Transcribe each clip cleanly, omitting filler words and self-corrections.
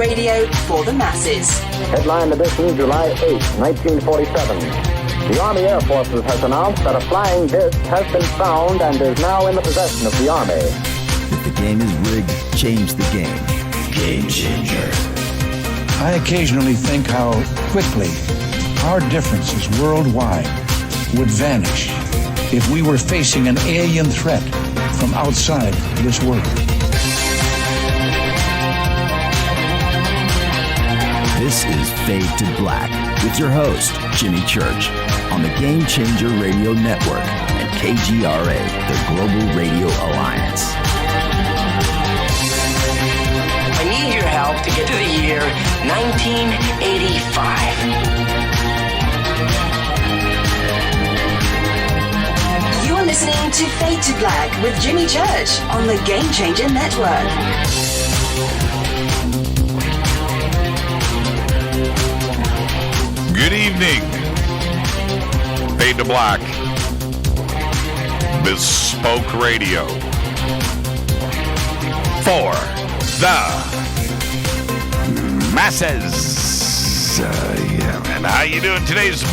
Radio for the masses. Headline edition, July 8, 1947. The Army Air Forces has announced that a flying disc has been found and is now in the possession of the Army. If the game is rigged, change the game. Game changer. I occasionally think how quickly our differences worldwide would vanish if we were facing an alien threat from outside this world. This is Fade to Black with your host, Jimmy Church, on the Game Changer Radio Network and KGRA, the Global Radio Alliance. I need your help to get to the year 1985. You are listening to Fade to Black with Jimmy Church on the Game Changer Network. Good evening. Fade to Black. Bespoke Radio. For the masses. Yeah, man. How you doing? Today's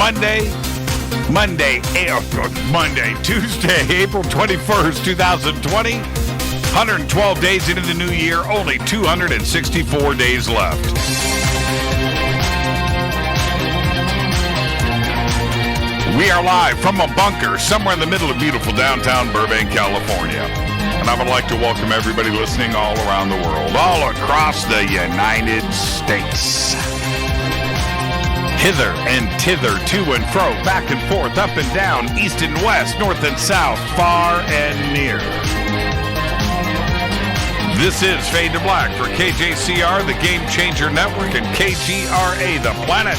Tuesday, April 21st, 2020. 112 days into the new year, only 264 days left. We are live from a bunker somewhere in the middle of beautiful downtown Burbank, California. And I would like to welcome everybody listening all around the world, all across the United States. Hither and thither, to and fro, back and forth, up and down, east and west, north and south, far and near. This is Fade to Black for KJCR, the Game Changer Network, and KGRA, the Planet.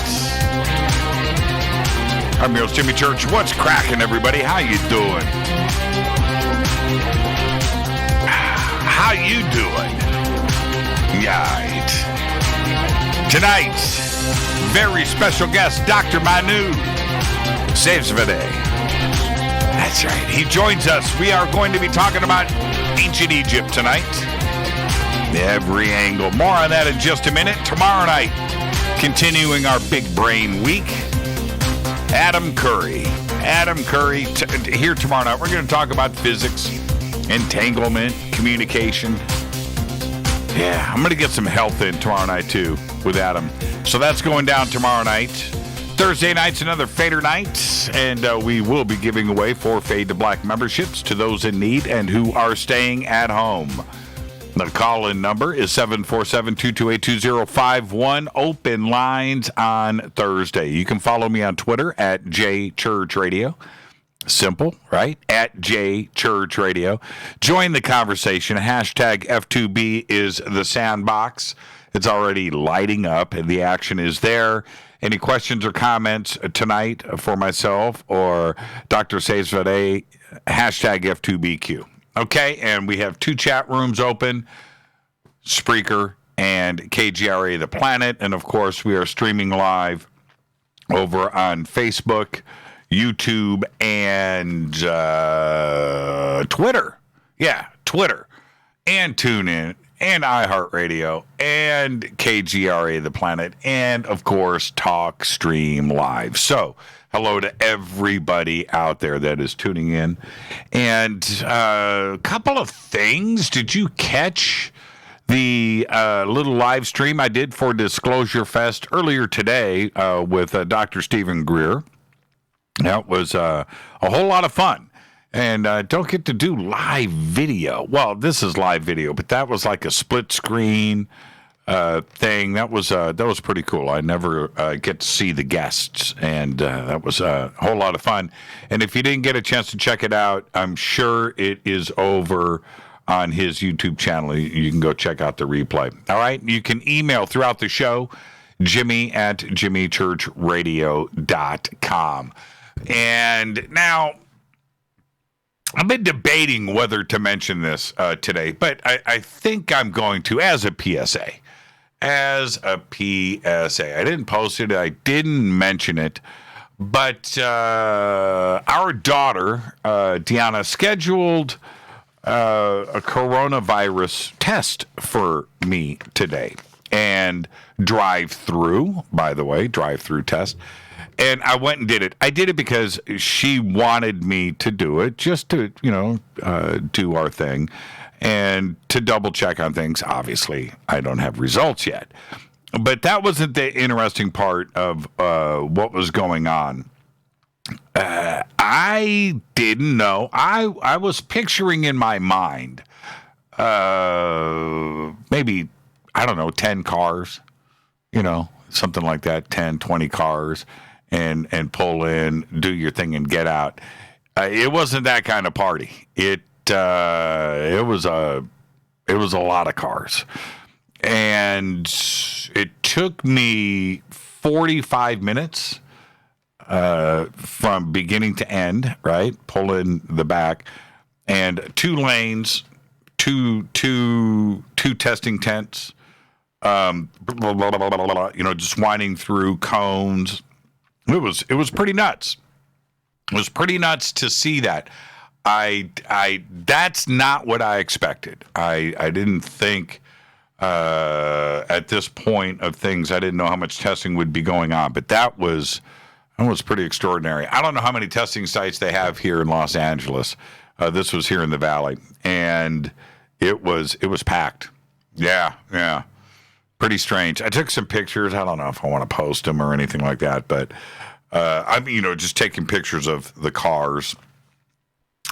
I'm your host, Jimmy Church. What's cracking, everybody? How you doing? How you doing? Right. Tonight, very special guest, Dr. Manu Seyfzadeh. That's right. He joins us. We are going to be talking about ancient Egypt tonight. Every angle. More on that in just a minute. Tomorrow night, continuing our Big Brain Week. Adam Curry here tomorrow night. We're going to talk about physics, entanglement, communication. Yeah, I'm going to get some health in tomorrow night, too, with Adam. So that's going down tomorrow night. Thursday night's another Fader night, and we will be giving away 4 Fade to Black memberships to those in need and who are staying at home. The call-in number is 747-228-2051. Open lines on Thursday. You can follow me on Twitter at JChurchRadio. Simple, right? At JChurchRadio. Join the conversation. Hashtag F2B is the sandbox. It's already lighting up, and the action is there. Any questions or comments tonight for myself or Dr. Seyfzadeh, hashtag F2BQ. Okay, and we have 2 chat rooms open, Spreaker and KGRA The Planet. And, of course, we are streaming live over on Facebook, YouTube, and Twitter. Yeah, Twitter. And TuneIn, and iHeartRadio, and KGRA The Planet, and, of course, TalkStream Live. So, hello to everybody out there that is tuning in. And a couple of things. Did you catch the little live stream I did for Disclosure Fest earlier today with Dr. Stephen Greer? That was a whole lot of fun. And don't get to do live video. Well, this is live video, but that was like a split screen thing. That was pretty cool. I never get to see the guests, and that was a whole lot of fun. And if you didn't get a chance to check it out, I'm sure it is over on his YouTube channel. You can go check out the replay. All right? You can email throughout the show, jimmy@jimmychurchradio.com. And now, I've been debating whether to mention this today, but I think I'm going to, as a PSA. I didn't post it. I didn't mention it. But our daughter, Deanna, scheduled a coronavirus test for me today. and drive-through, by the way, drive-through test. And I went and did it. I did it because she wanted me to do it, just to, do our thing and to double check on things. Obviously, I don't have results yet. But that wasn't the interesting part of what was going on. I didn't know. I was picturing in my mind maybe, 10 cars, something like that, 10, 20 cars, and pull in, do your thing, and get out. It wasn't that kind of party. It was a lot of cars. And it took me 45 minutes from beginning to end, right? Pull in the back, and 2 lanes, two testing tents, just winding through cones. It was pretty nuts. It was pretty nuts to see that. That's not what I expected. I didn't think at this point of things, I didn't know how much testing would be going on, but that was pretty extraordinary. I don't know how many testing sites they have here in Los Angeles. This was here in the Valley, and it was packed. Yeah. Pretty strange. I took some pictures. I don't know if I want to post them or anything like that, but I'm, just taking pictures of the cars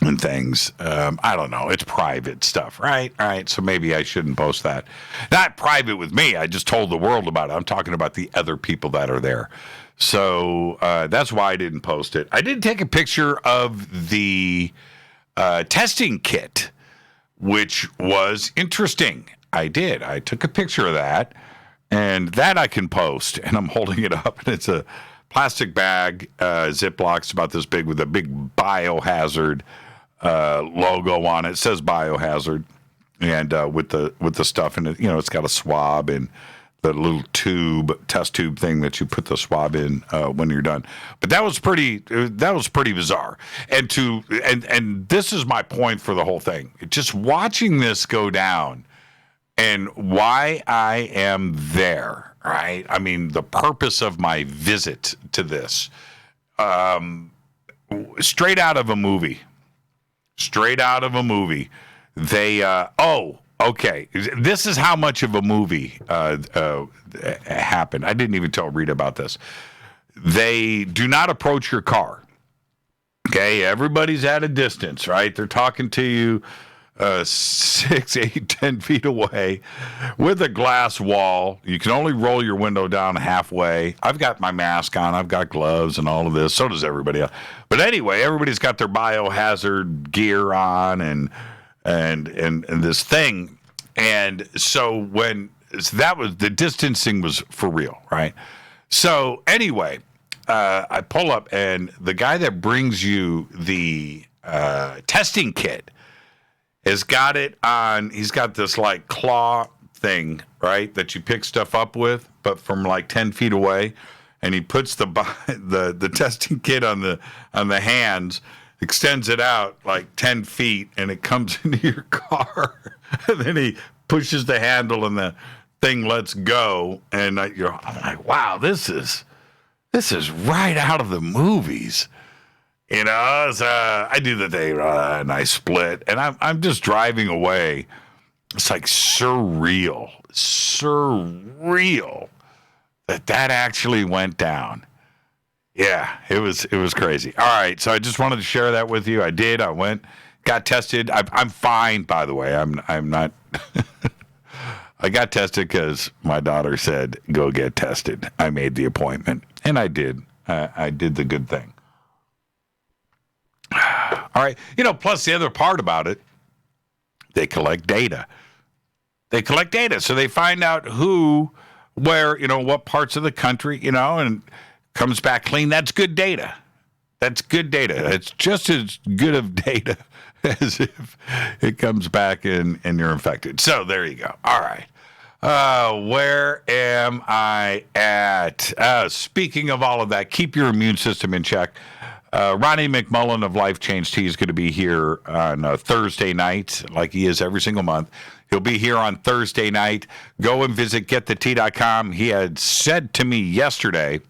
and things. I don't know. It's private stuff, right? All right. So maybe I shouldn't post that. Not private with me. I just told the world about it. I'm talking about the other people that are there. So that's why I didn't post it. I did take a picture of the testing kit, which was interesting. I did. I took a picture of that, and that I can post, and I'm holding it up, and it's a plastic bag, Ziploc, about this big, with a big biohazard logo on it. It says biohazard, and with the stuff in it, it's got a swab and the little test tube thing that you put the swab in when you're done. But that was pretty bizarre. And this is my point for the whole thing. Just watching this go down and why I am there, right? I mean, the purpose of my visit to this, straight out of a movie. They, okay. This is how much of a movie happened. I didn't even tell Rita about this. They do not approach your car. Okay, everybody's at a distance, right? They're talking to you 6, 8, 10 feet away with a glass wall. You can only roll your window down halfway. I've got my mask on. I've got gloves and all of this. So does everybody else. But anyway, everybody's got their biohazard gear on and this thing. And so that was, the distancing was for real, right? So anyway, I pull up, and the guy that brings you the testing kit has got it on. He's got this like claw thing, right, that you pick stuff up with, but from like 10 feet away, and he puts the testing kit on the hands, extends it out like 10 feet, and it comes into your car. And then he pushes the handle, and the thing lets go. And I'm like, wow, this is right out of the movies. I do the thing, and I split, and I'm just driving away. It's like surreal that actually went down. Yeah, it was crazy. All right, so I just wanted to share that with you. I did. I went, got tested. I'm fine, by the way. I'm not. I got tested because my daughter said, "Go get tested." I made the appointment, and I did. I did the good thing. All right. Plus the other part about it, they collect data. So they find out who, where, what parts of the country, and comes back clean. That's good data. It's just as good of data as if it comes back and you're infected. So there you go. All right. Where am I at? Speaking of all of that, keep your immune system in check. Ronnie McMullen of Life Change Tea is going to be here on Thursday night, like he is every single month. He'll be here on Thursday night. Go and visit getthetea.com. He had said to me yesterday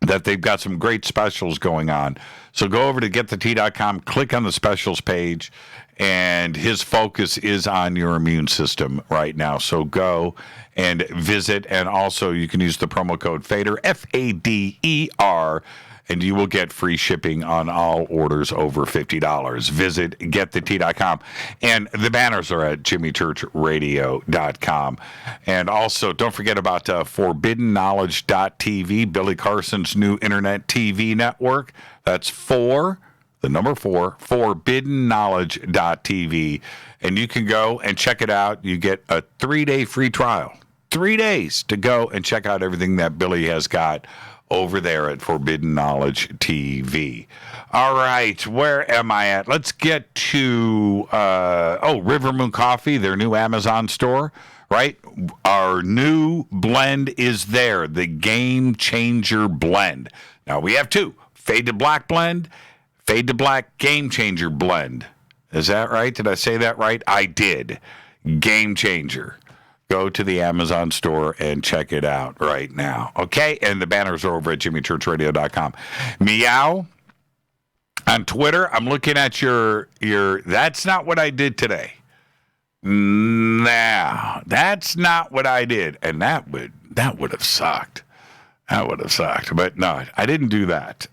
that they've got some great specials going on. So go over to getthetea.com, click on the specials page, and his focus is on your immune system right now. So go and visit, and also you can use the promo code FADER, FADER, and you will get free shipping on all orders over $50. Visit getthetea.com. And the banners are at jimmychurchradio.com. And also, don't forget about forbiddenknowledge.tv, Billy Carson's new internet TV network. That's the number 4, forbiddenknowledge.tv. And you can go and check it out. You get a 3-day free trial. 3 days to go and check out everything that Billy has got over there at Forbidden Knowledge TV. All right, where am I at? Let's get to, River Moon Coffee, their new Amazon store, right? Our new blend is there, the Game Changer blend. Now, we have 2, Fade to Black blend, Fade to Black Game Changer blend. Is that right? Did I say that right? I did. Game Changer. Go to the Amazon store and check it out right now. Okay? And the banners are over at jimmychurchradio.com. Meow on Twitter. I'm looking at your that's not what I did today. No, that's not what I did. And that would have sucked. That would have sucked. But no, I didn't do that.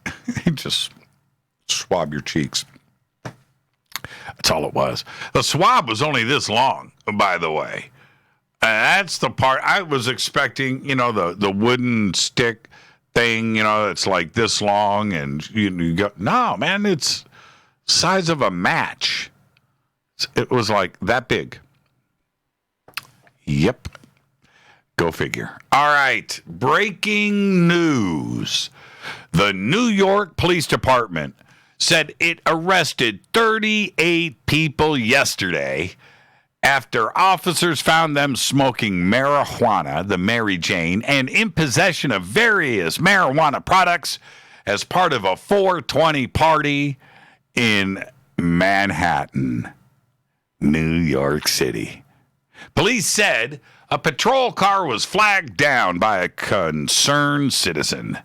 Just swab your cheeks. That's all it was. The swab was only this long, by the way. That's the part I was expecting, the wooden stick thing, it's like this long, and you go, no, man, it's size of a match. It was like that big. Yep. Go figure. All right. Breaking news. The New York Police Department said it arrested 38 people yesterday after officers found them smoking marijuana, the Mary Jane, and in possession of various marijuana products as part of a 420 party in Manhattan, New York City. Police said a patrol car was flagged down by a concerned citizen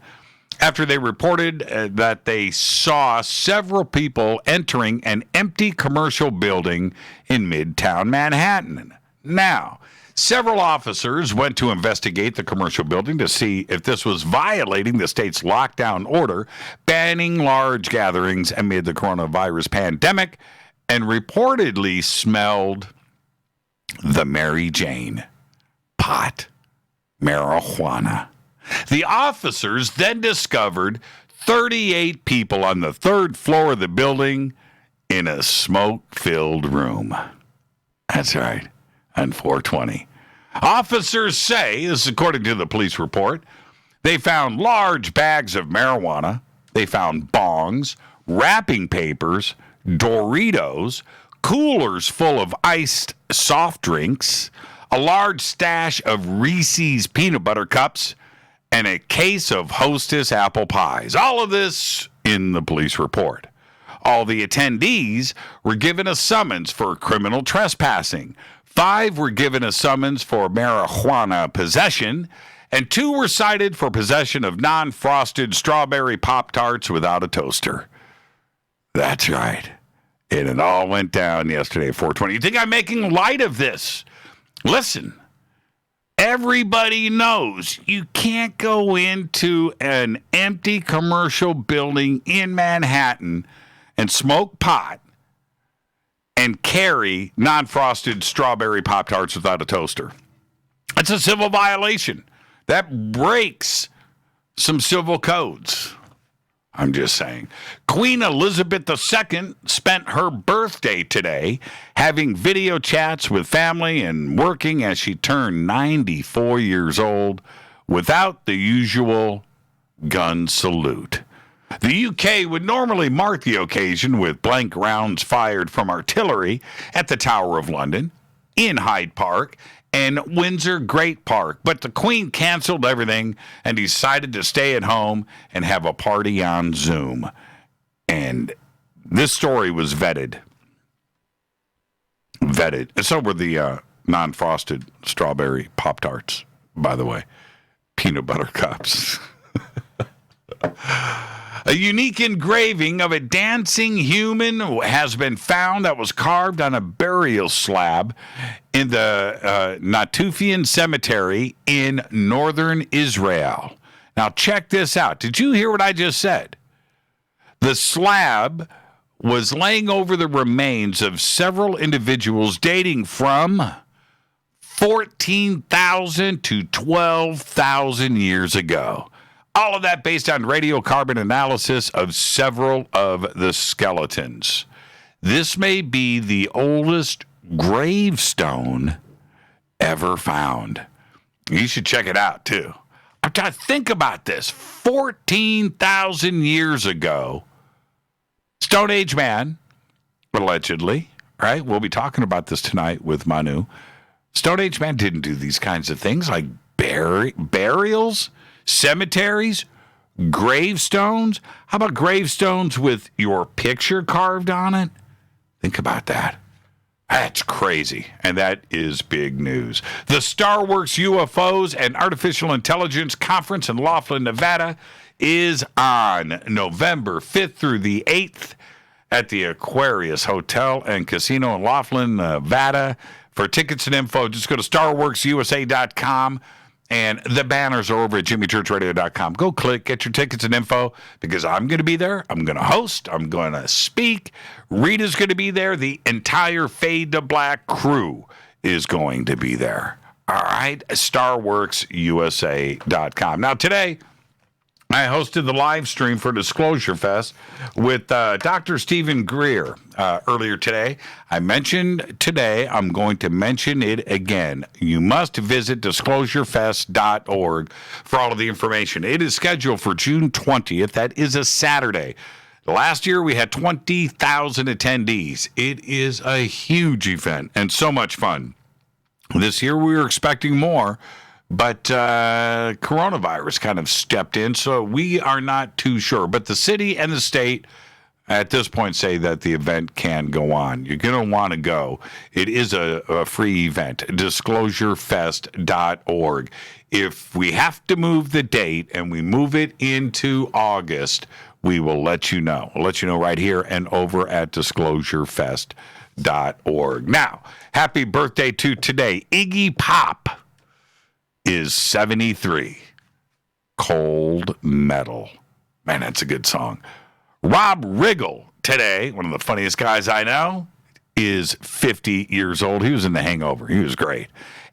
after they reported that they saw several people entering an empty commercial building in Midtown Manhattan. Now, several officers went to investigate the commercial building to see if this was violating the state's lockdown order, banning large gatherings amid the coronavirus pandemic, and reportedly smelled the Mary Jane, pot, marijuana. The officers then discovered 38 people on the 3rd floor of the building in a smoke-filled room. That's right, on 420. Officers say, this is according to the police report, they found large bags of marijuana, they found bongs, wrapping papers, Doritos, coolers full of iced soft drinks, a large stash of Reese's peanut butter cups, and a case of Hostess apple pies. All of this in the police report. All the attendees were given a summons for criminal trespassing. 5 were given a summons for marijuana possession, and 2 were cited for possession of non-frosted strawberry Pop-Tarts without a toaster. That's right. And it all went down yesterday at 420. You think I'm making light of this? Listen. Everybody knows you can't go into an empty commercial building in Manhattan and smoke pot and carry non-frosted strawberry Pop-Tarts without a toaster. That's a civil violation. That breaks some civil codes. I'm just saying. Queen Elizabeth II spent her birthday today having video chats with family and working as she turned 94 years old without the usual gun salute. The UK would normally mark the occasion with blank rounds fired from artillery at the Tower of London, in Hyde Park, and Windsor Great Park, but the Queen canceled everything and decided to stay at home and have a party on Zoom. And this story was vetted. And so were the non-frosted strawberry Pop-Tarts, by the way. Peanut butter cups. A unique engraving of a dancing human has been found that was carved on a burial slab in the Natufian Cemetery in northern Israel. Now, check this out. Did you hear what I just said? The slab was laying over the remains of several individuals dating from 14,000 to 12,000 years ago. All of that based on radiocarbon analysis of several of the skeletons. This may be the oldest gravestone ever found. You should check it out, too. I'm trying to think about this. 14,000 years ago, Stone Age man, allegedly, right? We'll be talking about this tonight with Manu. Stone Age man didn't do these kinds of things like burials, cemeteries, gravestones. How about gravestones with your picture carved on it? Think about that. That's crazy, and that is big news. The Starworks UFOs and Artificial Intelligence Conference in Laughlin, Nevada is on November 5th through the 8th at the Aquarius Hotel and Casino in Laughlin, Nevada. For tickets and info, just go to starworksusa.com. And the banners are over at jimmychurchradio.com. Go click, get your tickets and info, because I'm going to be there. I'm going to host. I'm going to speak. Rita's going to be there. The entire Fade to Black crew is going to be there. All right, starworksusa.com. Now, today, I hosted the live stream for Disclosure Fest with Dr. Stephen Greer earlier today. I mentioned today, I'm going to mention it again. You must visit disclosurefest.org for all of the information. It is scheduled for June 20th. That is a Saturday. Last year, we had 20,000 attendees. It is a huge event and so much fun. This year, we were expecting more. But coronavirus kind of stepped in, so we are not too sure. But the city and the state at this point say that the event can go on. You're going to want to go. It is a free event, disclosurefest.org. If we have to move the date and we move it into August, we will let you know. We'll let you know right here and over at disclosurefest.org. Now, happy birthday to today, Iggy Pop. Is 73. Cold Metal. Man, that's a good song. Rob Riggle today, one of the funniest guys I know, is 50 years old. He was in The Hangover. He was great.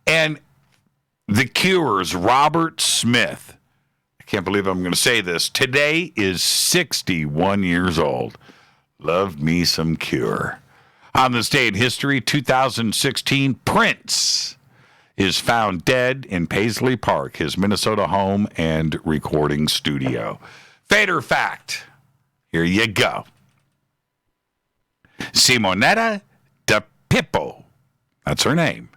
And The Cure's Robert Smith, I can't believe I'm going to say this, today is 61 years old. Love me some Cure. On this day in history, 2016, Prince is found dead in Paisley Park, his Minnesota home and recording studio. Fader fact. Here you go. Simonetta De Pippo, that's her name,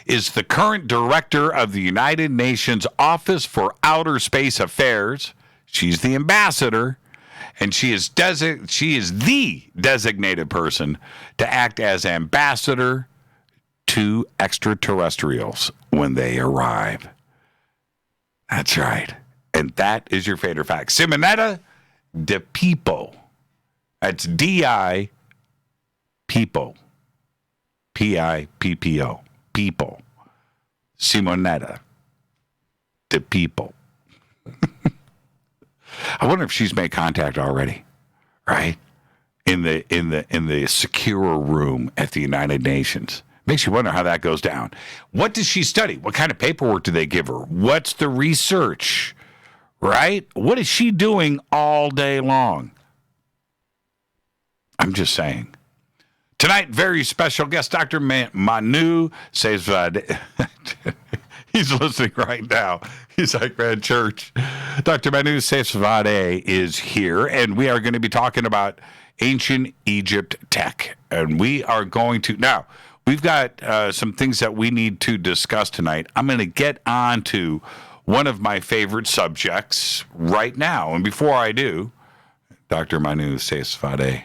is the current director of the United Nations Office for Outer Space Affairs. She's the ambassador, and she is the designated person to act as ambassador to extraterrestrials when they arrive. That's right. And that is your fader fact. Simonetta De Pippo. That's D-I Pippo. P-I-P-P-O. People. Simonetta De Pippo. I wonder if she's made contact already, right? In the secure room at the United Nations. Makes you wonder how that goes down. What does she study? What kind of paperwork do they give her? What's the research, right? What is she doing all day long? I'm just saying. Tonight, very special guest, Dr. Manu Seyfzadeh. He's listening right now. He's like, man, church. Dr. Manu Seyfzadeh is here, and we are going to be talking about ancient Egypt tech. And we are going to... Now, we've got some things that we need to discuss tonight. I'm going to get on to one of my favorite subjects right now. And before I do, Dr. Manu Seyfzadeh.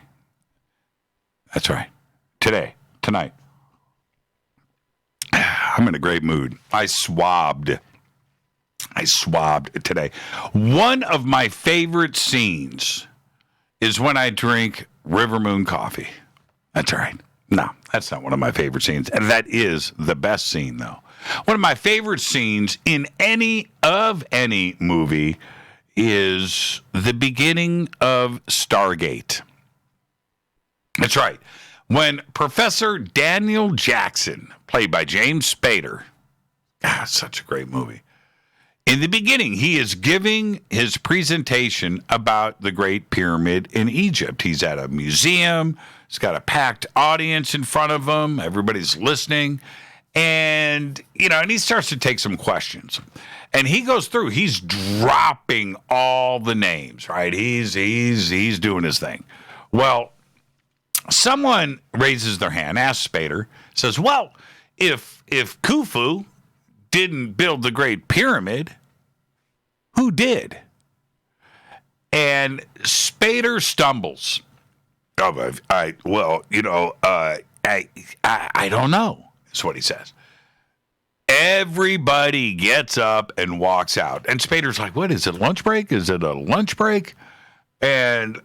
That's right. Tonight. I'm in a great mood. I swabbed today. One of my favorite scenes is when I drink River Moon coffee. That's right. No, that's not one of my favorite scenes. And that is the best scene, though. One of my favorite scenes in any movie is the beginning of Stargate. That's right. When Professor Daniel Jackson, played by James Spader, such a great movie. In the beginning, he is giving his presentation about the Great Pyramid in Egypt. He's at a museum. He's got a packed audience in front of him. Everybody's listening. And he starts to take some questions. And he goes through. He's dropping all the names, right? He's doing his thing. Well, someone raises their hand, asks Spader, says, well, if Khufu didn't build the Great Pyramid, who did? And Spader stumbles. I don't know, is what he says. Everybody gets up and walks out. And Spader's like, what, is it lunch break? Is it a lunch break? And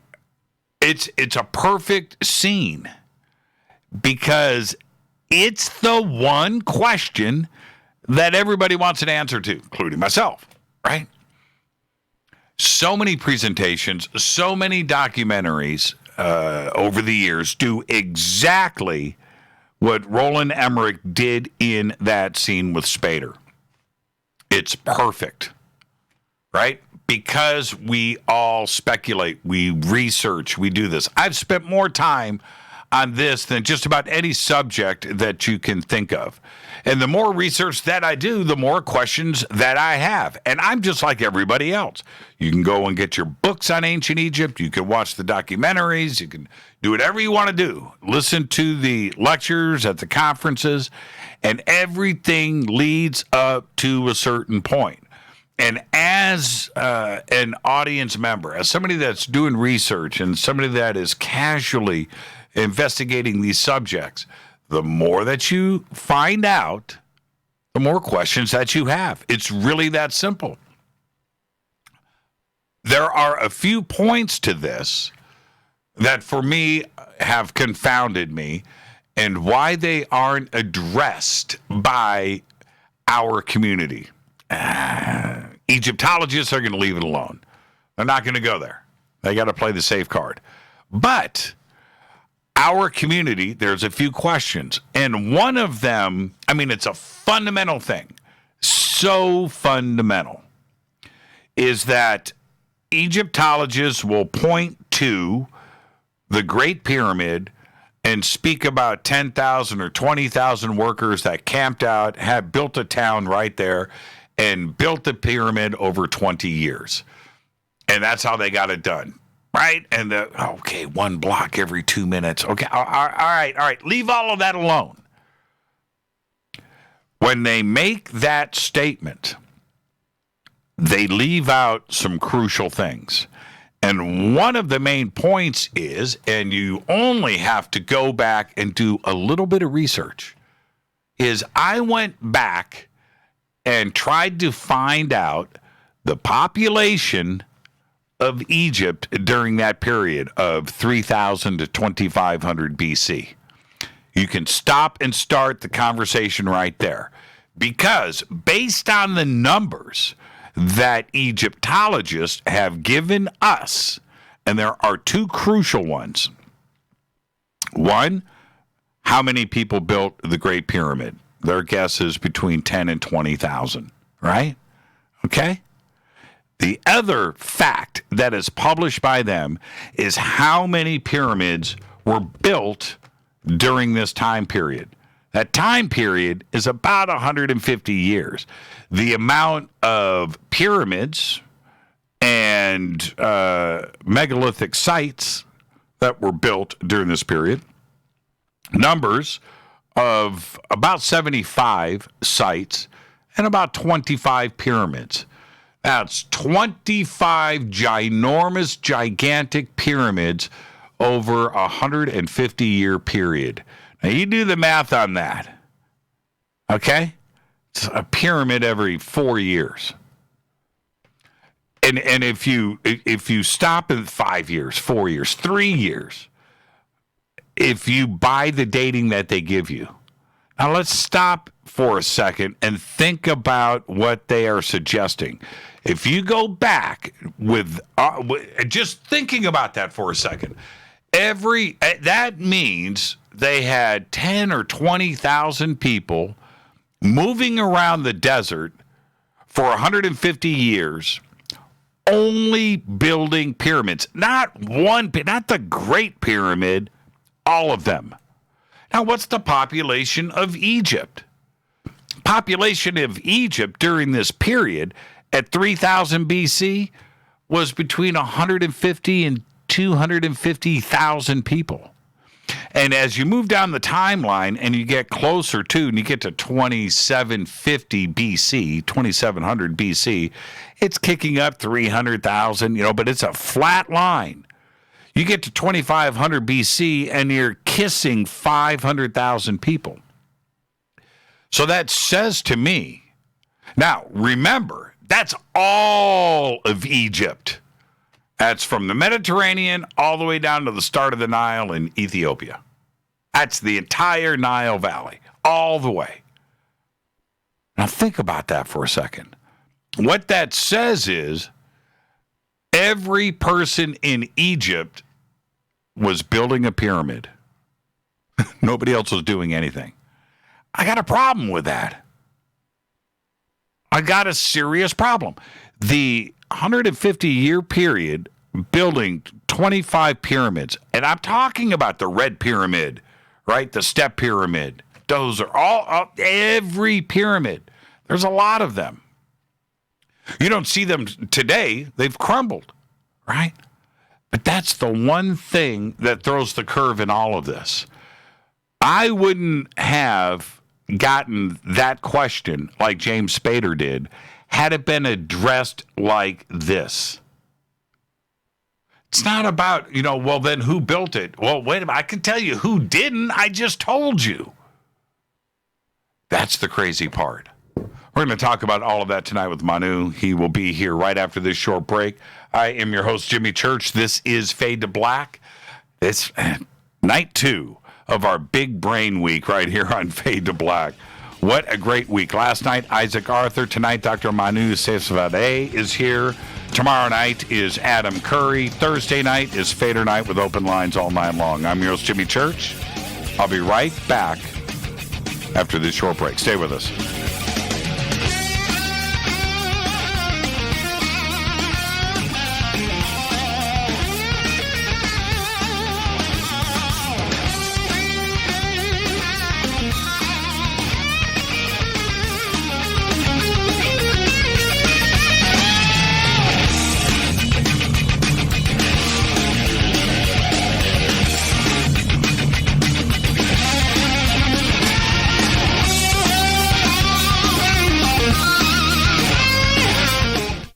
it's a perfect scene because it's the one question that everybody wants an answer to, including myself, right? So many presentations, so many documentaries over the years do exactly what Roland Emmerich did in that scene with Spader. It's perfect, right? Because we all speculate, we research, we do this. I've spent more time on this than just about any subject that you can think of. And the more research that I do, the more questions that I have. And I'm just like everybody else. You can go and get your books on ancient Egypt. You can watch the documentaries. You can do whatever you want to do. Listen to the lectures at the conferences. And everything leads up to a certain point. And as an audience member, as somebody that's doing research and somebody that is casually investigating these subjects, the more that you find out, the more questions that you have. It's really that simple. There are a few points to this that for me have confounded me and why they aren't addressed by our community. Egyptologists are going to leave it alone. They're not going to go there. They got to play the safe card. But our community, there's a few questions. And one of them, it's a fundamental thing, so fundamental, is that Egyptologists will point to the Great Pyramid and speak about 10,000 or 20,000 workers that camped out, had built a town right there, and built the pyramid over 20 years. And that's how they got it done. Right? And one block every 2 minutes. Okay, all right. Leave all of that alone. When they make that statement, they leave out some crucial things. And one of the main points is, and you only have to go back and do a little bit of research, is I went back and tried to find out the population of Egypt during that period of 3,000 to 2,500 BC. You can stop and start the conversation right there. Because based on the numbers that Egyptologists have given us, and there are two crucial ones. One, how many people built the Great Pyramid? Their guess is between 10 and 20,000, right? Okay? The other fact that is published by them is how many pyramids were built during this time period. That time period is about 150 years. The amount of pyramids and megalithic sites that were built during this period, numbers of about 75 sites and about 25 pyramids. That's 25 ginormous, gigantic pyramids over a 150-year period. Now, you do the math on that, okay? It's a pyramid every 4 years. And if you stop in 5 years, 4 years, 3 years, if you buy the dating that they give you. Now, let's stop for a second and think about what they are suggesting. If you go back with just thinking about that for a second, that means they had 10 or 20,000 people moving around the desert for 150 years, only building pyramids. Not the Great Pyramid, all of them. Now, what's the population of Egypt? Population of Egypt during this period at 3000 BC was between 150 and 250,000 people. And as you move down the timeline and you get closer to, and you get to 2750 BC, 2700 BC, it's kicking up 300,000, but it's a flat line. You get to 2500 BC and you're kissing 500,000 people. So that says to me, now remember, that's all of Egypt. That's from the Mediterranean all the way down to the start of the Nile in Ethiopia. That's the entire Nile Valley, all the way. Now think about that for a second. What that says is every person in Egypt was building a pyramid. Nobody else was doing anything. I got a problem with that. I got a serious problem. The 150-year period building 25 pyramids, and I'm talking about the Red Pyramid, right? The Step Pyramid. Those are all, every pyramid. There's a lot of them. You don't see them today. They've crumbled, right? But that's the one thing that throws the curve in all of this. I wouldn't have gotten that question like James Spader did had it been addressed like this. It's not about, well, then who built it? Well, wait a minute. I can tell you who didn't. I just told you. That's the crazy part. We're going to talk about all of that tonight with Manu. He will be here right after this short break. I am your host, Jimmy Church. This is Fade to Black. It's night 2 of our Big Brain Week right here on Fade to Black. What a great week. Last night, Isaac Arthur. Tonight, Dr. Manu Seyfzadeh is here. Tomorrow night is Adam Curry. Thursday night is Fader Night with open lines all night long. I'm your host, Jimmy Church. I'll be right back after this short break. Stay with us.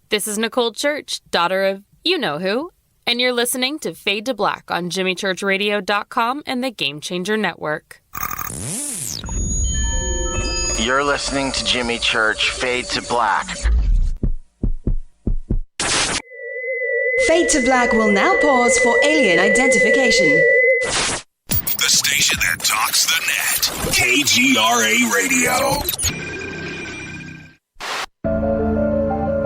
This is Nicole Church, daughter of you-know-who, and you're listening to Fade to Black on JimmyChurchRadio.com and the Game Changer Network. You're listening to Jimmy Church, Fade to Black. Fade to Black will now pause for alien identification. The station that talks the net. KGRA Radio.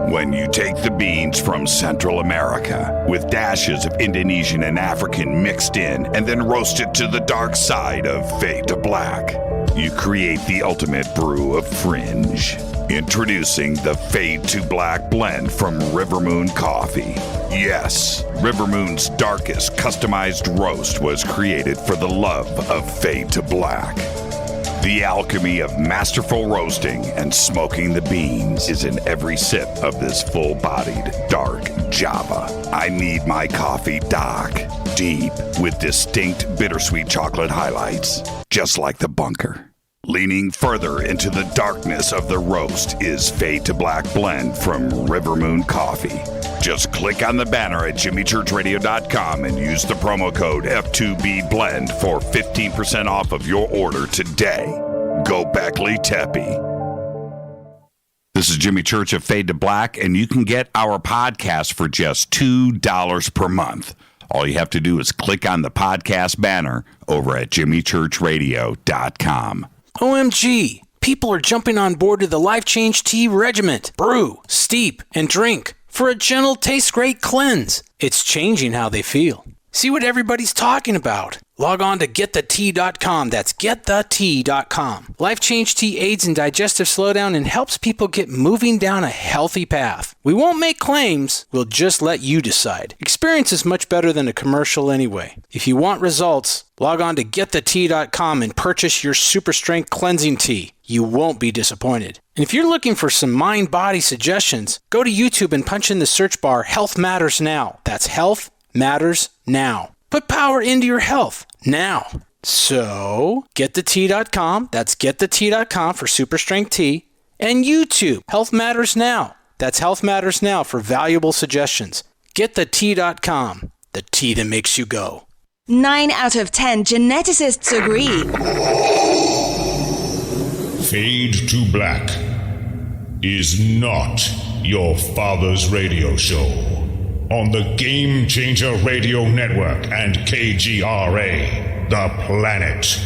When you take the beans from Central America with dashes of Indonesian and African mixed in and then roast it to the dark side of Fade to Black, you create the ultimate brew of fringe. Introducing the Fade to Black blend from Rivermoon Coffee. Yes, Rivermoon's darkest customized roast was created for the love of Fade to Black. The alchemy of masterful roasting and smoking the beans is in every sip of this full-bodied, dark Java. I need my coffee dark, deep, with distinct bittersweet chocolate highlights, just like the bunker. Leaning further into the darkness of the roast is Fade to Black Blend from River Moon Coffee. Just click on the banner at jimmychurchradio.com and use the promo code F2BBLEND for 15% off of your order today. Go Beckley Teppy. This is Jimmy Church of Fade to Black, and you can get our podcast for just $2 per month. All you have to do is click on the podcast banner over at jimmychurchradio.com. OMG! People are jumping on board to the Life Change Tea Regiment. Brew, steep, and drink for a gentle, taste-great cleanse. It's changing how they feel. See what everybody's talking about. Log on to getthetea.com. That's getthetea.com. Life Change Tea aids in digestive slowdown and helps people get moving down a healthy path. We won't make claims. We'll just let you decide. Experience is much better than a commercial anyway. If you want results, log on to getthetea.com and purchase your super strength cleansing tea. You won't be disappointed. And if you're looking for some mind-body suggestions, go to YouTube and punch in the search bar Health Matters Now. That's Health Matters Now. Put power into your health now. So, getthetea.com. That's getthetea.com for super strength tea. And YouTube, Health Matters Now. That's Health Matters Now for valuable suggestions. Getthetea.com. The tea that makes you go. 9 out of 10 geneticists agree. Fade to Black is not your father's radio show. On the Game Changer Radio Network and KGRA, The Planet.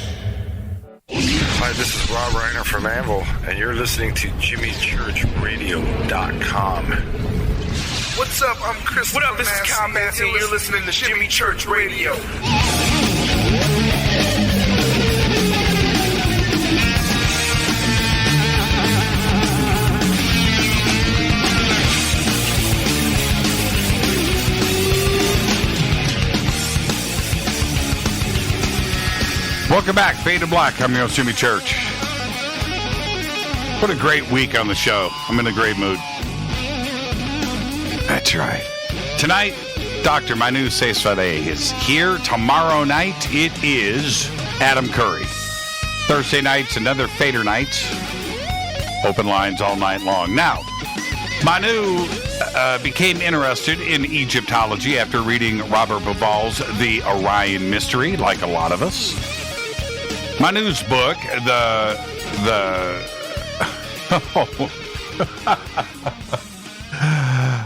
Hi, this is Rob Reiner from Anvil, and you're listening to JimmyChurchRadio.com. What's up? I'm Chris. What up? This is Kyle Massey, and you're listening to Jimmy Church Radio. Welcome back, Fade to Black. I'm your host, Jimmy Church. What a great week on the show. I'm in a great mood. That's right. Tonight, Dr. Manu Seyfzadeh is here. Tomorrow night, it is Adam Curry. Thursday nights, another Fader night. Open lines all night long. Now, Manu became interested in Egyptology after reading Robert Bauval's The Orion Mystery, like a lot of us. Manu's book,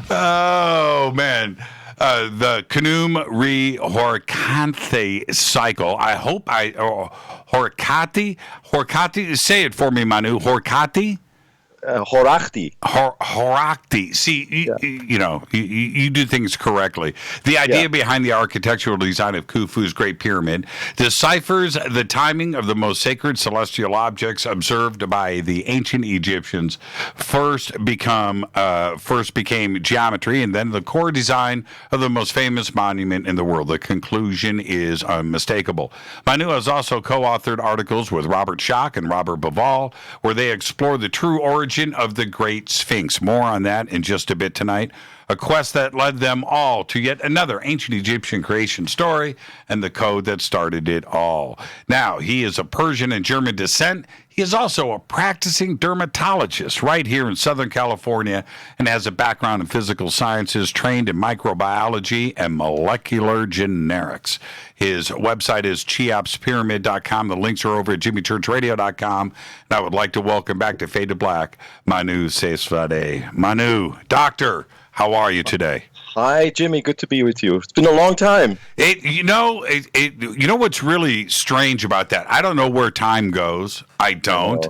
oh man, the Khnum-Re-Horakhty Cycle. I hope Horakhty. Say it for me, Manu. Horakhty. Horakhty. Horakhty. See, you do things correctly. The idea behind the architectural design of Khufu's Great Pyramid deciphers the timing of the most sacred celestial objects observed by the ancient Egyptians. First became geometry, and then the core design of the most famous monument in the world. The conclusion is unmistakable. Manu has also co-authored articles with Robert Schoch and Robert Bauval, where they explore the true origin of the Great Sphinx. More on that in just a bit tonight. A quest that led them all to yet another ancient Egyptian creation story and the code that started it all. Now, he is of Persian and German descent. He is also a practicing dermatologist right here in Southern California and has a background in physical sciences, trained in microbiology and molecular generics. His website is cheopspyramid.com. The links are over at jimmychurchradio.com. And I would like to welcome back to Fade to Black, Manu Seyfzadeh. Manu, doctor, how are you today? Hi, Jimmy. Good to be with you. It's been a long time. You know what's really strange about that? I don't know where time goes. I don't.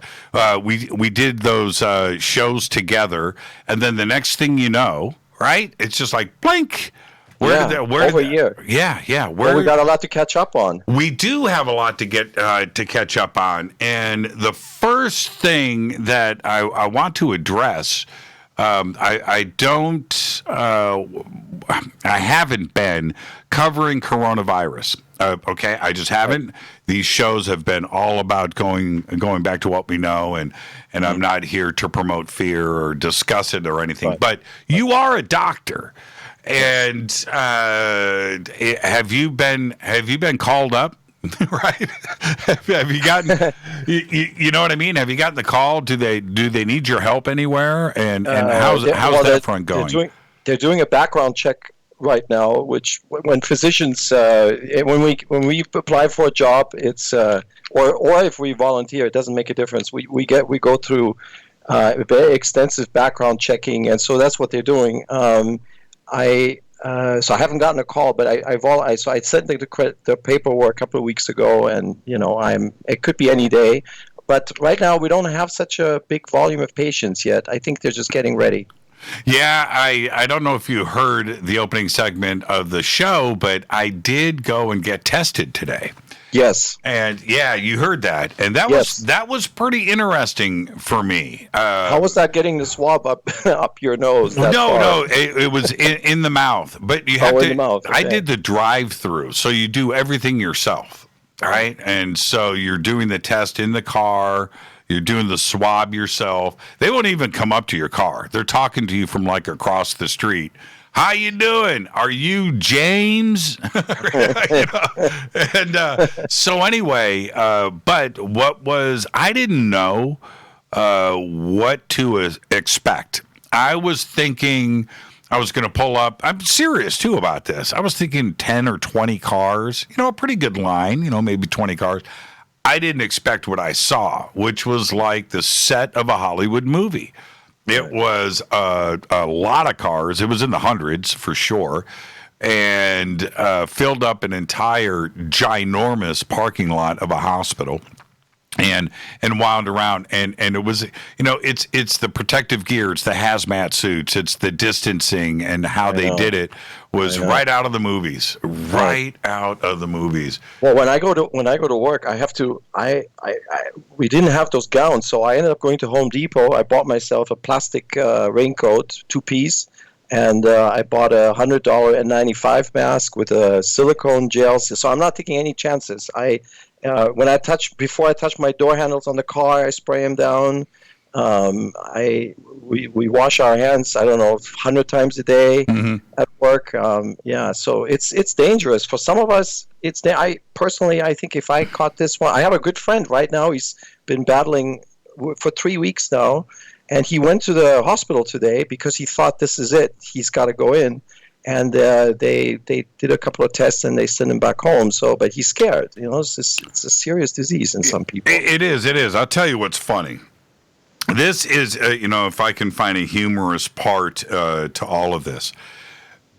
We did those shows together, and then the next thing you know, right? It's just like blink. Over a year. Yeah. Well, we got a lot to catch up on. We do have a lot to get to catch up on, and the first thing that I want to address. I haven't been covering coronavirus. Okay, I just haven't. These shows have been all about going back to what we know, and I'm not here to promote fear or discuss it or anything. Right. But you are a doctor, and have you been called up Right? Have you gotten? You know what I mean? Have you gotten the call? Do they need your help anywhere? And how's that front going? They're doing a background check right now, which when physicians when we apply for a job, it's or if we volunteer, it doesn't make a difference. We go through very extensive background checking, and so that's what they're doing. So I haven't gotten a call, but I sent the paperwork a couple of weeks ago, and it could be any day. But right now we don't have such a big volume of patients yet. I think they're just getting ready. Yeah, I don't know if you heard the opening segment of the show, but I did go and get tested today. Yes. And yeah, you heard that. And that was pretty interesting for me. How was that getting the swab up your nose? No, it was in the mouth. But you have in the mouth. Okay. I did the drive-through, so you do everything yourself, right? And so you're doing the test in the car. You're doing the swab yourself. They won't even come up to your car. They're talking to you from like across the street. How you doing? Are you James? And so anyway, but I didn't know what to expect. I was thinking I was going to pull up. I'm serious too about this. I was thinking 10 or 20 cars, a pretty good line, maybe 20 cars. I didn't expect what I saw, which was like the set of a Hollywood movie. It was a lot of cars. It was in the hundreds for sure, and filled up an entire ginormous parking lot of a hospital. And wound around, and it was, it's the protective gear, it's the hazmat suits, it's the distancing, and how they did it was right out of the movies, out of the movies. Well, when I go to work, we didn't have those gowns, so I ended up going to Home Depot. I bought myself a plastic raincoat, 2-piece, and I bought a $100 N95 mask with a silicone gel. So I'm not taking any chances. Before I touch my door handles on the car, I spray them down. We wash our hands, 100 times a day at work. So it's dangerous for some of us. I think if I caught this one, I have a good friend right now. He's been battling for 3 weeks now, and he went to the hospital today because he thought this is it. He's got to go in. And they did a couple of tests and they sent him back home. But he's scared. It's a serious disease in some people. It is. I'll tell you what's funny. This is, if I can find a humorous part to all of this.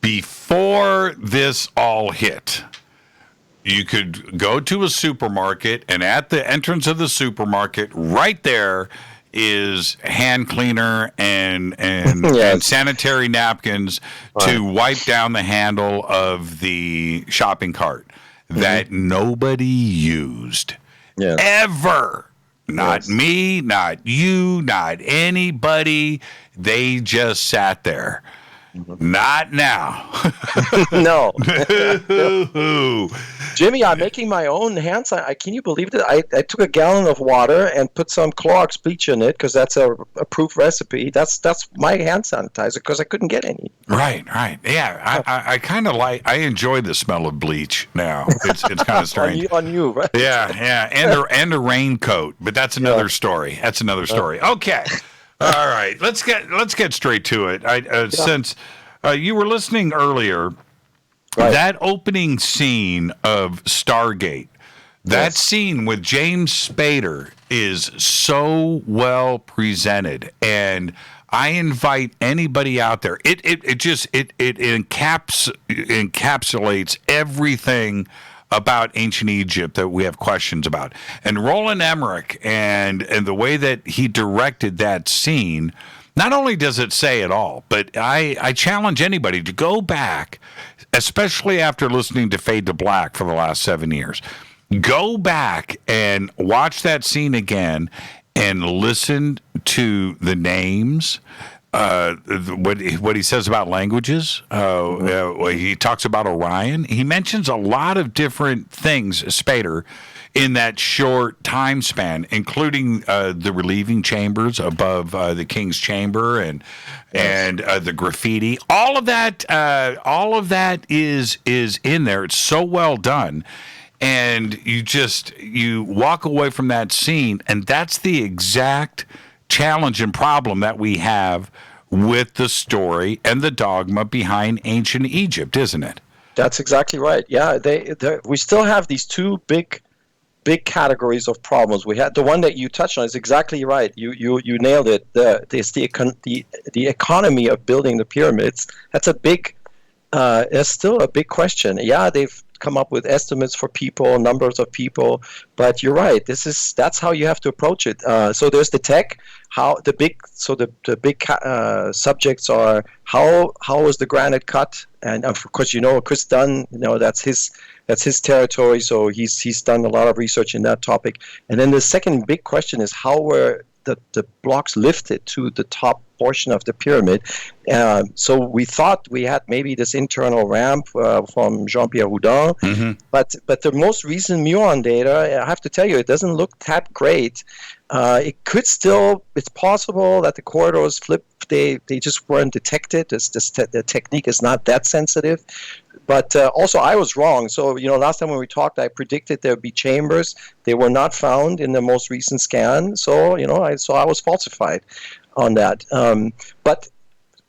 Before this all hit, you could go to a supermarket, and at the entrance of the supermarket, right there, is hand cleaner and sanitary napkins to wipe down the handle of the shopping cart that nobody used ever. Not me, not you, not anybody. They just sat there. Not now. No. Jimmy, I'm making my own hand sanitizer. Can you believe that? I took a gallon of water and put some Clorox bleach in it because that's a approved recipe. That's my hand sanitizer because I couldn't get any. Right. Yeah, I kind of I enjoy the smell of bleach now. It's kind of strange. on you, right? Yeah, and a raincoat, but that's another story. Okay. All right, let's get straight to it. Since you were listening earlier, that opening scene of Stargate, that scene with James Spader is so well presented, and I invite anybody out there. It encapsulates everything about ancient Egypt that we have questions about. And Roland Emmerich and the way that he directed that scene, not only does it say it all, but I challenge anybody to go back, especially after listening to Fade to Black for the last 7 years. Go back and watch that scene again and listen to the names, what he says about languages. He talks about Orion. He mentions a lot of different things, Spader, in that short time span, including the relieving chambers above the king's chamber and the graffiti. All of that is in there. It's so well done. And you walk away from that scene, and that's the exact challenge and problem that we have with the story and the dogma behind ancient Egypt, isn't it? That's exactly right. Yeah, we still have these two big categories of problems. We had the one that you touched on is exactly right. You nailed it. The economy of building the pyramids. That's it's still a big question. Yeah, they've come up with estimates for people, numbers of people, but you're right. That's how you have to approach it. So there's the tech. The big subjects are how was the granite cut, and of course Chris Dunn. That's his territory. So he's done a lot of research in that topic. And then the second big question is how were the blocks lifted to the top portion of the pyramid. So we thought we had maybe this internal ramp from Jean-Pierre Houdin, but the most recent muon data, I have to tell you, it doesn't look that great. It's possible that the corridors flipped, they just weren't detected. The technique is not that sensitive. But also, I was wrong. So, last time when we talked, I predicted there would be chambers. They were not found in the most recent scan. So, I was falsified on that. But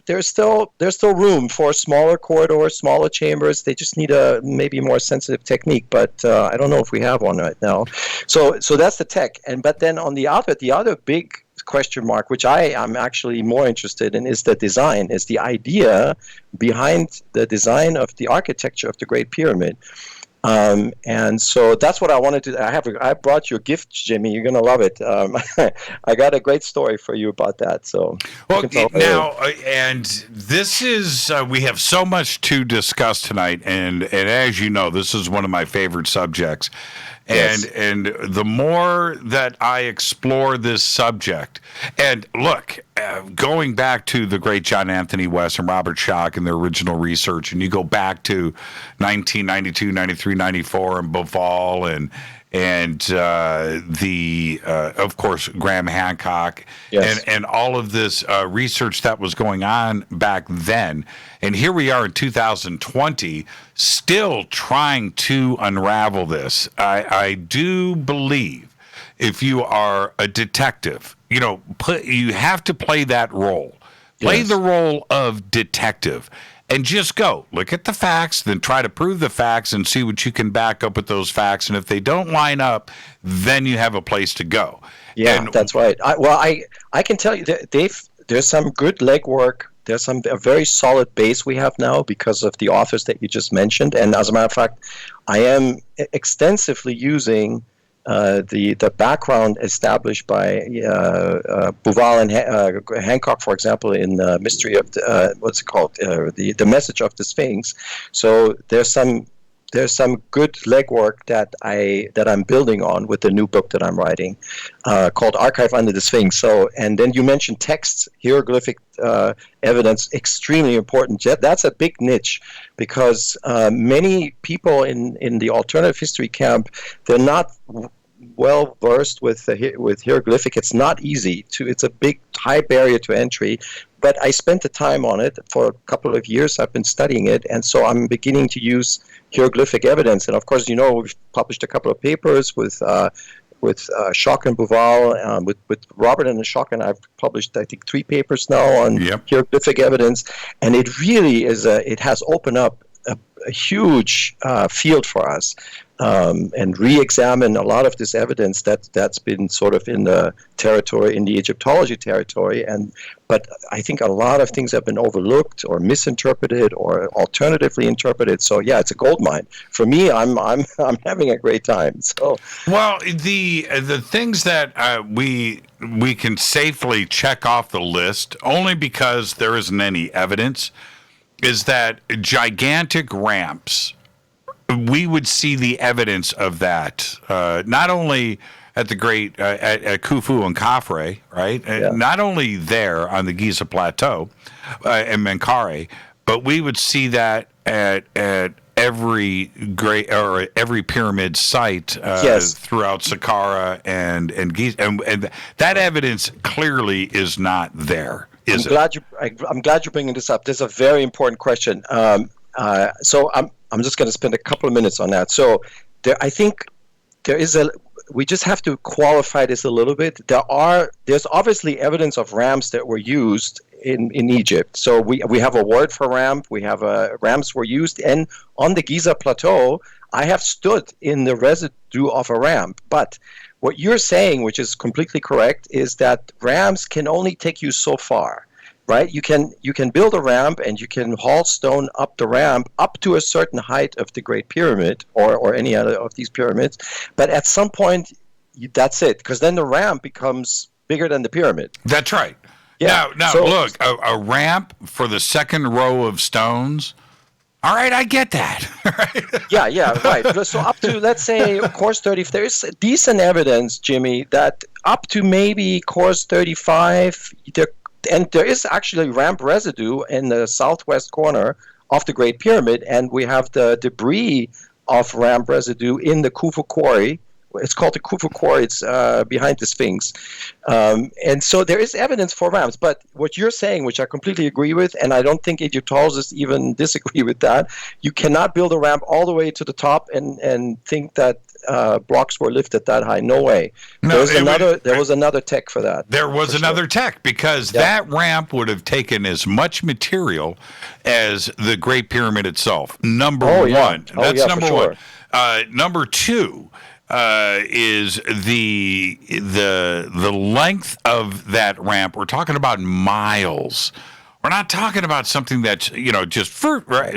there's still room for smaller corridors, smaller chambers. They just need a maybe more sensitive technique. But I don't know if we have one right now. So that's the tech. But then on the other big question mark, which I am actually more interested in, is the design, is the idea behind the design of the architecture of the Great Pyramid. And so that's what I wanted to. I brought you a gift, Jimmy. You're gonna love it. I got a great story for you about that. So and this is we have so much to discuss tonight, and as you know, this is one of my favorite subjects. And the more that I explore this subject, and look, going back to the great John Anthony West and Robert Schoch and their original research, and you go back to 1992, 93, 94, and Bauval, and of course, Graham Hancock, and all of this research that was going on back then. And here we are in 2020, still trying to unravel this. I do believe if you are a detective, you have to play that role. Play the role of detective. And just go look at the facts, then try to prove the facts and see what you can back up with those facts. And if they don't line up, then you have a place to go. Yeah, that's right. I can tell you that there's some good legwork. There's a very solid base we have now because of the authors that you just mentioned. And as a matter of fact, I am extensively using the background established by Bauval and Hancock, for example, in Mystery of the Message of the Sphinx. So there's some good legwork that I'm building on with the new book that I'm writing, called Archive Under the Sphinx. So, and then you mentioned texts, hieroglyphic evidence, extremely important. That's a big niche because many people in the alternative history camp, they're not well versed with hieroglyphic. It's not easy it's a big high barrier to entry, but I spent the time on it for a couple of years. I've been studying it, and so I'm beginning to use hieroglyphic evidence. And of course, we've published a couple of papers with Schoch and Bauval, with Robert and Schoch, and I've published, I think, 3 papers now on hieroglyphic evidence, and it really it has opened up a huge field for us, and re-examine a lot of this evidence that's been sort of in the Egyptology territory, but I think a lot of things have been overlooked or misinterpreted or alternatively interpreted. So yeah, it's a goldmine for me. I'm having a great time. So the things that we can safely check off the list, only because there isn't any evidence, is that gigantic ramps. We would see the evidence of that not only at the great at Khufu and Khafre, right? Not only there on the Giza Plateau and Menkaure, but we would see that at every every pyramid site throughout Saqqara and Giza, and that evidence clearly is not there. I'm glad you're bringing this up. This is a very important question. So I'm just going to spend a couple of minutes on that. So I think there is we just have to qualify this a little bit. There's obviously evidence of ramps that were used in Egypt. So we have a word for ramp. We have ramps were used, and on the Giza Plateau, I have stood in the residue of a ramp. But what you're saying, which is completely correct, is that ramps can only take you so far. Right, you can build a ramp and you can haul stone up the ramp up to a certain height of the Great Pyramid or any other of these pyramids, but at some point that's it, because then the ramp becomes bigger than the pyramid. That's right. Yeah. Now So- look, a ramp for the second row of stones. All right, I get that. Yeah, right. So up to, let's say, course 30, if there's decent evidence, Jimmy, that up to maybe course 35, and there is actually ramp residue in the southwest corner of the Great Pyramid, and we have the debris of ramp residue in the Khufu quarry. It's called the Khufu quarry. It's behind the Sphinx. And so there is evidence for ramps. But what you're saying, which I completely agree with, and I don't think Egyptologists even disagree with that, you cannot build a ramp all the way to the top and think that blocks were lifted that high. No way. No, there was another tech for that. There was another tech, because that ramp would have taken as much material as the Great Pyramid itself. Number one. That's number one. Number two is the length of that ramp. We're talking about miles. We're not talking about something that's, just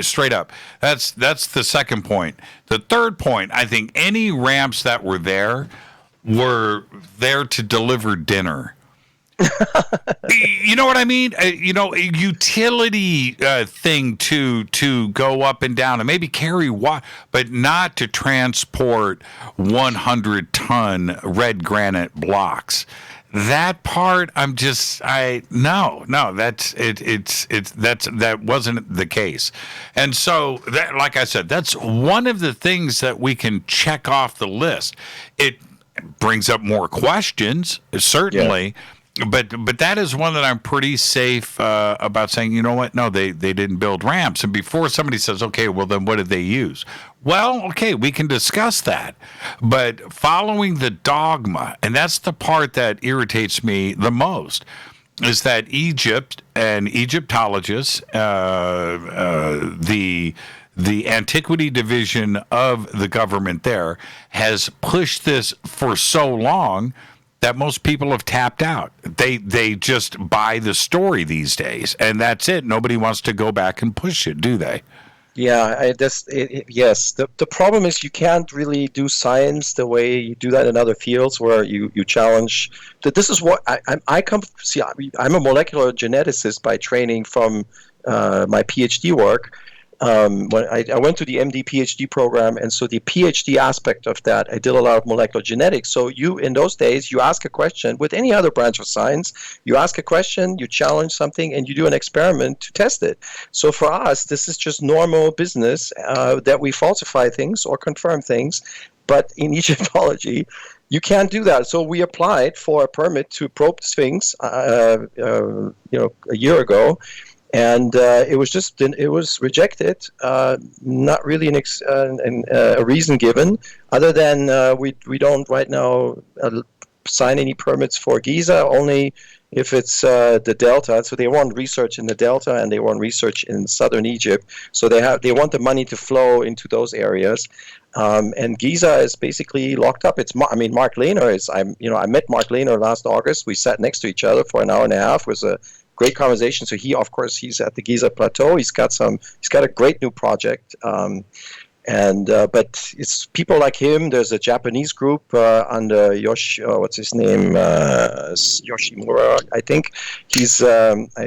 straight up. That's the second point. The third point, I think any ramps that were there to deliver dinner. You know what I mean? A utility thing to go up and down and maybe carry but not to transport 100-ton red granite blocks. That part, that wasn't the case. And so that, like I said, that's one of the things that we can check off the list. It brings up more questions, certainly. Yeah. But that is one that I'm pretty safe about saying, you know what? No, they didn't build ramps. And before somebody says, okay, well, then what did they use? Well, okay, we can discuss that. But following the dogma, and that's the part that irritates me the most, is that Egypt and Egyptologists, the antiquity division of the government there, has pushed this for so long that most people have tapped out. They just buy the story these days, and that's it. Nobody wants to go back and push it, do they? Yeah, yes. The problem is you can't really do science the way you do that in other fields where you challenge. This is what I come. See, I'm a molecular geneticist by training from my PhD work. When I went to the MD PhD program, and so the PhD aspect of that, I did a lot of molecular genetics. So in those days, you ask a question. With any other branch of science, you ask a question, you challenge something, and you do an experiment to test it. So for us, this is just normal business that we falsify things or confirm things. But in Egyptology, you can't do that. So we applied for a permit to probe the Sphinx, a year ago. And it was rejected. Not really a reason given, other than we don't right now sign any permits for Giza, only if it's the Delta. So they want research in the Delta, and they want research in southern Egypt. So they want the money to flow into those areas. And Giza is basically locked up. Mark Lehner is. I met Mark Lehner last August. We sat next to each other for an hour and a half. It was a great conversation. So he's at the Giza Plateau. He's got a great new project. But it's people like him. There's a Japanese group under Yoshimura. I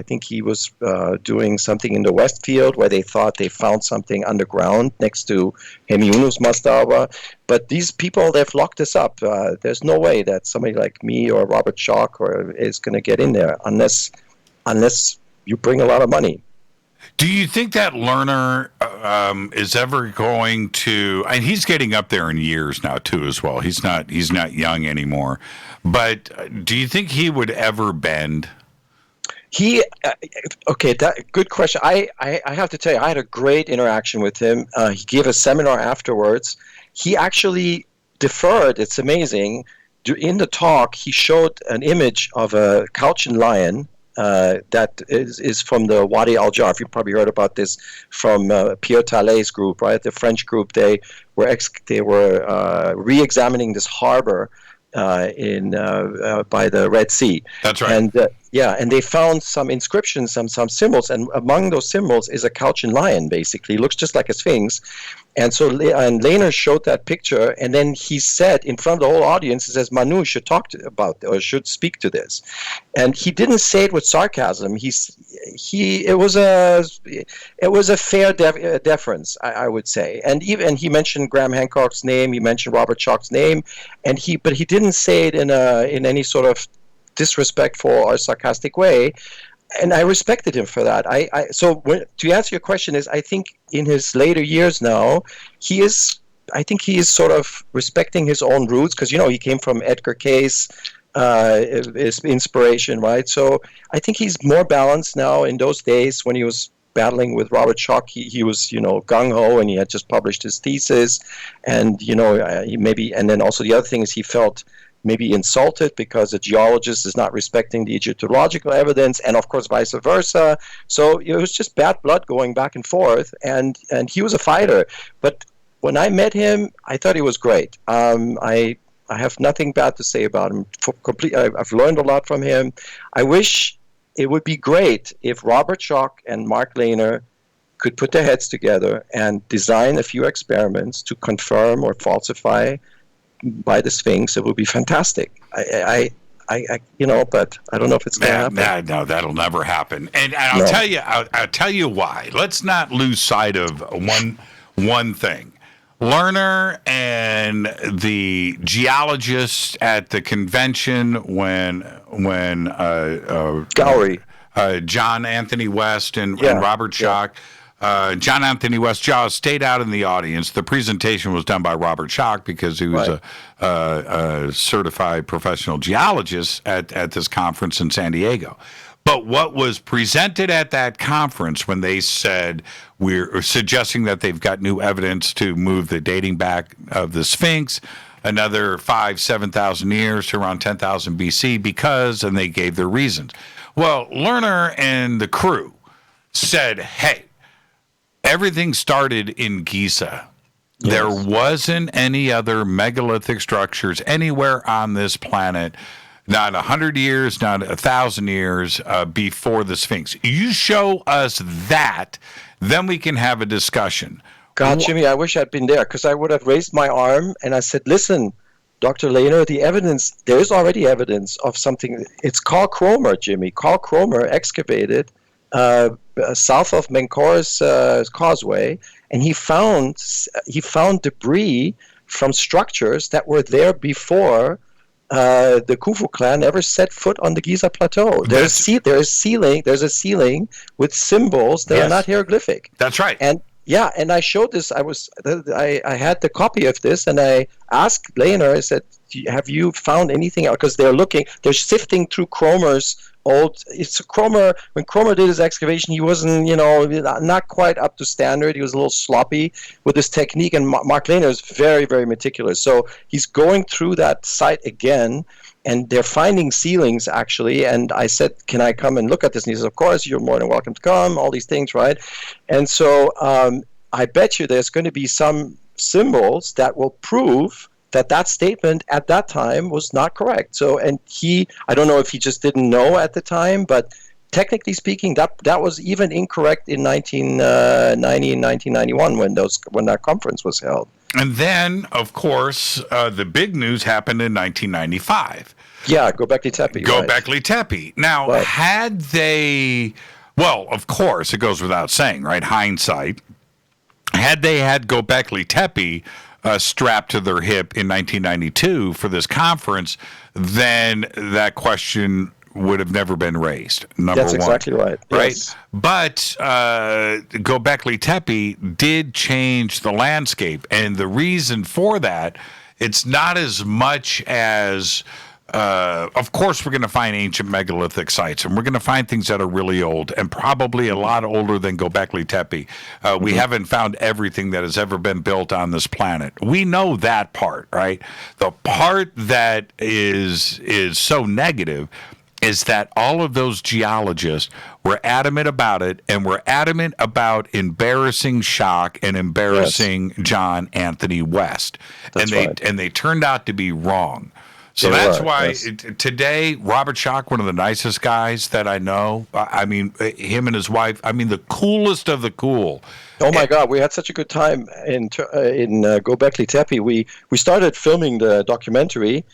think he was doing something in the West Field where they thought they found something underground next to Hemiunus Mastaba. But these people, they've locked us up. There's no way that somebody like me or Robert Schoch is going to get in there unless you bring a lot of money. Do you think that Lerner is ever going to? And he's getting up there in years now too, as well. He's not young anymore. But do you think he would ever bend? Good question. I have to tell you, I had a great interaction with him. He gave a seminar afterwards, he actually deferred. It's amazing. In the talk, he showed an image of a Caucasian lion that is from the Wadi al-Jarf. You've probably heard about this from Pierre Tallet's group, right? The French group. They were re-examining this harbor by the Red Sea. That's right. And and they found some inscriptions, some symbols, and among those symbols is a Caucasian lion. Basically, it looks just like a sphinx. And so, and Lehner showed that picture, and then he said in front of the whole audience, he says, "Manu should should speak to this," and he didn't say it with sarcasm. It was a fair deference, I would say, and he mentioned Graham Hancock's name, he mentioned Robert Schoch's name, but he didn't say it in any sort of disrespectful or sarcastic way. And I respected him for that. To answer your question I think in his later years now, he is sort of respecting his own roots, because, he came from Edgar Cayce, his inspiration, right? So I think he's more balanced now. In those days when he was battling with Robert Schoch, he was, gung-ho, and he had just published his thesis. And, and then also the other thing is he felt maybe insulted because a geologist is not respecting the Egyptological evidence, and of course vice versa. So it was just bad blood going back and forth, and he was a fighter. But when I met him, I thought he was great. I have nothing bad to say about him. I've learned a lot from him. I wish it would be great if Robert Schoch and Mark Lehner could put their heads together and design a few experiments to confirm or falsify by the Sphinx. It would be fantastic. But I don't know if it's going to happen. No, that'll never happen. And I'll tell you, I'll tell you why. Let's not lose sight of one thing. Lerner and the geologists at the convention when Gowrie, John Anthony West and Robert Schoch. John Anthony West stayed out in the audience. The presentation was done by Robert Schoch because he was a certified professional geologist at this conference in San Diego. But what was presented at that conference when they said we're suggesting that they've got new evidence to move the dating back of the Sphinx another 7,000 years to around 10,000 BC because, and they gave their reasons. Well, Lerner and the crew said, hey, everything started in Giza. Yes. There wasn't any other megalithic structures anywhere on this planet, not 100 years, not 1,000 years before the Sphinx. You show us that, then we can have a discussion. God, Jimmy, I wish I'd been there, because I would have raised my arm and I said, listen, Dr. Lehner, the evidence, there's already evidence of something. It's Carl Cromer, Jimmy. Carl Cromer excavated south of Menkaur's causeway, and he found debris from structures that were there before the Khufu clan ever set foot on the Giza plateau. There's a ceiling with symbols that are not hieroglyphic. That's right. And I showed this. I had the copy of this, and I asked Lehner. I said, "Have you found anything else?" Because they're sifting through Cromer's old. When Cromer did his excavation, he wasn't, not quite up to standard. He was a little sloppy with his technique, and Mark Lehner is very, very meticulous. So he's going through that site again, and they're finding ceilings, actually. And I said, can I come and look at this? And he says, of course, you're more than welcome to come, all these things, right? And so I bet you there's going to be some symbols that will prove that statement at that time was not correct. So, and I don't know if he just didn't know at the time, but technically speaking, that was even incorrect in 1990 and 1991 when that conference was held. And then, of course, the big news happened in 1995. Yeah, Göbekli Tepe. Göbekli Tepe. Now, had they, well, of course, it goes without saying, right? Hindsight. Had they had Göbekli Tepe strapped to their hip in 1992 for this conference, then that question would have never been raised. That's exactly right. Yes. But Göbekli Tepe did change the landscape, and the reason for that, it's not as much as of course, we're going to find ancient megalithic sites, and we're going to find things that are really old, and probably a lot older than Göbekli Tepe. We haven't found everything that has ever been built on this planet. We know that part, right? The part that is so negative is that all of those geologists were adamant about it, and were adamant about embarrassing Schoch and embarrassing John Anthony West. That's right. And they turned out to be wrong. So that's why today, Robert Schoch, one of the nicest guys that I know, I mean, him and his wife, I mean, the coolest of the cool. Oh my God, we had such a good time in Göbekli Tepe. We started filming the documentary.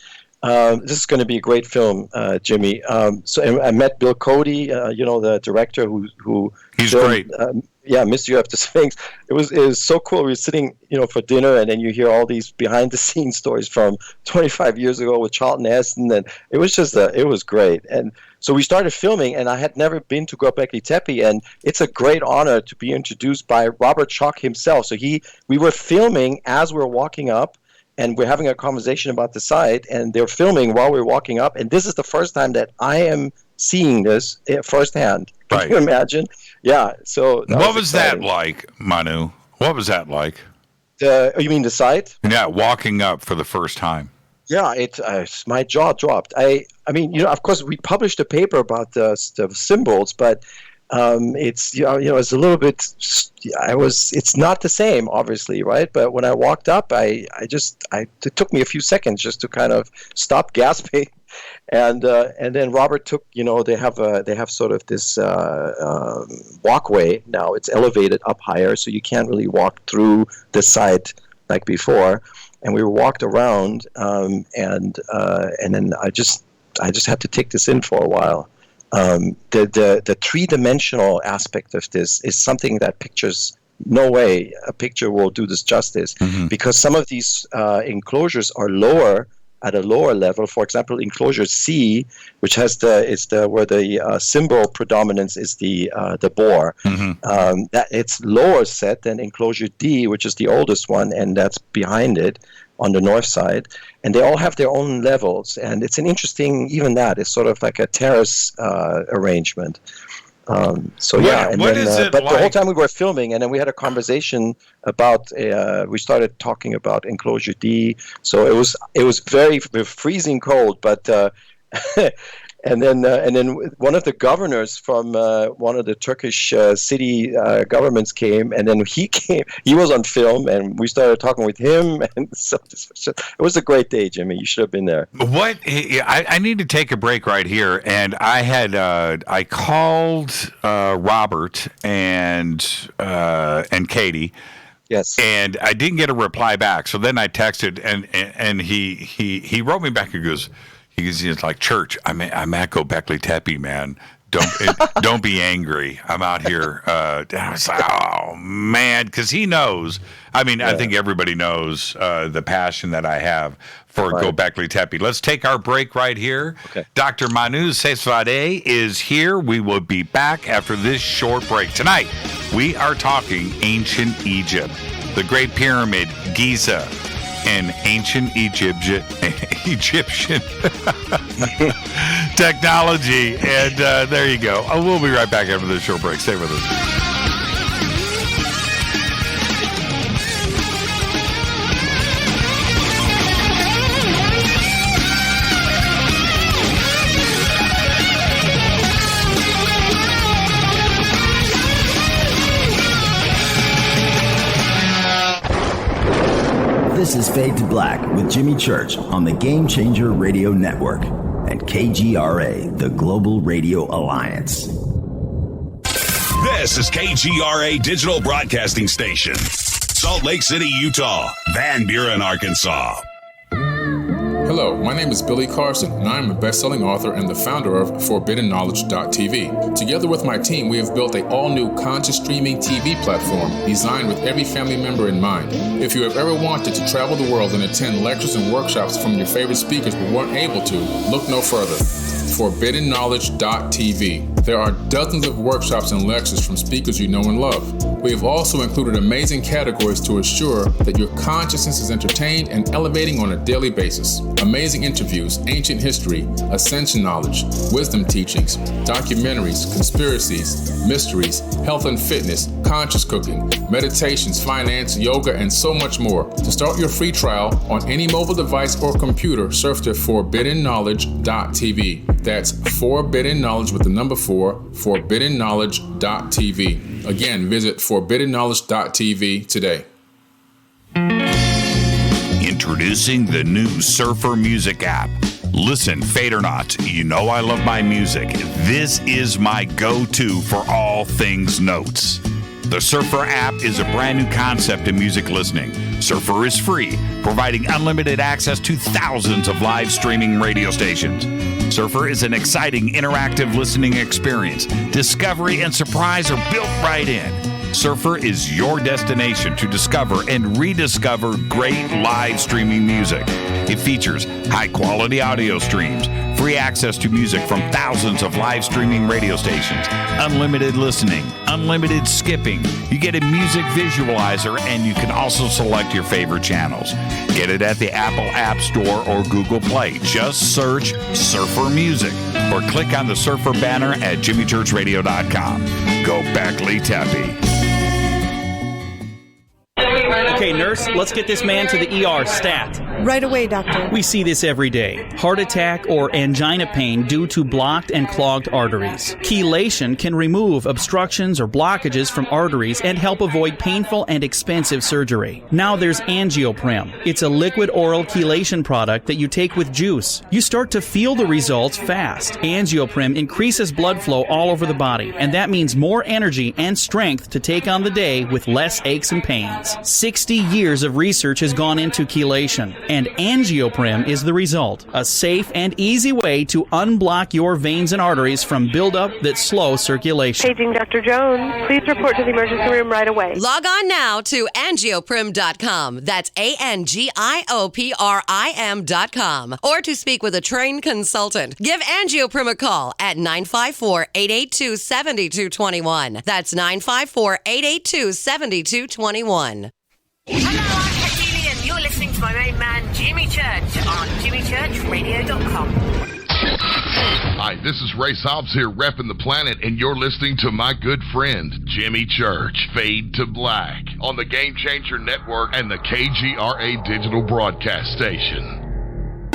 This is going to be a great film, Jimmy. So I met Bill Cody, the director who he's filmed, great. Mystery of the Sphinx. It was so cool. We were sitting, for dinner, and then you hear all these behind the scenes stories from 25 years ago with Charlton Heston, and it was just it was great. And so we started filming, and I had never been to Göbekli Tepe, and it's a great honor to be introduced by Robert Schoch himself. So we were filming as we were walking up, and we're having a conversation about the site, and they're filming while we're walking up. And this is the first time that I am seeing this firsthand. Can you imagine? Yeah. So what was that like, Manu? What was that like? You mean the site? Yeah, walking up for the first time. Yeah, my jaw dropped. I mean, of course, we published a paper about the symbols, but it's it's a little bit. It's not the same, obviously, right? But when I walked up, it took me a few seconds just to kind of stop gasping, and then Robert took. They have sort of this walkway now. It's elevated up higher, so you can't really walk through the site like before. And we walked around, and then I just had to take this in for a while. The three-dimensional aspect of this is something that pictures, no way a picture will do this justice, because some of these enclosures are at a lower level. For example, enclosure C, which has where the symbol predominance is the boar. That it's lower set than enclosure D, which is the oldest one, and that's behind it on the north side. And they all have their own levels, and it's an interesting. Even that is sort of like a terrace arrangement. And the whole time we were filming, and then we had a conversation about. We started talking about enclosure D. So it was very freezing cold, but. And then one of the governors from one of the Turkish city governments came, and then he was on film, and we started talking with him, and so it was a great day, Jimmy. You should have been there. I need to take a break right here, and I called Robert and Katie. Yes. And I didn't get a reply back, so then I texted, and he wrote me back and goes. He's like, Church, I'm at Göbekli Tepe, man. Don't be angry. I'm out here. I was like, oh, man, because he knows. I mean, I think everybody knows the passion that I have for Göbekli Tepe. Let's take our break right here. Okay. Dr. Manu Seyfzadeh is here. We will be back after this short break. Tonight, we are talking ancient Egypt, the Great Pyramid, Giza, and ancient Egyptian technology. And there you go. We'll be right back after this short break. Stay with us. This is Fade to Black with Jimmy Church on the Game Changer Radio Network and KGRA, the Global Radio Alliance. This is KGRA Digital Broadcasting Station, Salt Lake City, Utah, Van Buren, Arkansas. Hello, my name is Billy Carson, and I am a best-selling author and the founder of ForbiddenKnowledge.tv. Together with my team, we have built an all-new conscious streaming TV platform designed with every family member in mind. If you have ever wanted to travel the world and attend lectures and workshops from your favorite speakers but weren't able to, look no further. ForbiddenKnowledge.tv. There are dozens of workshops and lectures from speakers you know and love. We have also included amazing categories to assure that your consciousness is entertained and elevating on a daily basis. Amazing interviews, ancient history, ascension knowledge, wisdom teachings, documentaries, conspiracies, mysteries, health and fitness, conscious cooking, meditations, finance, yoga, and so much more. To start your free trial on any mobile device or computer, surf to forbiddenknowledge.tv. That's Forbidden Knowledge with the number 4, forbiddenknowledge.tv. Again, visit forbiddenknowledge.tv today. Introducing the new Surfer Music app. Listen, Fadernauts, you know I love my music. This is my go-to for all things notes. The Surfer app is a brand new concept in music listening. Surfer is free, providing unlimited access to thousands of live streaming radio stations. Surfer is an exciting, interactive listening experience. Discovery and surprise are built right in. Surfer is your destination to discover and rediscover great live streaming music. It features high-quality audio streams, free access to music from thousands of live streaming radio stations, unlimited listening, unlimited skipping. You get a music visualizer, and you can also select your favorite channels. Get it at the Apple App Store or Google Play. Just search Surfer Music or click on the Surfer banner at jimmychurchradio.com. Go Beckley Teppy. Okay, nurse, let's get this man to the ER stat. Right away, doctor. We see this every day. Heart attack or angina pain due to blocked and clogged arteries. Chelation can remove obstructions or blockages from arteries and help avoid painful and expensive surgery. Now there's Angioprim. It's a liquid oral chelation product that you take with juice. You start to feel the results fast. Angioprim increases blood flow all over the body, and that means more energy and strength to take on the day with less aches and pains. 60 years of research has gone into chelation, and Angioprim is the result. A safe and easy way to unblock your veins and arteries from buildup that slow circulation. Paging Dr. Jones. Please report to the emergency room right away. Log on now to angioprim.com. That's ANGIOPRIM.com. Or to speak with a trained consultant. Give Angioprim a call at 954-882-7221. That's 954-882-7221. Hello, I'm Katie, and you're listening to my main man, Jimmy Church, on jimmychurchradio.com. Hi, this is Ray Hobbs here, repping the planet, and you're listening to my good friend, Jimmy Church, Fade to Black, on the Game Changer Network and the KGRA digital broadcast station.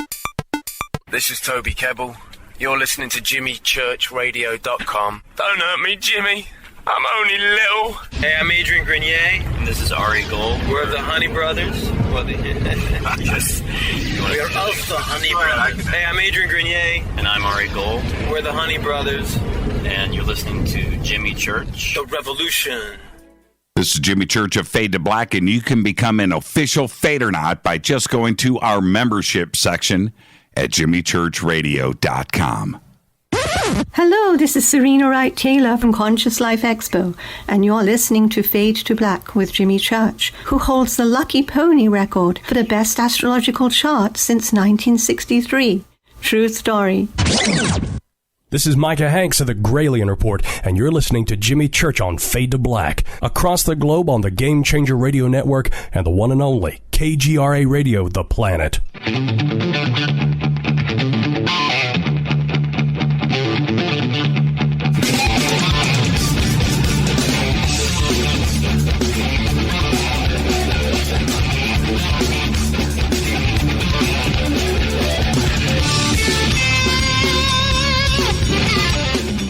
This is Toby Kebbell. You're listening to jimmychurchradio.com. Don't hurt me, Jimmy. I'm only little. Hey, I'm Adrian Grenier. And this is Ari Gold. We're the Honey Brothers. Well, yes. We're of the Honey Brothers. Hey, I'm Adrian Grenier. And I'm Ari Gold. We're the Honey Brothers. And you're listening to Jimmy Church. The Revolution. This is Jimmy Church of Fade to Black, and you can become an official Fadernaut by just going to our membership section at jimmychurchradio.com. Hello, this is Serena Wright Taylor from Conscious Life Expo, and you're listening to Fade to Black with Jimmy Church, who holds the Lucky Pony record for the best astrological chart since 1963. True story. This is Micah Hanks of the Gralien Report, and you're listening to Jimmy Church on Fade to Black, across the globe on the Game Changer Radio Network and the one and only KGRA Radio, The Planet.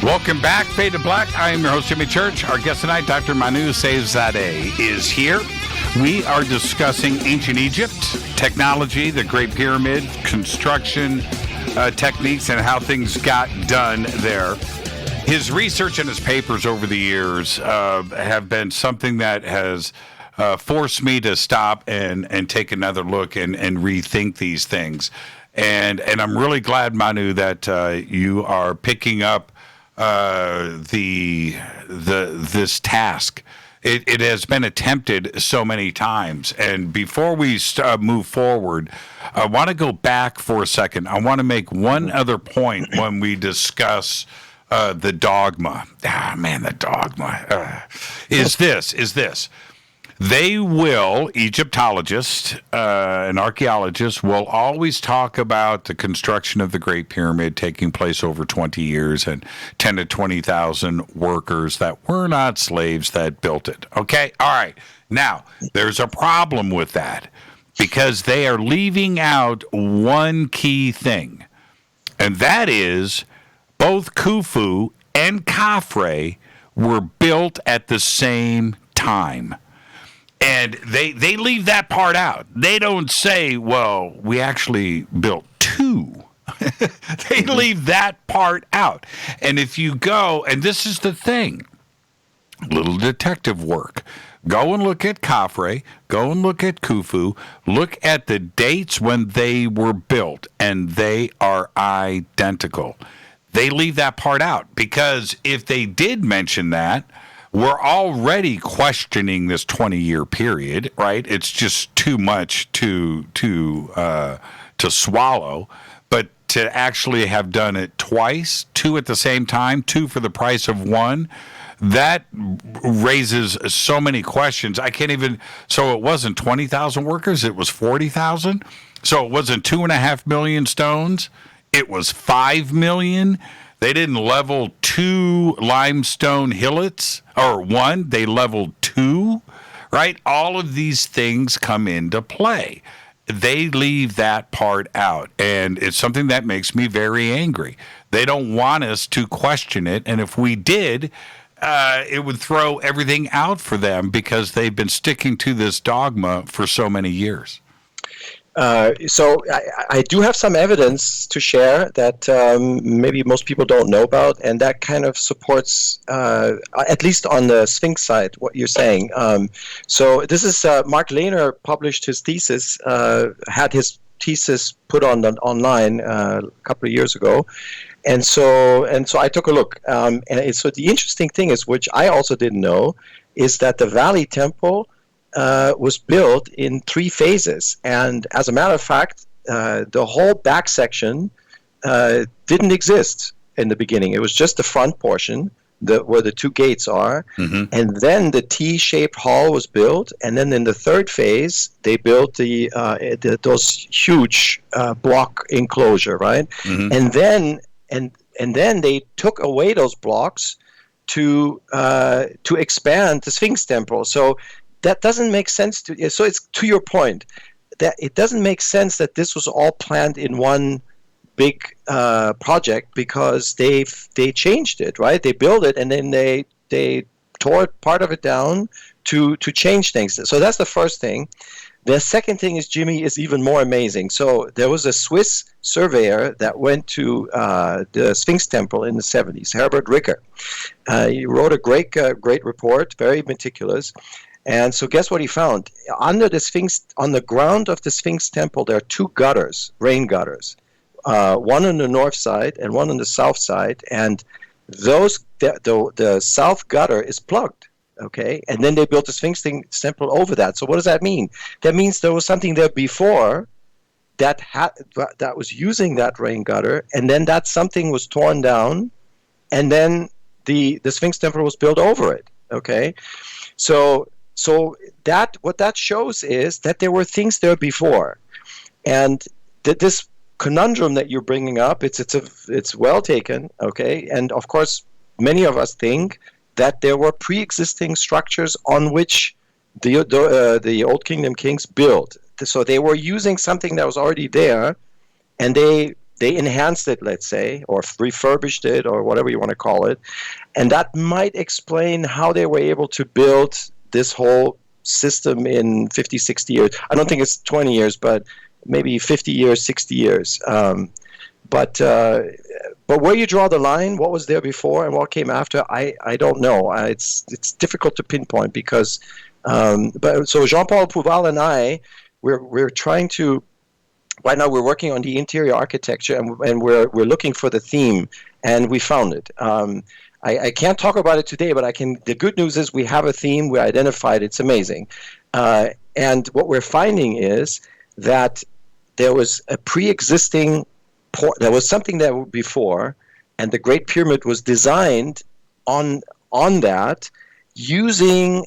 Welcome back, Fade to Black. I am your host, Jimmy Church. Our guest tonight, Dr. Manu Seyfzadeh, is here. We are discussing ancient Egypt, technology, the Great Pyramid, construction techniques, and how things got done there. His research and his papers over the years have been something that has forced me to stop and take another look and rethink these things. And I'm really glad, Manu, that you are picking up this task. It has been attempted so many times. And before we move forward, I want to go back for a second. I want to make one other point when we discuss the dogma. The dogma is this. They will, Egyptologists and archaeologists will always talk about the construction of the Great Pyramid taking place over 20 years and 10 to 20,000 workers that were not slaves that built it. Okay? All right. Now, there's a problem with that because they are leaving out one key thing, and that is both Khufu and Khafre were built at the same time. And they leave that part out. They don't say, well, we actually built two. They leave that part out. And if you go, and this is the thing, little detective work. Go and look at Khafre, go and look at Khufu, look at the dates when they were built, and they are identical. They leave that part out because if they did mention that, we're already questioning this 20-year period, right? It's just too much to swallow. But to actually have done it twice, two at the same time, two for the price of one, that raises so many questions. I can't even. So it wasn't 20,000 workers; it was 40,000. So it wasn't 2.5 million stones; it was 5 million. They didn't level 2 limestone hillets, or one, they leveled 2, right? All of these things come into play. They leave that part out, and it's something that makes me very angry. They don't want us to question it, and if we did, it would throw everything out for them because they've been sticking to this dogma for so many years. So I do have some evidence to share that maybe most people don't know about, and that kind of supports, at least on the Sphinx side, what you're saying. So this is Mark Lehner published his thesis, had his thesis put online a couple of years ago, and so I took a look. And so the interesting thing is, which I also didn't know, is that the Valley Temple was built in 3 phases, and as a matter of fact, the whole back section didn't exist in the beginning. It was just the front portion, where the 2 gates are, and then the T-shaped hall was built, and then in the 3rd phase, they built those huge block enclosure, right? And then they took away those blocks to expand the Sphinx Temple. So that doesn't make sense to. So it's to your point that it doesn't make sense that this was all planned in one big project because they changed it, right? They built it and then they tore part of it down to change things. So that's the first thing. The second thing is, Jimmy, is even more amazing. So there was a Swiss surveyor that went to the Sphinx Temple in the 70s, Herbert Ricker. He wrote a great report, very meticulous. And so guess what he found? Under the Sphinx, on the ground of the Sphinx Temple, there are 2 gutters, rain gutters, one on the north side and one on the south side. And the south gutter is plugged, okay? And then they built the Sphinx Temple over that. So what does that mean? That means there was something there before that was using that rain gutter, and then that something was torn down, and then the Sphinx Temple was built over it, okay? So that what that shows is that there were things there before, and that this conundrum that you're bringing up, it's well taken, okay? And of course, many of us think that there were pre-existing structures on which the Old Kingdom kings built. So they were using something that was already there, and they enhanced it, let's say, or refurbished it, or whatever you want to call it, and that might explain how they were able to build this whole system in 50, 60 years. I don't think it's 20 years, but maybe 50 years, 60 years. But where you draw the line, what was there before and what came after, I don't know. It's difficult to pinpoint because. But so Jean-Paul Bauval and I, we're trying to. Right now, we're working on the interior architecture, and we're looking for the theme, and we found it. I can't talk about it today, but I can. The good news is we have a theme. We identified. It's amazing, and what we're finding is that there was a pre-existing. There was something that before, and the Great Pyramid was designed on that using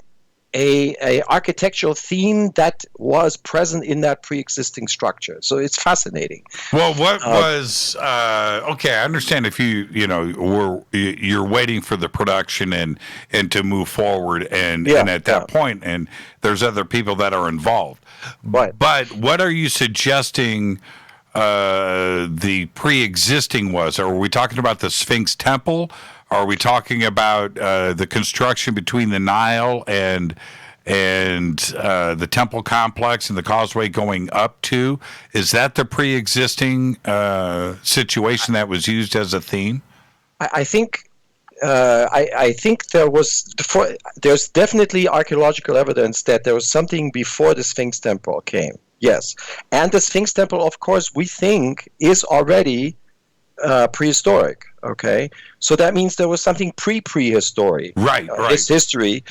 a architectural theme that was present in that pre-existing structure. So it's fascinating. Well, what was okay? I understand if you're waiting for the production and to move forward, and at that point, and there's other people that are involved. Right. But what are you suggesting? The pre-existing was? Are we talking about the Sphinx Temple? Are we talking about the construction between the Nile and the temple complex and the causeway going up to? Is that the pre-existing situation that was used as a theme? I think there's definitely archaeological evidence that there was something before the Sphinx Temple came. Yes, and the Sphinx Temple, of course, we think is already prehistoric. Okay, so that means there was something prehistoric, right. This history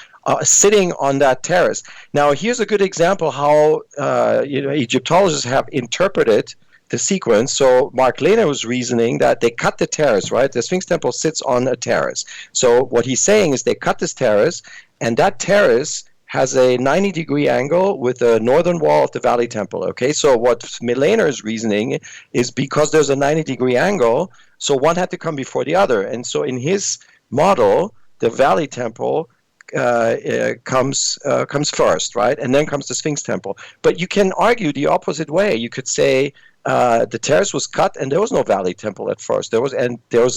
sitting on that terrace. Now, here's a good example how Egyptologists have interpreted the sequence. So Mark Lehner was reasoning that they cut the terrace, right? The Sphinx Temple sits on a terrace. So what he's saying is they cut this terrace, and that terrace has a 90-degree angle with the northern wall of the Valley Temple. Okay, so what Lehner's reasoning is because there's a 90-degree angle, so one had to come before the other. And so in his model, the Valley Temple comes first, right? And then comes the Sphinx Temple. But you can argue the opposite way. You could say the terrace was cut and there was no Valley Temple at first. There was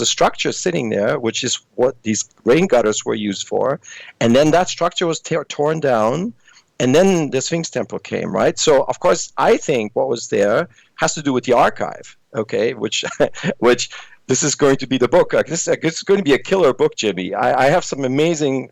a structure sitting there, which is what these rain gutters were used for. And then that structure was torn down, and then the Sphinx Temple came, right? So, of course, I think what was there has to do with the archive, okay, which this is going to be the book. It's going to be a killer book, Jimmy. I have some amazing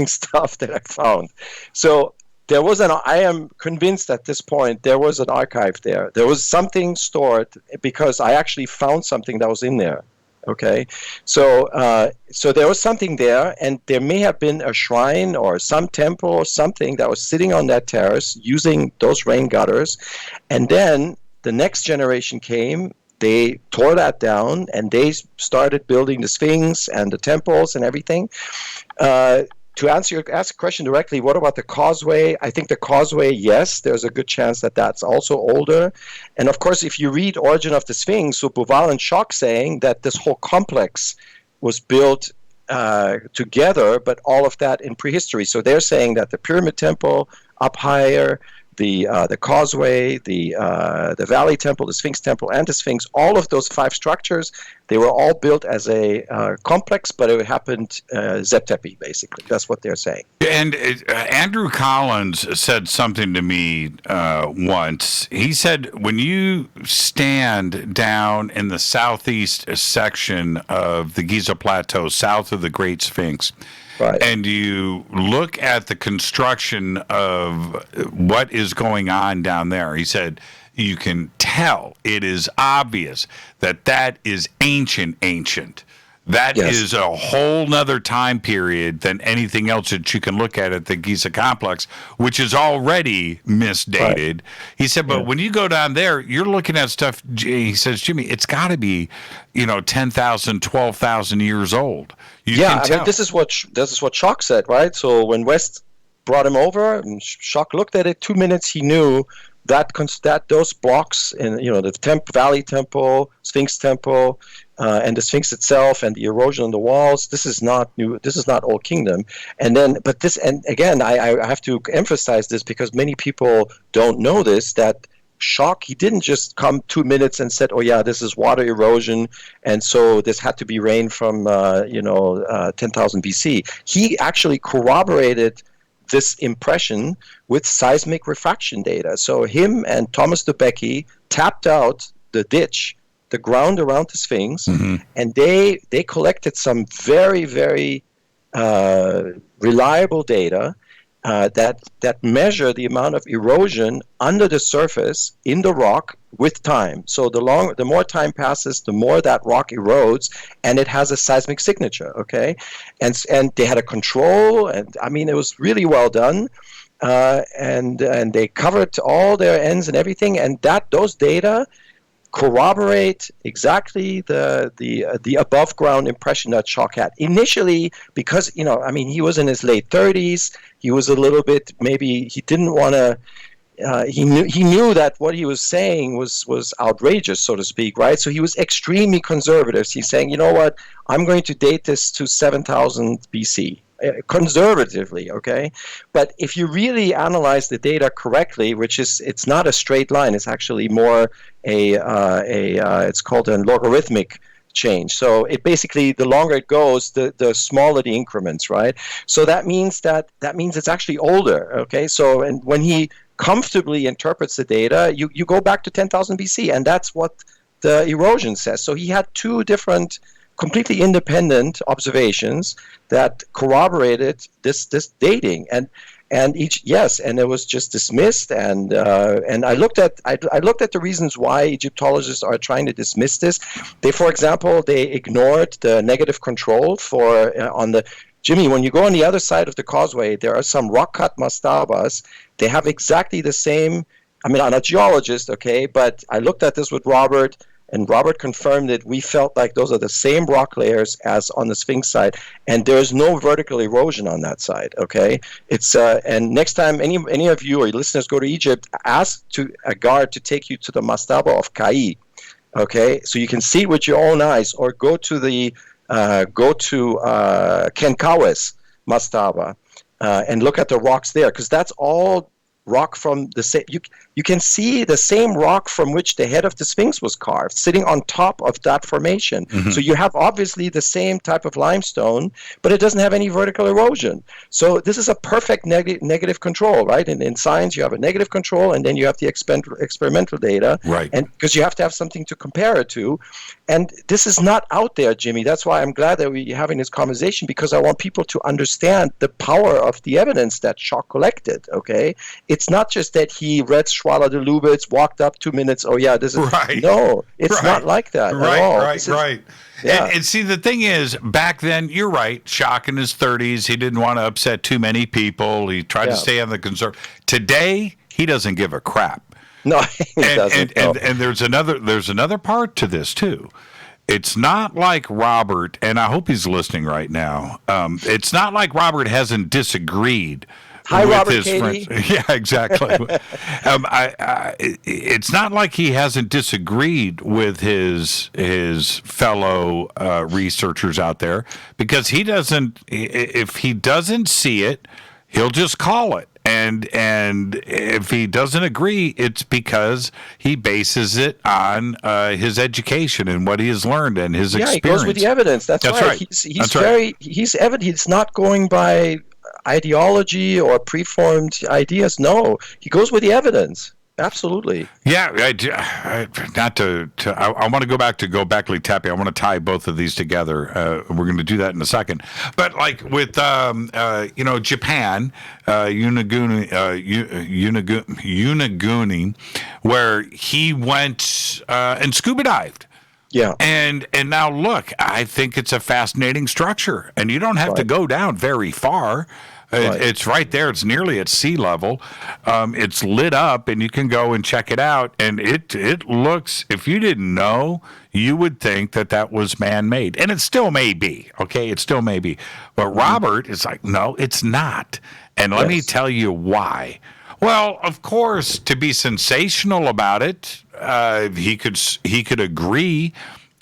stuff that I found. So I am convinced at this point there was an archive there. There was something stored because I actually found something that was in there. Okay, so there was something there, and there may have been a shrine or some temple or something that was sitting on that terrace using those rain gutters, and then the next generation came. They tore that down, and they started building the Sphinx and the temples and everything. To ask a question directly, what about the causeway? I think the causeway, yes, there's a good chance that that's also older. And of course, if you read Origin of the Sphinx, so Bauval and Schoch saying that this whole complex was built together, but all of that in prehistory. So they're saying that the Pyramid Temple up higher, the causeway, the Valley Temple, the Sphinx Temple, and the Sphinx, all of those 5 structures, they were all built as a complex, but it happened Zep-Tepi, basically. That's what they're saying. And Andrew Collins said something to me once. He said, when you stand down in the southeast section of the Giza Plateau, south of the Great Sphinx, right, and you look at the construction of what is going on down there, he said, you can tell, it is obvious that is ancient. That is a whole nother time period than anything else that you can look at the Giza complex, which is already misdated. Right. He said, but when you go down there, you're looking at stuff, he says, Jimmy, it's got to be, 10,000, 12,000 years old. You can tell. This is what Schoch said, right? So when West brought him over, and Schoch looked at it, 2 minutes, he knew that those blocks in the Valley Temple, Sphinx Temple, and the Sphinx itself, and the erosion on the walls. This is not new. This is not Old Kingdom. And again, I have to emphasize this because many people don't know this, that Schoch, he didn't just come 2 minutes and said, "Oh yeah, this is water erosion, and so this had to be rain from 10,000 BC." He actually corroborated this impression with seismic refraction data. So him and Thomas de Becky tapped out the ditch, the ground around the Sphinx, and they collected some very, very reliable data that measure the amount of erosion under the surface in the rock with time. So the more time passes, the more that rock erodes, and it has a seismic signature. Okay, and they had a control, and I mean it was really well done, and they covered all their ends and everything, and those data corroborate exactly the above ground impression that Schoch had initially, because he was in his late 30s. He was a little bit, maybe he didn't want to. He knew that what he was saying was outrageous, so to speak, right? So he was extremely conservative. He's saying, you know what, I'm going to date this to 7,000 BC. Conservatively, okay? But if you really analyze the data correctly, it's not a straight line, it's actually more it's called a logarithmic change. So it basically, the longer it goes, the smaller the increments, right? So that means it's actually older, okay? So, and when he comfortably interprets the data, you go back to 10,000 BC, and that's what the erosion says. So he had two different completely independent observations that corroborated this dating, and it was just dismissed. And I looked at the reasons why Egyptologists are trying to dismiss this. For example, they ignored the negative control on the Jimmy. When you go on the other side of the causeway, there are some rock-cut mastabas. They have exactly the same. I'm not a geologist, okay, but I looked at this with Robert. And Robert confirmed that we felt like those are the same rock layers as on the Sphinx side, and there's no vertical erosion on that side. Okay, it's and next time any of you or your listeners go to Egypt, ask a guard to take you to the mastaba of Kai. Okay, so you can see it with your own eyes, or go to Kenkawes mastaba and look at the rocks there, because that's all rock from the same. You can see the same rock from which the head of the Sphinx was carved, sitting on top of that formation. Mm-hmm. So you have obviously the same type of limestone, but it doesn't have any vertical erosion. So this is a perfect negative control, right? In science, you have a negative control, and then you have the experimental data, right? And because you have to have something to compare it to, and this is not out there, Jimmy. That's why I'm glad that we're having this conversation, because I want people to understand the power of the evidence that Schoch collected. Okay, it's not just that he read Schwaller de Lubitz, walked up 2 minutes. Oh yeah, this is right. No, it's not like that at all. Right. Yeah. And see, the thing is, back then, you're right. Schoch in his 30s, he didn't want to upset too many people. He tried to stay on the conservative. Today, he doesn't give a crap. No, he doesn't. And there's another part to this too. It's not like Robert, and I hope he's listening right now. It's not like Robert hasn't disagreed. Hi, with Robert his Katie. friends. Yeah, exactly. It's not like he hasn't disagreed with his fellow researchers out there, because he doesn't. If he doesn't see it, he'll just call it. And if he doesn't agree, it's because he bases it on his education and what he has learned and his experience. Yeah, he goes with the evidence. That's right. He's not going by ideology or preformed ideas. No, he goes with the evidence. Absolutely. Yeah, I want to go back to Göbekli Tepe. I want to tie both of these together. We're going to do that in a second. But like with Japan, Unaguni, where he went and scuba dived. Yeah. And now look, I think it's a fascinating structure, and you don't have to go down very far. It's right there. It's nearly at sea level. It's lit up, and you can go and check it out. And it looks, if you didn't know, you would think that was man-made. And it still may be, okay? It still may be. But Robert is like, no, it's not. And let me tell you why. Well, of course, to be sensational about it, he could agree,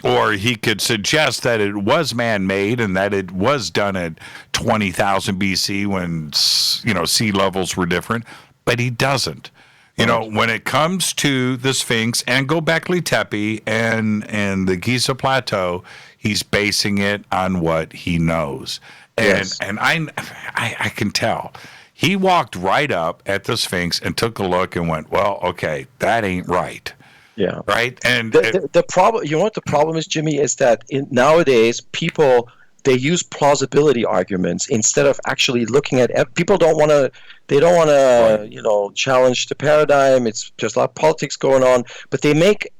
or he could suggest that it was man-made and that it was done at 20,000 BC when sea levels were different, but he doesn't. When it comes to the Sphinx and Göbekli Tepe and the Giza Plateau, he's basing it on what he knows, and I can tell. He walked right up at the Sphinx and took a look and went, well, okay, that ain't right. Yeah. Right. And the problem, what the problem is, Jimmy, is that nowadays people, they use plausibility arguments instead of actually looking at. People don't want to. They don't want to, challenge the paradigm. It's just a lot of politics going on, but they make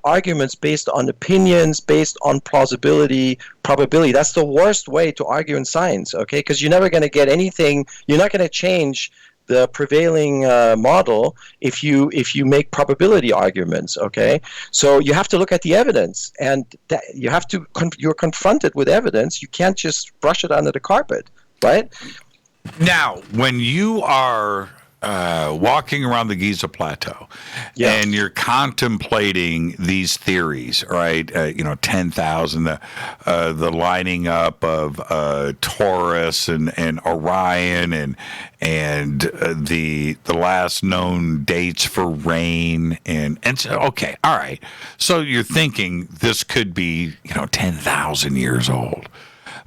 arguments based on opinions, based on plausibility, probability. That's the worst way to argue in science, okay? Because you're never going to get anything. You're not going to change the prevailing model if you make probability arguments. Okay, so you have to look at the evidence, and you're confronted with evidence. You can't just brush it under the carpet, right? Now, when you are walking around the Giza Plateau, and you're contemplating these theories, right? 10,000, the lining up of Taurus and Orion, and the last known dates for rain, and so, okay, all right. So you're thinking this could be 10,000 years old.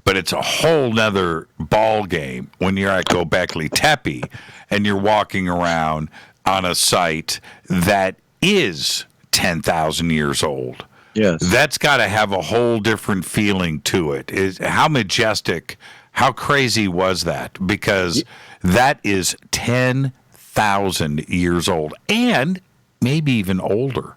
But it's a whole nother ball game when you're at Göbekli Tepe and you're walking around on a site that is 10,000 years old. Yes. That's got to have a whole different feeling to it. How majestic, how crazy was that? Because that is 10,000 years old and maybe even older.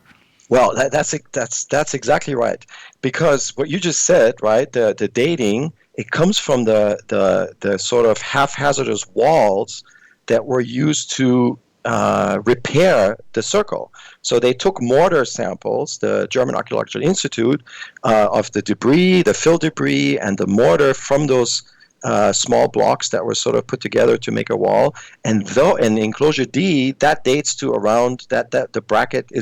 Well, that's exactly right. Because what you just said, right, the dating, it comes from the sort of haphazardous walls that were used to repair the circle. So they took mortar samples, the German Archaeological Institute, of the debris, the fill debris, and the mortar from those small blocks that were sort of put together to make a wall. And though in enclosure D, that dates to around that the bracket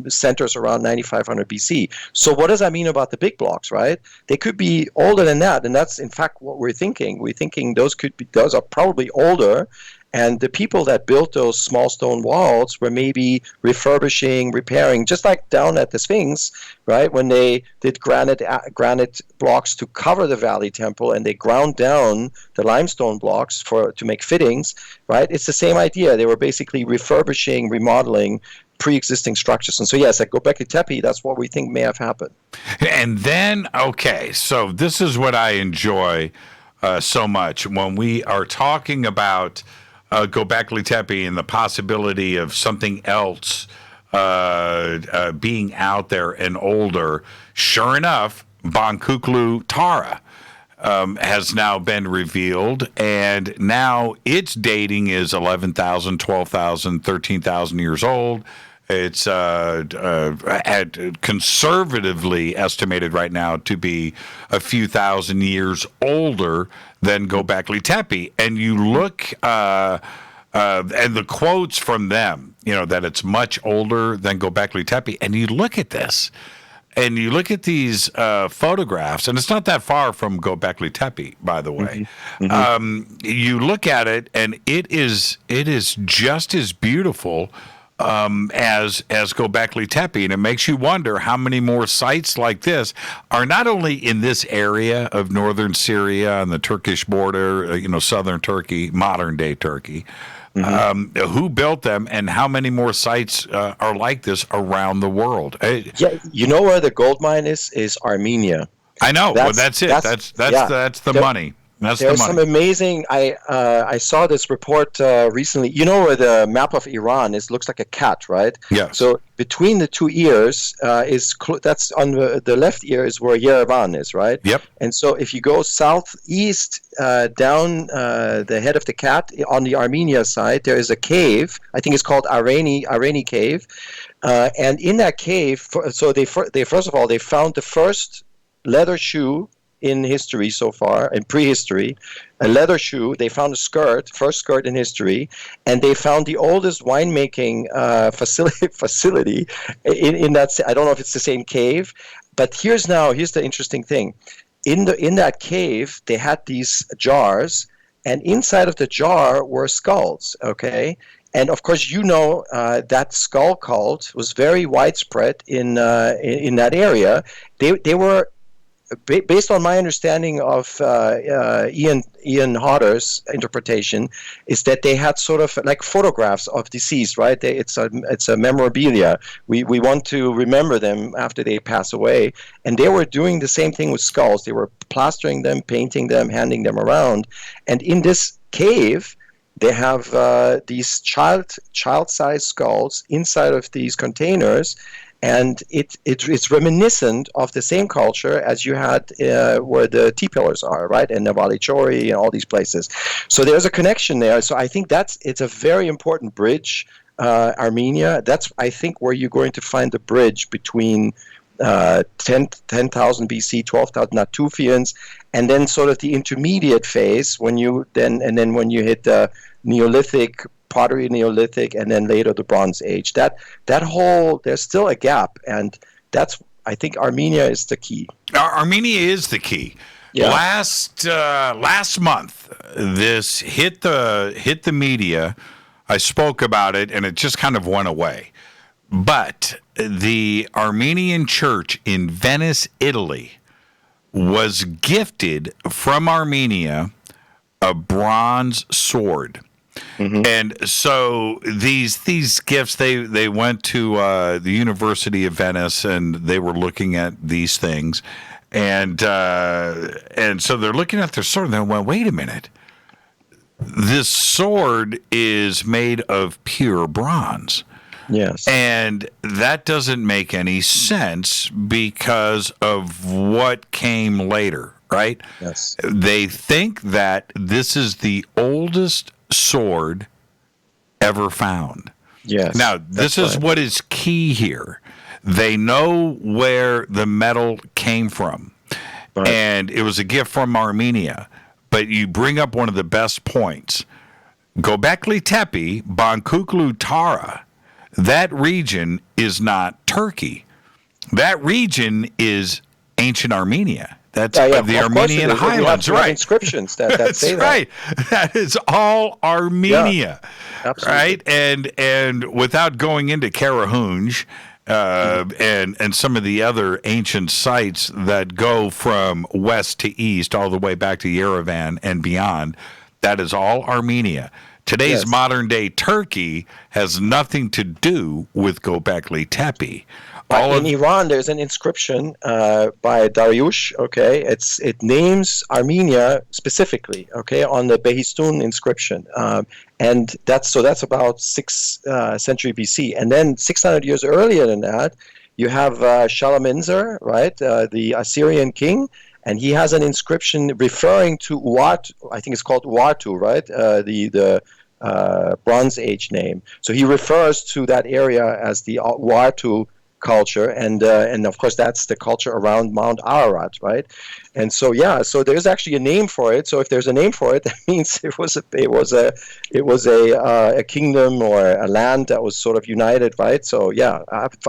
centers around 9500 BC. So what does that mean about the big blocks, right? They could be older than that, and that's in fact what we're thinking. We're thinking those are probably older. And the people that built those small stone walls were maybe refurbishing, repairing, just like down at the Sphinx, right? When they did granite blocks to cover the Valley Temple, and they ground down the limestone blocks to make fittings, right? It's the same idea. They were basically refurbishing, remodeling pre-existing structures. And so yes, at Göbekli Tepe, that's what we think may have happened. And then, okay, so this is what I enjoy so much when we are talking about Göbekli Tepe and the possibility of something else being out there and older. Sure enough, Bonkuklu Tara has now been revealed, and now its dating is 11,000, 12,000, 13,000 years old. It's conservatively estimated right now to be a few thousand years older than Göbekli Tepe. And you look, and the quotes from them, that it's much older than Göbekli Tepe. And you look at this, and you look at these photographs, and it's not that far from Göbekli Tepe, by the way. Mm-hmm. You look at it, and it is just as beautiful as Göbekli Tepe, and it makes you wonder how many more sites like this are not only in this area of northern Syria and the Turkish border, southern Turkey, modern day Turkey. Mm-hmm. Who built them, and how many more sites are like this around the world? Yeah, you know where the gold mine is Armenia. I know. That's it. That's the money. There's some amazing. I saw this report recently. You know where the map of Iran is? Looks like a cat, right? Yeah. So between the two ears that's on the left ear is where Yerevan is, right? Yep. And so if you go southeast down the head of the cat on the Armenia side, there is a cave. I think it's called Areni Cave, and in that cave, so they first of all they found the first leather shoe in history so far, in prehistory, a leather shoe. They found first skirt in history, and they found the oldest winemaking facility in that. I don't know if it's the same cave, but here's the interesting thing. In that cave, they had these jars, and inside of the jar were skulls. Okay. And of course, that skull cult was very widespread in that area. They were. Based on my understanding of Ian Hodder's interpretation, is that they had sort of like photographs of deceased, right? It's a memorabilia. We want to remember them after they pass away, and they were doing the same thing with skulls. They were plastering them, painting them, handing them around, and in this cave, they have these child-sized skulls inside of these containers. And it's reminiscent of the same culture as you had where the T-pillars are, right? And Navalichori and all these places. So there's a connection there. So I think it's a very important bridge, Armenia. That's, I think, where you're going to find the bridge between 10,000 BC, 12,000 Natufians, and then sort of the intermediate phase when you hit the Neolithic, pottery Neolithic, and then later the Bronze Age. That whole, there's still a gap, and that's, I think, Armenia is the key. Armenia is the key. Yeah. Last month, this hit the media. I spoke about it, and it just kind of went away. But the Armenian church in Venice, Italy, was gifted from Armenia a bronze sword. Mm-hmm. And so these gifts, they went to the University of Venice, and they were looking at these things, and so they're looking at their sword, and they went, wait a minute, this sword is made of pure bronze. Yes. And that doesn't make any sense because of what came later, right? Yes. They think that this is the oldest sword ever found. Yes. Now, this is what is key here. They know where the metal came from, right. And it was a gift from Armenia. But you bring up one of the best points. Göbekli Tepe, Bankuklu Tara, that region is not Turkey. That region is ancient Armenia. That's the Armenian highlands, right? Inscriptions that say that. Right. That is all Armenia, right? And without going into Karahunj and some of the other ancient sites that go from west to east all the way back to Yerevan and beyond, that is all Armenia. Today's modern-day Turkey has nothing to do with Göbekli Tepe. In Iran, there's an inscription by Dariush. Okay, it names Armenia specifically. Okay, on the Behistun inscription, and that's about 6th century BC. And then 600 years earlier than that, you have Shalmaneser, right, the Assyrian king, and he has an inscription referring to Uatu. I think it's called Uatu, right? The Bronze Age name. So he refers to that area as the Uatu culture, and of course that's the culture around Mount Ararat, right? And so so there's actually a name for it. So if there's a name for it, that means it was a kingdom or a land that was sort of united, right? So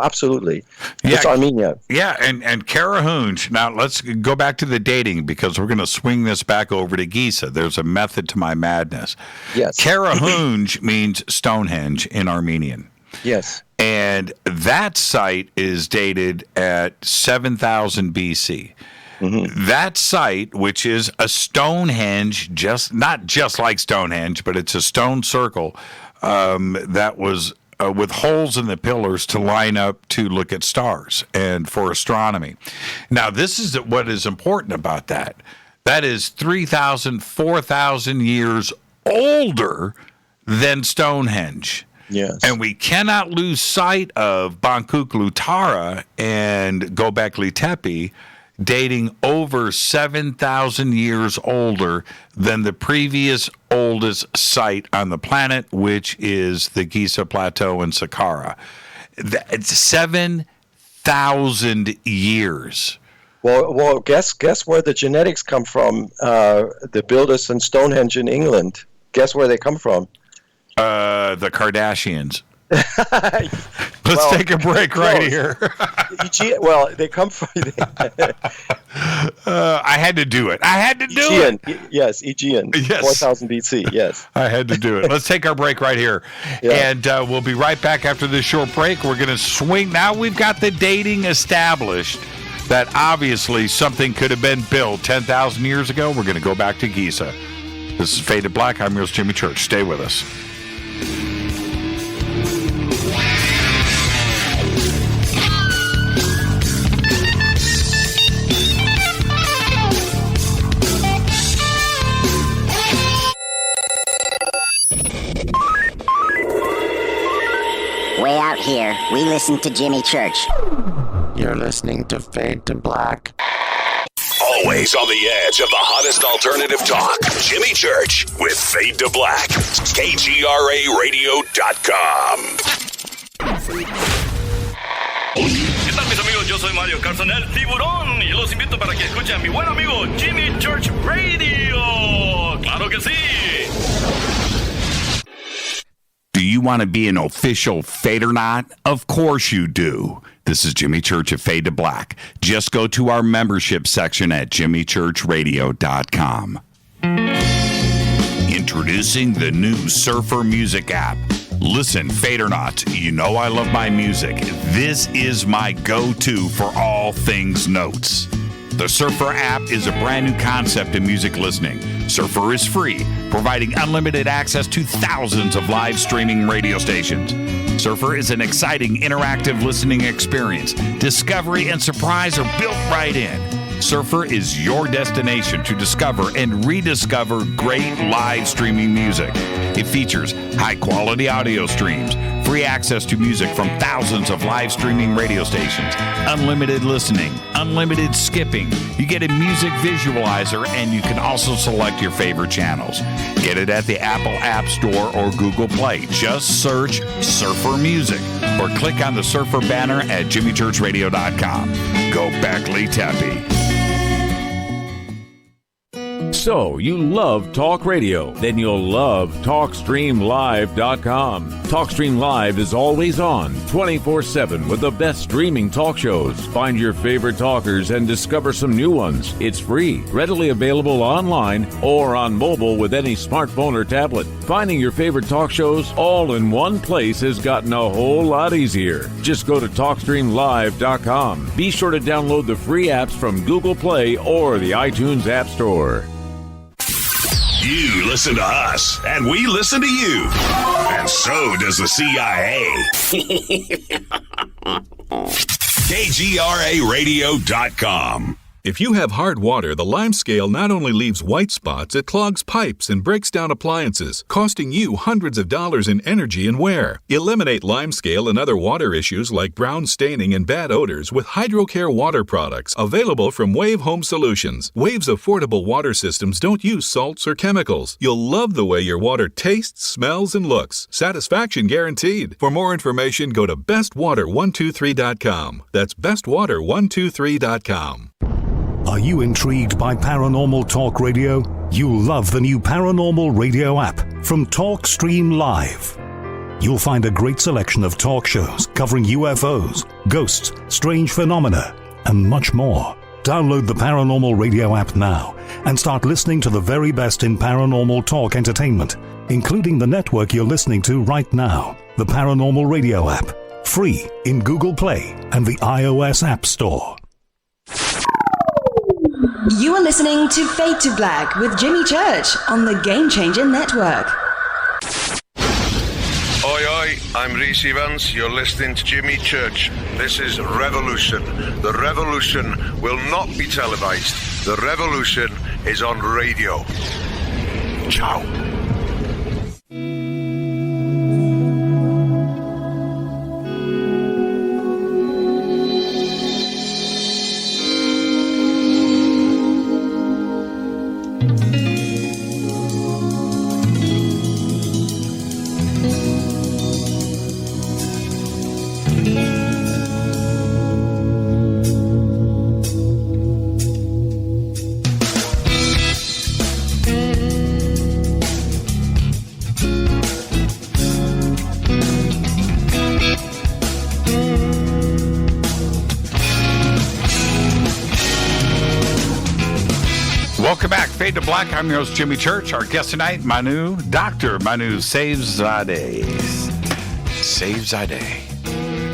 absolutely, it's Armenia. Yeah, and Karahunj. Now let's go back to the dating, because we're going to swing this back over to Giza. There's a method to my madness. Yes, Karahunj means Stonehenge in Armenian. Yes. And that site is dated at 7,000 BC. Mm-hmm. That site, which is a Stonehenge, not just like Stonehenge, but it's a stone circle that was with holes in the pillars to line up to look at stars and for astronomy. Now, this is what is important about that. That is 3,000, 4,000 years older than Stonehenge. Yes. And we cannot lose sight of Bankuklu Tara and Göbekli Tepe dating over 7,000 years older than the previous oldest site on the planet, which is the Giza Plateau in Saqqara. It's 7,000 years. Well, guess where the genetics come from, the builders in Stonehenge in England. Guess where they come from? The Kardashians. Let's take a break right here. They come from. I had to do it. Aegean. Yes, Aegean. Yes. 4,000 BC. Yes. I had to do it. Let's take our break right here. Yeah. And we'll be right back after this short break. We're going to swing. Now we've got the dating established that obviously something could have been built 10,000 years ago. We're going to go back to Giza. This is Faded Black. I'm your host, Jimmy Church. Stay with us. Way out here. We listen to Jimmy Church. You're listening to Fade to Black. Always on the edge of the hottest alternative talk. Jimmy Church with Fade to Black. KGRARadio.com. ¿Qué tal, mis amigos? Yo soy Mario Carson, el tiburón, y los invito para que escuchen a mi buen amigo Jimmy Church Radio. ¡Claro que sí! Do you want to be an official Fadernaut? Of course you do. This is Jimmy Church of Fade to Black. Just go to our membership section at jimmychurchradio.com. Introducing the new Surfer Music app. Listen, Fadernauts, you know I love my music. This is my go-to for all things notes. The Surfer app is a brand new concept in music listening. Surfer is free, providing unlimited access to thousands of live streaming radio stations. Surfer is an exciting interactive listening experience. Discovery and surprise are built right in. Surfer is your destination to discover and rediscover great live streaming music. It features high-quality audio streams, free access to music from thousands of live streaming radio stations, unlimited listening, unlimited skipping. You get a music visualizer, and you can also select your favorite channels. Get it at the Apple App Store or Google Play. Just search Surfer Music or click on the Surfer banner at jimmychurchradio.com. Go Beckley Tappy. So, you love talk radio? Then you'll love TalkStreamLive.com. TalkStream Live is always on, 24/7 with the best streaming talk shows. Find your favorite talkers and discover some new ones. It's free, readily available online or on mobile with any smartphone or tablet. Finding your favorite talk shows all in one place has gotten a whole lot easier. Just go to TalkStreamLive.com. Be sure to download the free apps from Google Play or the iTunes App Store. You listen to us, and we listen to you. And so does the CIA. KGRARadio.com. If you have hard water, the lime scale not only leaves white spots, it clogs pipes and breaks down appliances, costing you hundreds of dollars in energy and wear. Eliminate lime scale and other water issues like brown staining and bad odors with HydroCare water products available from Wave Home Solutions. Wave's affordable water systems don't use salts or chemicals. You'll love the way your water tastes, smells, and looks. Satisfaction guaranteed. For more information, go to bestwater123.com. That's bestwater123.com. Are you intrigued by paranormal talk radio? You'll love the new paranormal radio app from TalkStream Live. You'll find a great selection of talk shows covering UFOs, ghosts, strange phenomena, and much more. Download the paranormal radio app now and start listening to the very best in paranormal talk entertainment, including the network you're listening to right now, the paranormal radio app, free in Google Play and the iOS App Store. You are listening to Fade to Black with Jimmy Church on the Game Changer Network. Oi, oi, I'm Reese Evans. You're listening to Jimmy Church. This is Revolution. The revolution will not be televised. The revolution is on radio. Ciao. Welcome back, Fade to Black. I'm your host, Jimmy Church. Our guest tonight, Dr. Manu Seyfzadeh.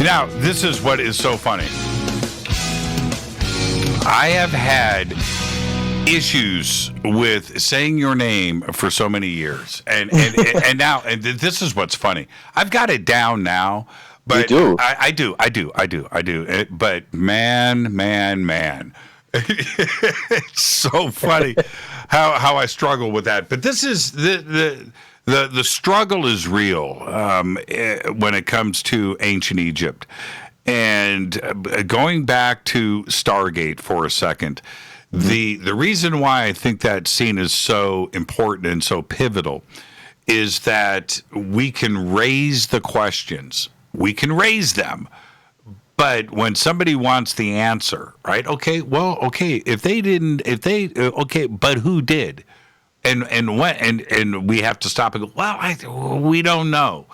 Now, this is what is so funny. I have had issues with saying your name for so many years, and now this is what's funny. I've got it down now, but you do. I do. But man. It's so funny how I struggle with that. But this is the The struggle is real when it comes to ancient Egypt. And going back to Stargate for a second, the reason why I think that scene is so important and so pivotal is that we can raise the questions. We can raise them. But when somebody wants the answer, right? Okay, but who did? And when? And we have to stop and go, well, we don't know.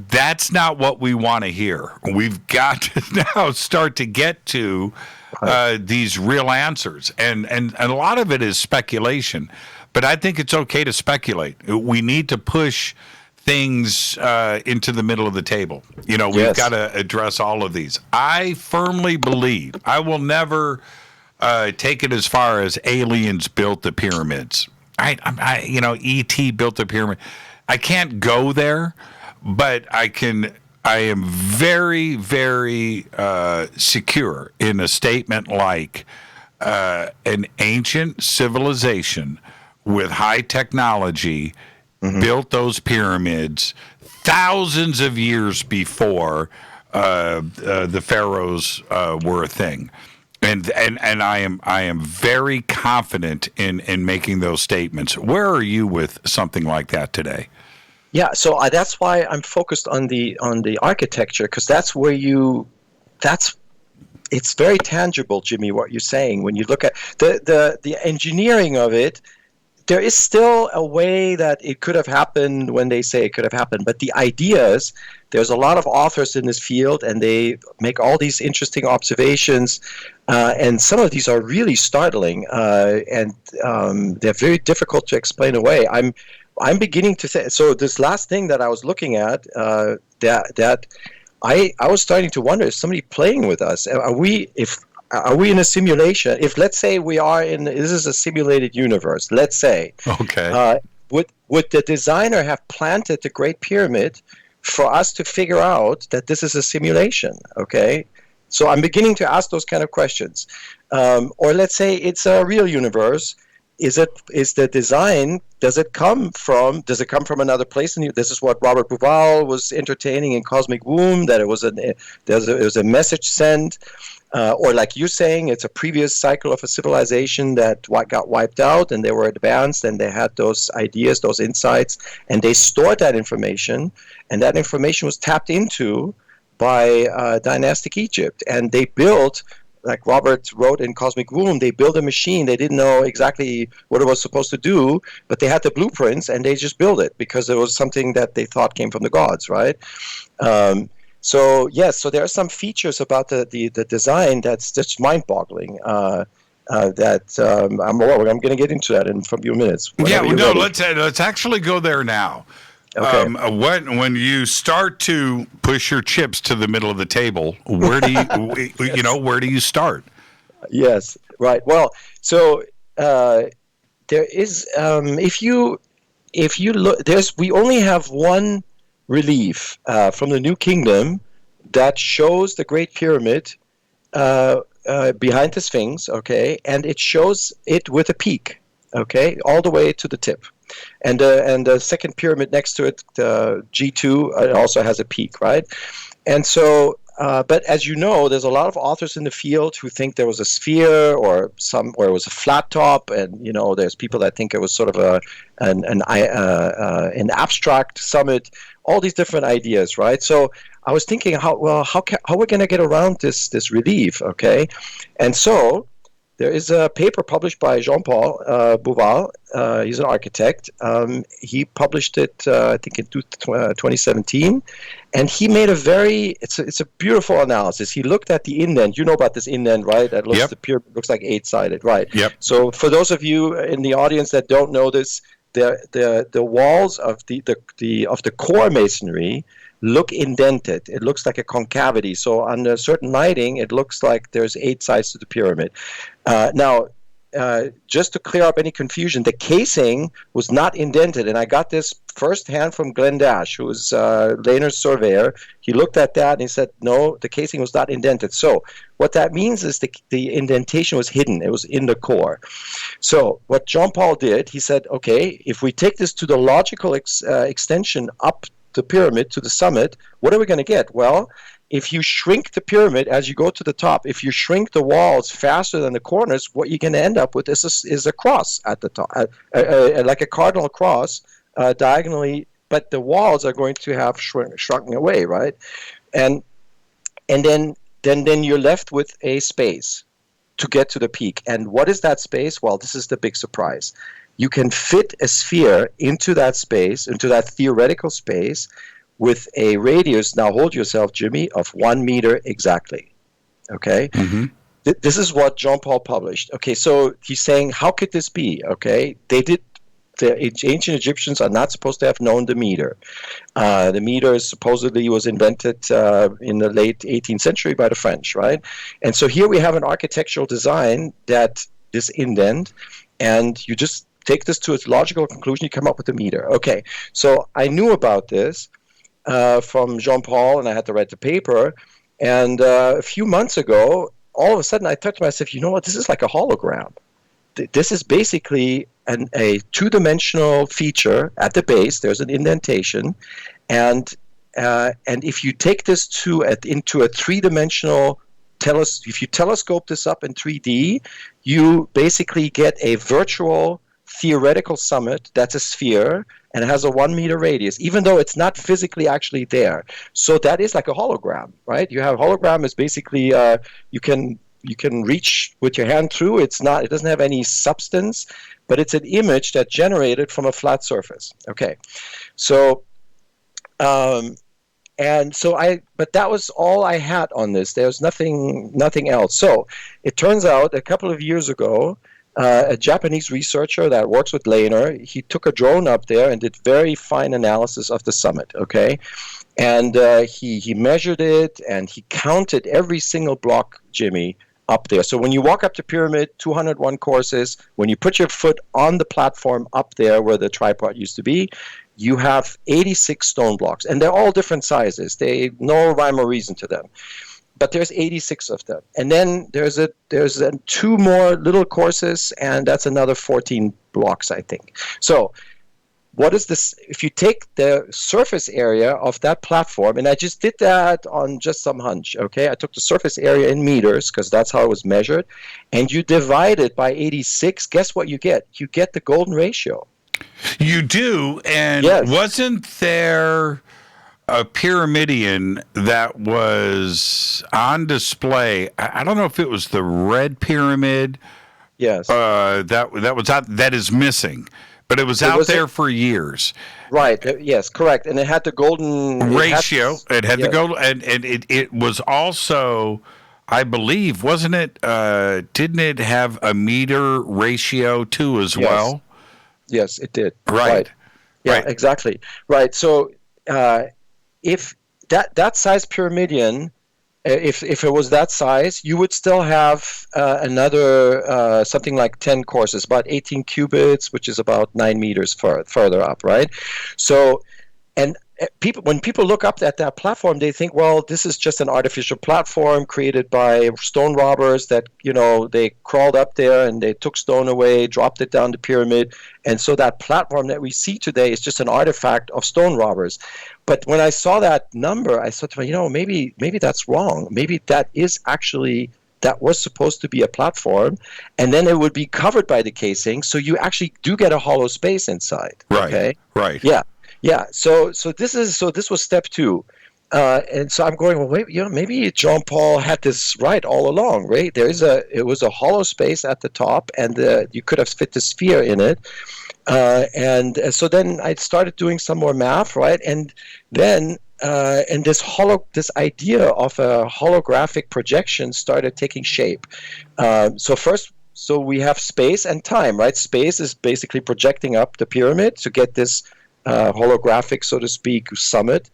That's not what we want to hear. We've got to now start to get to these real answers. And a lot of it is speculation. But I think it's okay to speculate. We need to push things into the middle of the table. We've got to address all of these. I firmly believe, I will never take it as far as aliens built the pyramids. E.T. built the pyramid. I can't go there, but I am very, very secure in a statement like an ancient civilization with high technology built those pyramids thousands of years before the pharaohs were a thing. And I am very confident in making those statements. Where are you with something like that today? Yeah, so that's why I'm focused on the architecture, because that's where it's very tangible, Jimmy, what you're saying. When you look at the engineering of it, there is still a way that it could have happened when they say it could have happened. But the ideas, there's a lot of authors in this field, and they make all these interesting observations. And some of these are really startling, and they're very difficult to explain away. I'm beginning to say, so this last thing that I was looking at, that I was starting to wonder, is somebody playing with us? Are we in a simulation? If, let's say, this is a simulated universe, let's say. Okay. Would the designer have planted the Great Pyramid for us to figure out that this is a simulation? Okay. So I'm beginning to ask those kind of questions. Or let's say it's a real universe. Is the design, does it come from another place? And this is what Robert Bauval was entertaining in Cosmic Womb, that it was a message sent. Or like you're saying, it's a previous cycle of a civilization that got wiped out, and they were advanced, and they had those ideas, those insights, and they stored that information, and that information was tapped into by dynastic Egypt. And they built, like Robert wrote in Cosmic Womb, they built a machine. They didn't know exactly what it was supposed to do, but they had the blueprints, and they just built it because it was something that they thought came from the gods, right? So yes, so there are some features about the design that's just mind-boggling. I'm going to get into that in a few minutes. Let's actually go there now. Okay. When you start to push your chips to the middle of the table, where do you where do you start? Yes, right. Well, so there is if you look, we only have one relief from the New Kingdom that shows the Great Pyramid behind the Sphinx, okay, and it shows it with a peak, okay, all the way to the tip. And the second pyramid next to it, G2, it also has a peak, right? And so, but as you know, there's a lot of authors in the field who think there was a sphere or it was a flat top, and there's people that think it was sort of an abstract summit. All these different ideas, right? So I was thinking, how we're going to get around this relief, okay? And so there is a paper published by Jean-Paul Bauval. He's an architect. He published it, I think, in 2017, and he made it's a beautiful analysis. He looked at the indent. You know about this indent, right? That looks, the pyramid looks like 8-sided, right? Yep. So for those of you in the audience that don't know this, the walls of the core masonry look indented. It looks like a concavity. So under certain lighting, it looks like there's 8 sides to the pyramid. Now, just to clear up any confusion, the casing was not indented. And I got this firsthand from Glenn Dash, who was Lehner's surveyor. He looked at that and he said, no, the casing was not indented. So what that means is the indentation was hidden. It was in the core. So what Jean-Paul did, he said, okay, if we take this to the logical extension up the pyramid to the summit, what are we going to get? Well, if you shrink the pyramid as you go to the top, if you shrink the walls faster than the corners, what you're going to end up with is a cross at the top, like a cardinal cross diagonally, but the walls are going to have shrunken away, right? And then you're left with a space to get to the peak. And what is that space? Well, this is the big surprise. You can fit a sphere into that space, into that theoretical space, with a radius, now hold yourself, Jimmy, of 1 meter exactly. Okay? Mm-hmm. This is what Jean-Paul published. Okay, so he's saying, how could this be? Okay, the ancient Egyptians are not supposed to have known the meter. The meter supposedly was invented in the late 18th century by the French, right? And so here we have an architectural design that is indent, and you just take this to its logical conclusion, you come up with a meter. Okay, so I knew about this from Jean-Paul, and I had to write the paper. And a few months ago, all of a sudden I thought to myself, you know what, this is like a hologram. This is basically a two-dimensional feature at the base. There's an indentation. And if you take this into a three-dimensional, if you telescope this up in 3D, you basically get a virtual theoretical summit that's a sphere, and it has a 1 meter radius, even though it's not physically actually there. So that is like a hologram, right? You have hologram is basically you can reach with your hand through. It doesn't have any substance, but it's an image that's generated from a flat surface. Okay, so but that was all I had on this. There's nothing else. So it turns out a couple of years ago, a Japanese researcher that works with Lehner, he took a drone up there and did very fine analysis of the summit, okay? And he measured it, and he counted every single block, Jimmy, up there. So when you walk up the pyramid, 201 courses, when you put your foot on the platform up there where the tripod used to be, you have 86 stone blocks. And they're all different sizes. They no rhyme or reason to them. But there's 86 of them. And then there's two more little courses, and that's another 14 blocks, I think. So what is this? If you take the surface area of that platform, and I just did that on just some hunch, okay? I took the surface area in meters, because that's how it was measured, and you divide it by 86, guess what you get? You get the golden ratio. You do, and yes. Wasn't there a pyramidion that was on display? I don't know if it was the red pyramid. Yes. That is missing, but it was out there for years. Right. Yes. Correct. And it had the golden ratio. It had the golden, and it was also, I believe, wasn't it? Didn't it have a meter ratio too as well? Yes, it did. Right. Yeah. Right. Exactly. Right. So. If that size pyramidion, if it was that size, you would still have another something like 10 courses, about 18 cubits, which is about 9 meters further up, right? So, and when people look up at that platform, they think, well, this is just an artificial platform created by stone robbers that, they crawled up there and they took stone away, dropped it down the pyramid. And so that platform that we see today is just an artifact of stone robbers. But when I saw that number, I thought, maybe that's wrong. Maybe that was supposed to be a platform, and then it would be covered by the casing, so you actually do get a hollow space inside. Right. Okay? Right. Yeah. So this was step 2. And so I'm going, well, wait, maybe Jean-Paul had this right all along, right? It was a hollow space at the top, and you could have fit the sphere in it. And so then I started doing some more math, right? And then this idea of a holographic projection started taking shape. So we have space and time, right? Space is basically projecting up the pyramid to get this holographic, so to speak, summit.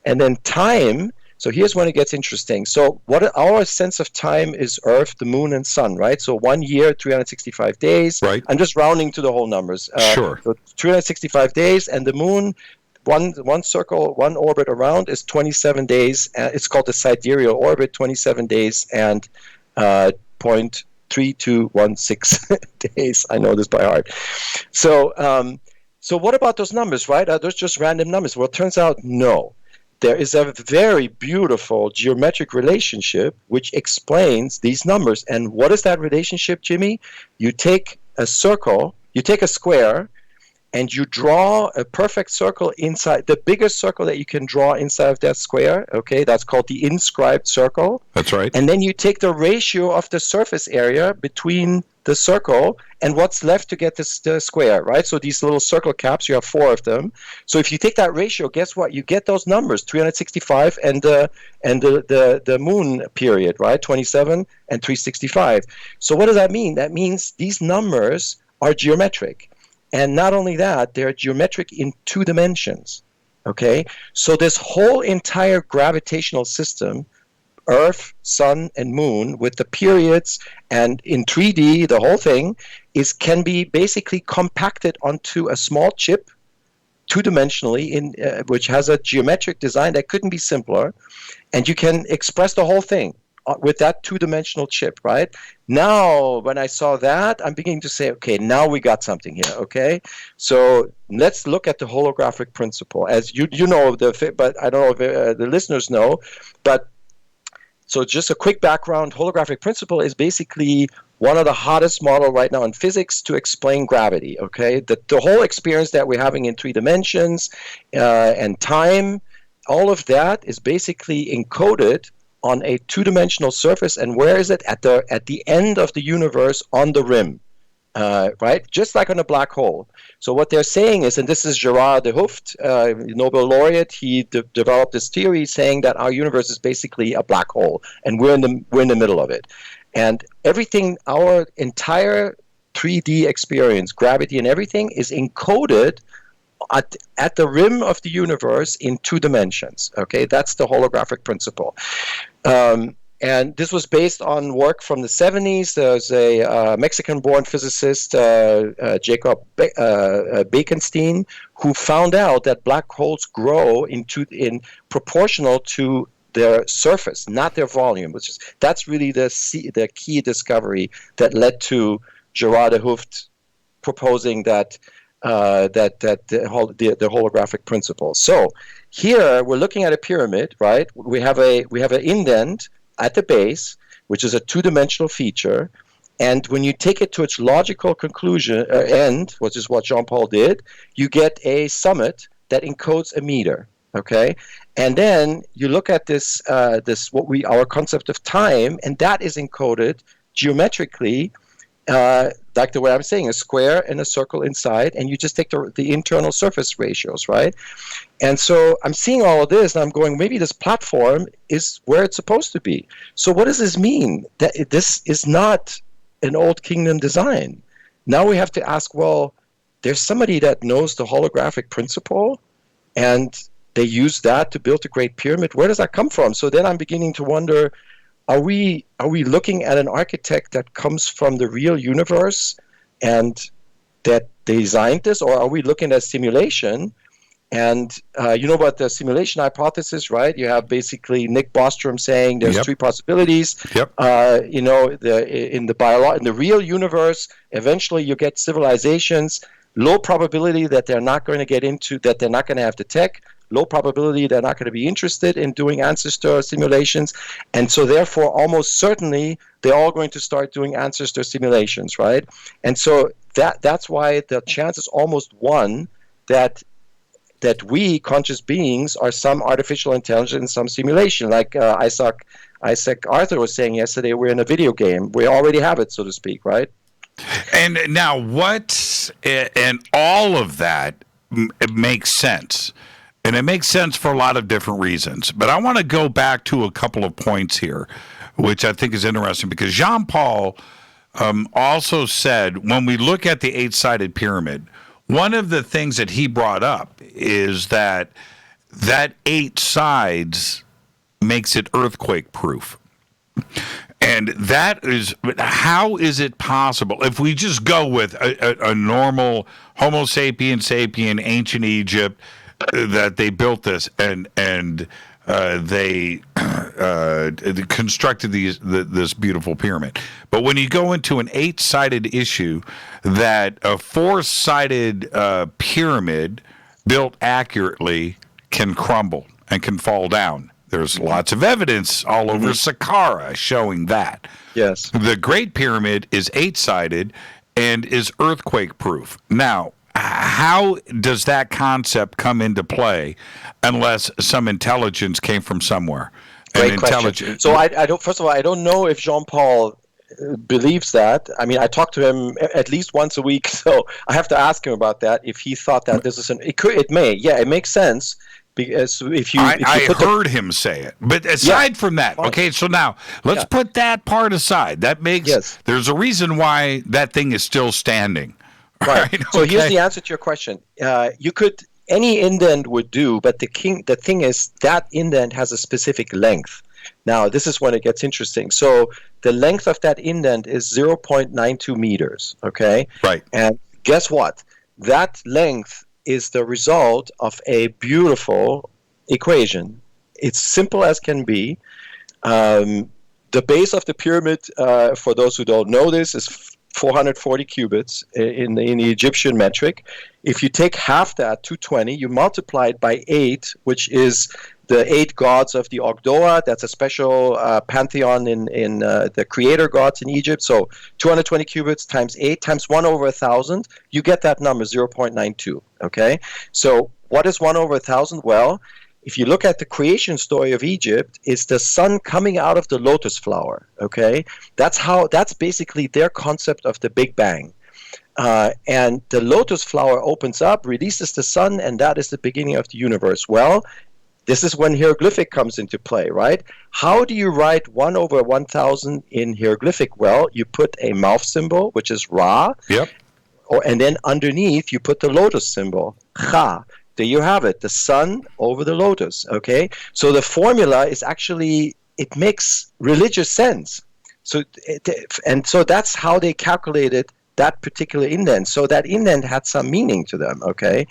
And then time So here's when it gets interesting. So what our sense of time is Earth, the moon, and sun, right? So 1 year, 365 days. Right. I'm just rounding to the whole numbers. Sure. So 365 days, and the moon, one circle, one orbit around is 27 days. It's called the sidereal orbit, 27 days and 0.3216 days. I know this by heart. So what about those numbers, right? Are those just random numbers? Well, it turns out no. There is a very beautiful geometric relationship which explains these numbers. And what is that relationship, Jimmy? You take a circle, you take a square, and you draw a perfect circle inside, the biggest circle that you can draw inside of that square, okay? That's called the inscribed circle. That's right. And then you take the ratio of the surface area between the circle and what's left to get the square, right? So these little circle caps, you have 4 of them. So if you take that ratio, guess what? You get those numbers, 365 and the moon period, right? 27 and 365. So what does that mean? That means these numbers are geometric. And not only that, they're geometric in 2 dimensions, okay? So this whole entire gravitational system, Earth, Sun, and Moon, with the periods and in 3D, the whole thing, can be basically compacted onto a small chip, 2-dimensionally, which has a geometric design that couldn't be simpler, and you can express the whole thing with that 2-dimensional chip, right? Now, when I saw that, I'm beginning to say, okay, now we got something here, okay? So let's look at the holographic principle. As you know, but I don't know if the listeners know, but so just a quick background, holographic principle is basically one of the hottest model right now in physics to explain gravity, okay? The whole experience that we're having in 3 dimensions and time, all of that is basically encoded on a 2-dimensional surface. And where is it? At the end of the universe, on the rim, right? Just like on a black hole. So what they're saying is, and this is Gerard de Hooft, Nobel laureate, he developed this theory saying that our universe is basically a black hole, and we're in the middle of it. And everything, our entire 3D experience, gravity and everything, is encoded at the rim of the universe in 2 dimensions. Okay, that's the holographic principle. And this was based on work from the 70s. There's a Mexican-born physicist, Jacob Bekenstein, who found out that black holes grow in proportional to their surface, not their volume. That's really the key discovery that led to Gerard de Hooft proposing that the holographic principle. So here we're looking at a pyramid, right? We have an indent at the base, which is a 2-dimensional feature, and when you take it to its logical conclusion end, which is what Jean-Paul did, you get a summit that encodes a meter. Okay, and then you look at this our concept of time, and that is encoded geometrically. Like the way I'm saying, a square and a circle inside, and you just take the internal surface ratios, right? And so I'm seeing all of this, and I'm going, maybe this platform is where it's supposed to be. So what does this mean? That this is not an old kingdom design. Now we have to ask, well, there's somebody that knows the holographic principle, and they use that to build the Great Pyramid. Where does that come from? So then I'm beginning to wonder, Are we looking at an architect that comes from the real universe and that designed this, or are we looking at a simulation? And you know about the simulation hypothesis, right? You have basically Nick Bostrom saying there's 3 possibilities. Yep. In the real universe, eventually you get civilizations. Low probability that they're not going to get into, that they're not going to have the tech. Low probability they're not going to be interested in doing ancestor simulations, and so therefore almost certainly they're all going to start doing ancestor simulations, right? And so that's why the chance is almost 1 that we conscious beings are some artificial intelligence, some simulation, like Isaac Arthur was saying yesterday. We're in a video game. We already have it, so to speak, right? And now and all of that makes sense. And it makes sense for a lot of different reasons. But I want to go back to a couple of points here, which I think is interesting, because Jean-Paul also said, when we look at the 8-sided pyramid, one of the things that he brought up is that 8 sides makes it earthquake-proof. And that is, how is it possible? If we just go with a normal Homo sapien, ancient Egypt, that they built this and they constructed this beautiful pyramid. But when you go into an 8-sided issue, that a 4-sided pyramid built accurately can crumble and can fall down. There's lots of evidence all over Saqqara showing that. Yes. The Great Pyramid is 8-sided and is earthquake-proof. Now, how does that concept come into play unless some intelligence came from somewhere? Great question. So I don't. First of all, I don't know if Jean-Paul believes that. I mean, I talk to him at least once a week, so I have to ask him about that. If he thought that this is it makes sense. Because if you heard him say it, but aside from that, okay. So now let's put that part aside. That makes there's a reason why that thing is still standing. Right. So here's the answer to your question. You could any indent would do, but the thing is that indent has a specific length. Now this is when it gets interesting. So the length of that indent is 0.92 meters. Okay. Right. And guess what? That length is the result of a beautiful equation. It's simple as can be. The base of the pyramid, for those who don't know this, is 440 cubits in the Egyptian metric. If you take half that, 220, you multiply it by 8, which is the 8 gods of the Ogdoa. That's a special pantheon in the creator gods in Egypt. So 220 cubits times 8 times 1 over 1,000, you get that number, 0.92. Okay? So what is 1 over 1,000? Well, if you look at the creation story of Egypt, it's the sun coming out of the lotus flower. Okay? That's basically their concept of the Big Bang. And the lotus flower opens up, releases the sun, and that is the beginning of the universe. Well, this is when hieroglyphic comes into play, right? How do you write 1 over 1,000 in hieroglyphic? Well, you put a mouth symbol, which is Ra. Yep. And then underneath, you put the lotus symbol, Cha. There you have it, the sun over the lotus, okay? So the formula is actually, it makes religious sense. So that's how they calculated that particular indent. So that indent had some meaning to them, okay?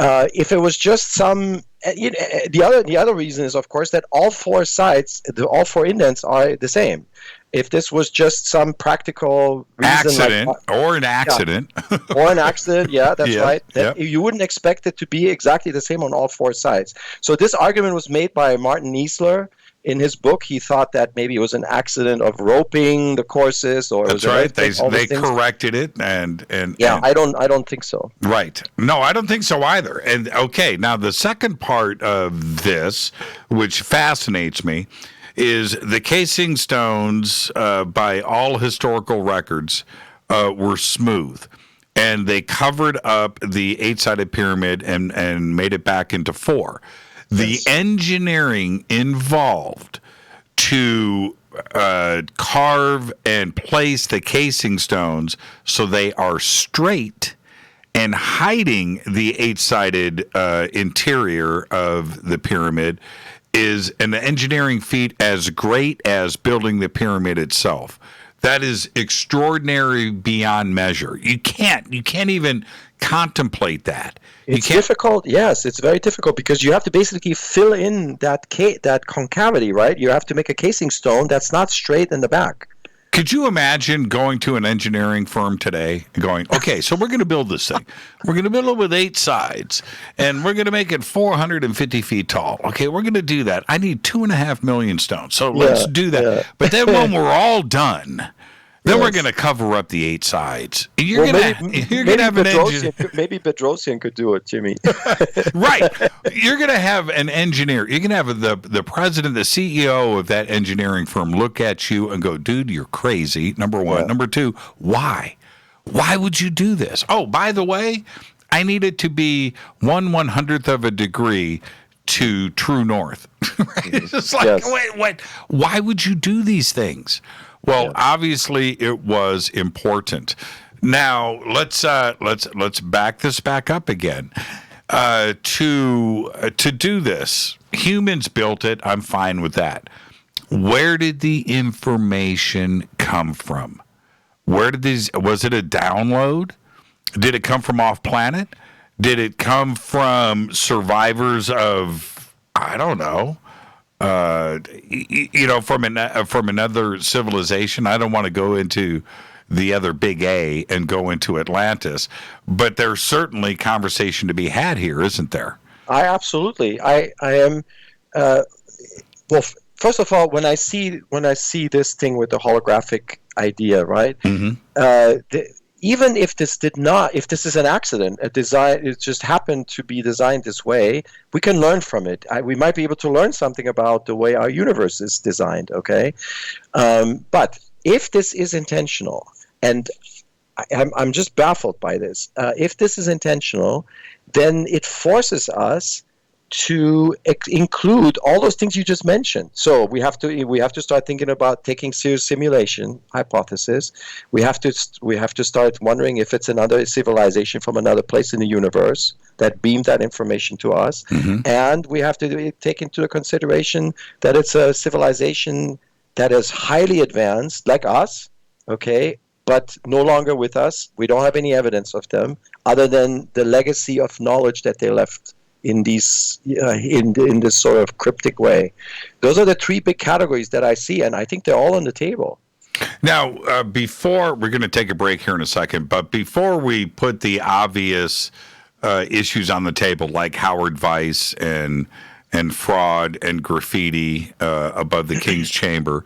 If it was just some, the other reason is, of course, that all 4 sides, all 4 indents are the same. If this was just some practical reason, or an accident, that's right. You wouldn't expect it to be exactly the same on all 4 sides. So this argument was made by Martin Niesler. In his book, he thought that maybe it was an accident of roping the courses, or that's right. They corrected it, and I don't think so. Right? No, I don't think so either. And okay, now the second part of this, which fascinates me, is the casing stones by all historical records were smooth, and they covered up the 8-sided pyramid and made it back into 4. The engineering involved to carve and place the casing stones so they are straight and hiding the 8-sided interior of the pyramid is an engineering feat as great as building the pyramid itself. That is extraordinary beyond measure. You can't even contemplate that. It's difficult. Yes, it's very difficult because you have to basically fill in that concavity, right? You have to make a casing stone that's not straight in the back. Could you imagine going to an engineering firm today and going, okay, so we're going to build this thing. We're going to build it with 8 sides, and we're going to make it 450 feet tall. Okay, we're going to do that. I need 2.5 million stones, so let's do that. Yeah. But then when we're all done, then we're going to cover up the 8 sides. You're going to have an engineer. Maybe Bedrosian could do it, Jimmy. Right. You're going to have an engineer. You're going to have the president, the CEO of that engineering firm look at you and go, dude, you're crazy, number one. Yeah. Number 2, why? Why would you do this? Oh, by the way, I need it to be 1/100th of a degree to true north. Right? It's just like, wait, what? Why would you do these things? Well, obviously it was important. Now let's back this back up again. to do this. Humans built it. I'm fine with that. Where did the information come from? Was it a download? Did it come from off planet? Did it come from survivors of, I don't know, from another civilization? I don't want to go into the other big A and go into Atlantis, but there's certainly conversation to be had here, isn't there? I am. Well, first of all, when I see this thing with the holographic idea, right? Mm-hmm. Even if this is an accident, it just happened to be designed this way, we can learn from it. We might be able to learn something about the way our universe is designed, okay? But if this is intentional, and I'm just baffled by this, if this is intentional, then it forces us to include all those things you just mentioned. So we have to start thinking about taking serious simulation hypothesis. We have to start wondering if it's another civilization from another place in the universe that beamed that information to us. Mm-hmm. And we have to take into consideration that it's a civilization that is highly advanced, like us, okay, but no longer with us. We don't have any evidence of them other than the legacy of knowledge that they left in these in this sort of cryptic way. Those are the three big categories that I see, and I think they're all on the table. Now, before we're going to take a break here in a second, but before we put the obvious issues on the table, like Howard Weiss and fraud and graffiti above the King's Chamber,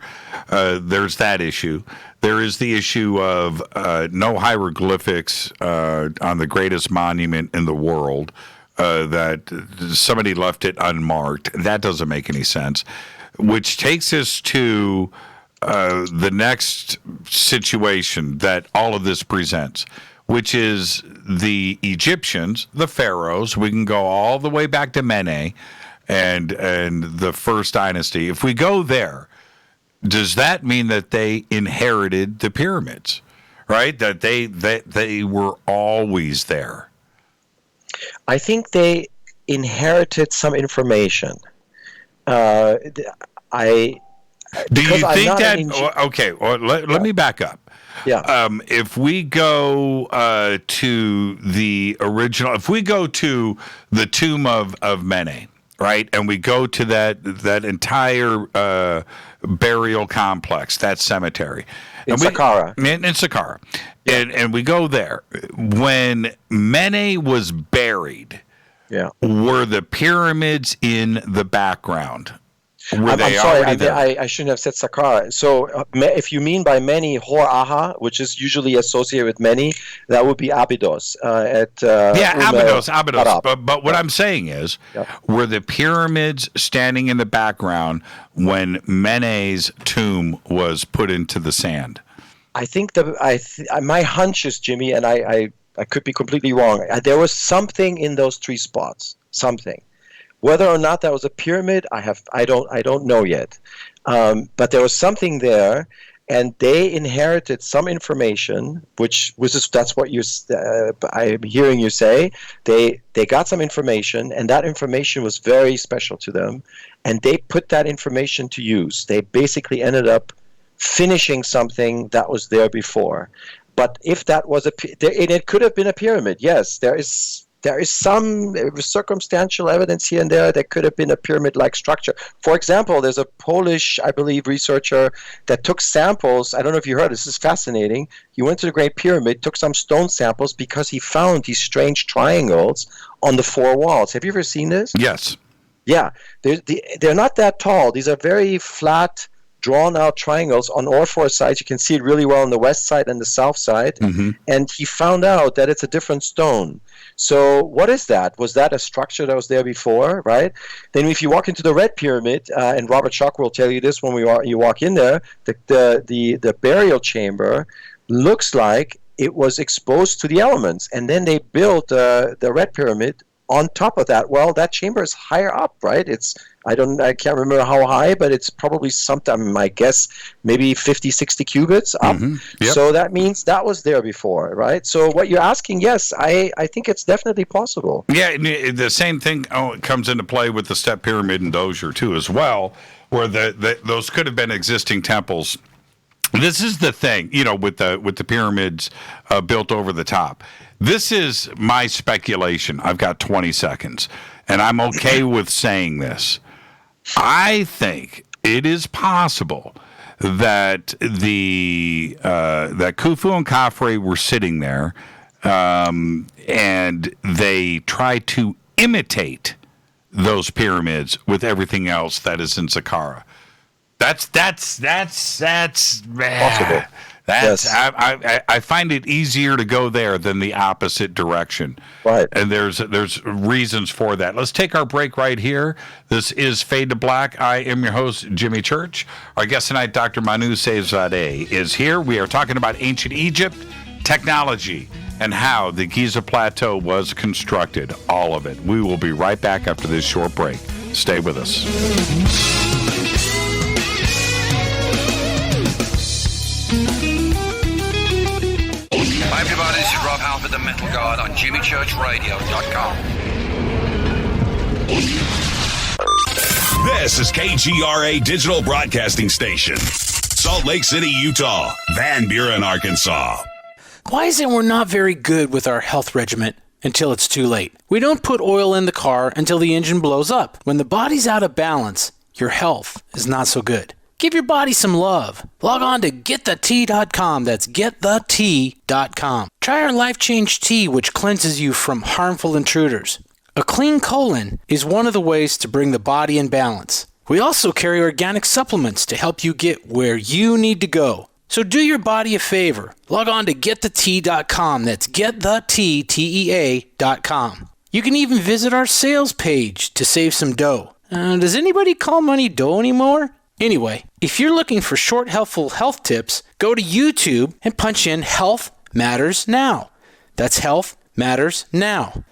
there's that issue. There is the issue of no hieroglyphics on the greatest monument in the world. That somebody left it unmarked. That doesn't make any sense. Which takes us to the next situation that all of this presents, which is the Egyptians, the pharaohs. We can go all the way back to Mene and the first dynasty. If we go there, does that mean that they inherited the pyramids, right? That they were always there? I think they inherited some information. Do you think that? Okay, well, let me back up. Yeah. If we go to the original, if we go to the tomb of Mene, right, and we go to that entire burial complex, that cemetery. In Saqqara. In Saqqara. Yeah. And we go there. When Mene was buried, were the pyramids in the background? I'm sorry, I shouldn't have said Saqqara. So if you mean by Mene Hor-Aha, which is usually associated with Mene, that would be Abydos. Abydos. But what I'm saying is, were the pyramids standing in the background when Mene's tomb was put into the sand? I think my hunch is, Jimmy, and I could be completely wrong. There was something in those three spots, something. Whether or not that was a pyramid, I don't know yet. But there was something there, and they inherited some information, that's what I'm hearing you say. They got some information, and that information was very special to them, and they put that information to use. They basically ended up finishing something that was there before. But if that was and it could have been a pyramid, yes, there is some circumstantial evidence here and there that could have been a pyramid-like structure. For example, there's a Polish, I believe, researcher that took samples. I don't know if you heard, this is fascinating. He went to the Great Pyramid, took some stone samples because he found these strange triangles on the four walls. Have you ever seen this? Yes. Yeah. They're not that tall. These are very flat, drawn-out triangles on all four sides. You can see it really well on the west side and the south side. Mm-hmm. And he found out that it's a different stone. So what is that? Was that a structure that was there before, right? Then if you walk into the Red Pyramid, and Robert Schoch will tell you this when you walk in there, the burial chamber looks like it was exposed to the elements. And then they built the Red Pyramid on top of that, well, that chamber is higher up, right? I can't remember how high, but it's probably sometime, my guess, maybe 50, 60 cubits up. Yep. So that means that was there before, right? So what you're asking, yes, I think it's definitely possible. Yeah, and the same thing comes into play with the Step Pyramid in Dozier, too, as well, where those could have been existing temples. This is the thing, with the pyramids built over the top. This is my speculation. I've got 20 seconds, and I'm okay with saying this. I think it is possible that that Khufu and Khafre were sitting there, and they tried to imitate those pyramids with everything else that is in Saqqara. That's possible. Yes. I find it easier to go there than the opposite direction. Right. And there's reasons for that. Let's take our break right here. This is Fade to Black. I am your host, Jimmy Church. Our guest tonight, Dr. Manu Seyfzadeh, is here. We are talking about ancient Egypt, technology, and how the Giza Plateau was constructed. All of it. We will be right back after this short break. Stay with us. Hi everybody, this is Rob Halford, the Metal Guard on JimmyChurchRadio.com. This is KGRA Digital Broadcasting Station, Salt Lake City, Utah, Van Buren, Arkansas. Why is it we're not very good with our health regimen until it's too late? We don't put oil in the car until the engine blows up. When the body's out of balance, your health is not so good. Give your body some love. Log on to GetTheT.com. That's GetTheT.com. Try our Life Change Tea, which cleanses you from harmful intruders. A clean colon is one of the ways to bring the body in balance. We also carry organic supplements to help you get where you need to go. So do your body a favor. Log on to GetTheT.com. That's GetTheT.com. You can even visit our sales page to save some dough. Does anybody call money dough anymore? Anyway, if you're looking for short, helpful health tips, go to YouTube and punch in Health Matters Now. That's Health Matters Now.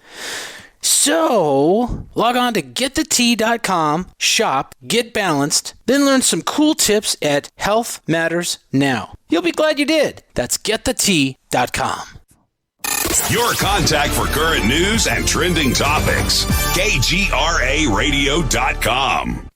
So, log on to GetTheT.com, shop, get balanced, then learn some cool tips at Health Matters Now. You'll be glad you did. That's GetTheT.com. Your contact for current news and trending topics. KGRARadio.com.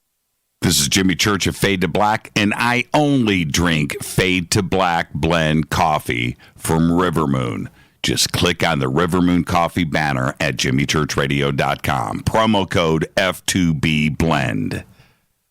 This is Jimmy Church of Fade to Black, and I only drink Fade to Black blend coffee from River Moon. Just click on the River Moon Coffee banner at jimmychurchradio.com. Promo code F2B Blend.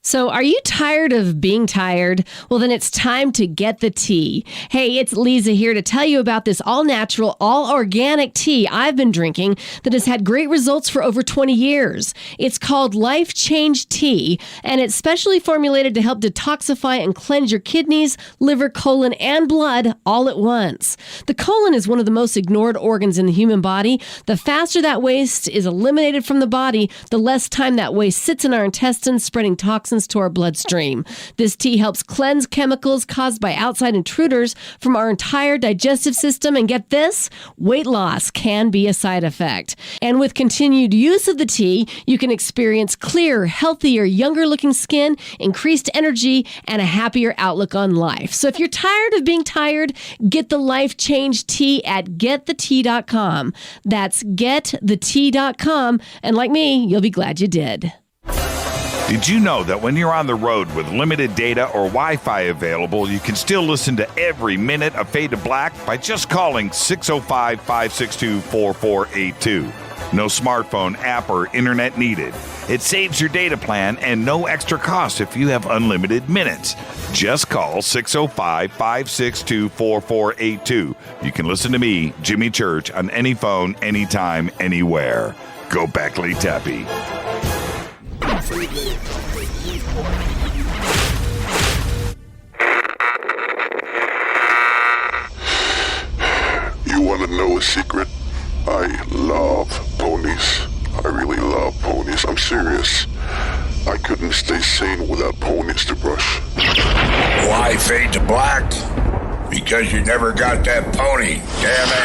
So are you tired of being tired? Well, then it's time to get the tea. Hey, it's Lisa here to tell you about this all-natural, all-organic tea I've been drinking that has had great results for over 20 years. It's called Life Change Tea, and it's specially formulated to help detoxify and cleanse your kidneys, liver, colon, and blood all at once. The colon is one of the most ignored organs in the human body. The faster that waste is eliminated from the body, the less time that waste sits in our intestines, spreading toxins to our bloodstream. This tea helps cleanse chemicals caused by outside intruders from our entire digestive system. And get this, weight loss can be a side effect. And with continued use of the tea, you can experience clearer, healthier, younger looking skin, increased energy, and a happier outlook on life. So if you're tired of being tired, get the Life Change Tea at GetTheT.com. That's GetTheT.com. And like me, you'll be glad you did. Did you know that when you're on the road with limited data or Wi-Fi available, you can still listen to every minute of Fade to Black by just calling 605-562-4482. No smartphone, app, or internet needed. It saves your data plan and no extra cost if you have unlimited minutes. Just call 605-562-4482. You can listen to me, Jimmy Church, on any phone, anytime, anywhere. Go Beckley Tappy. You want to know a secret? I love ponies. I really love ponies. I'm serious. I couldn't stay sane without ponies to brush. Why Fade to Black? Because you never got that pony, damn it.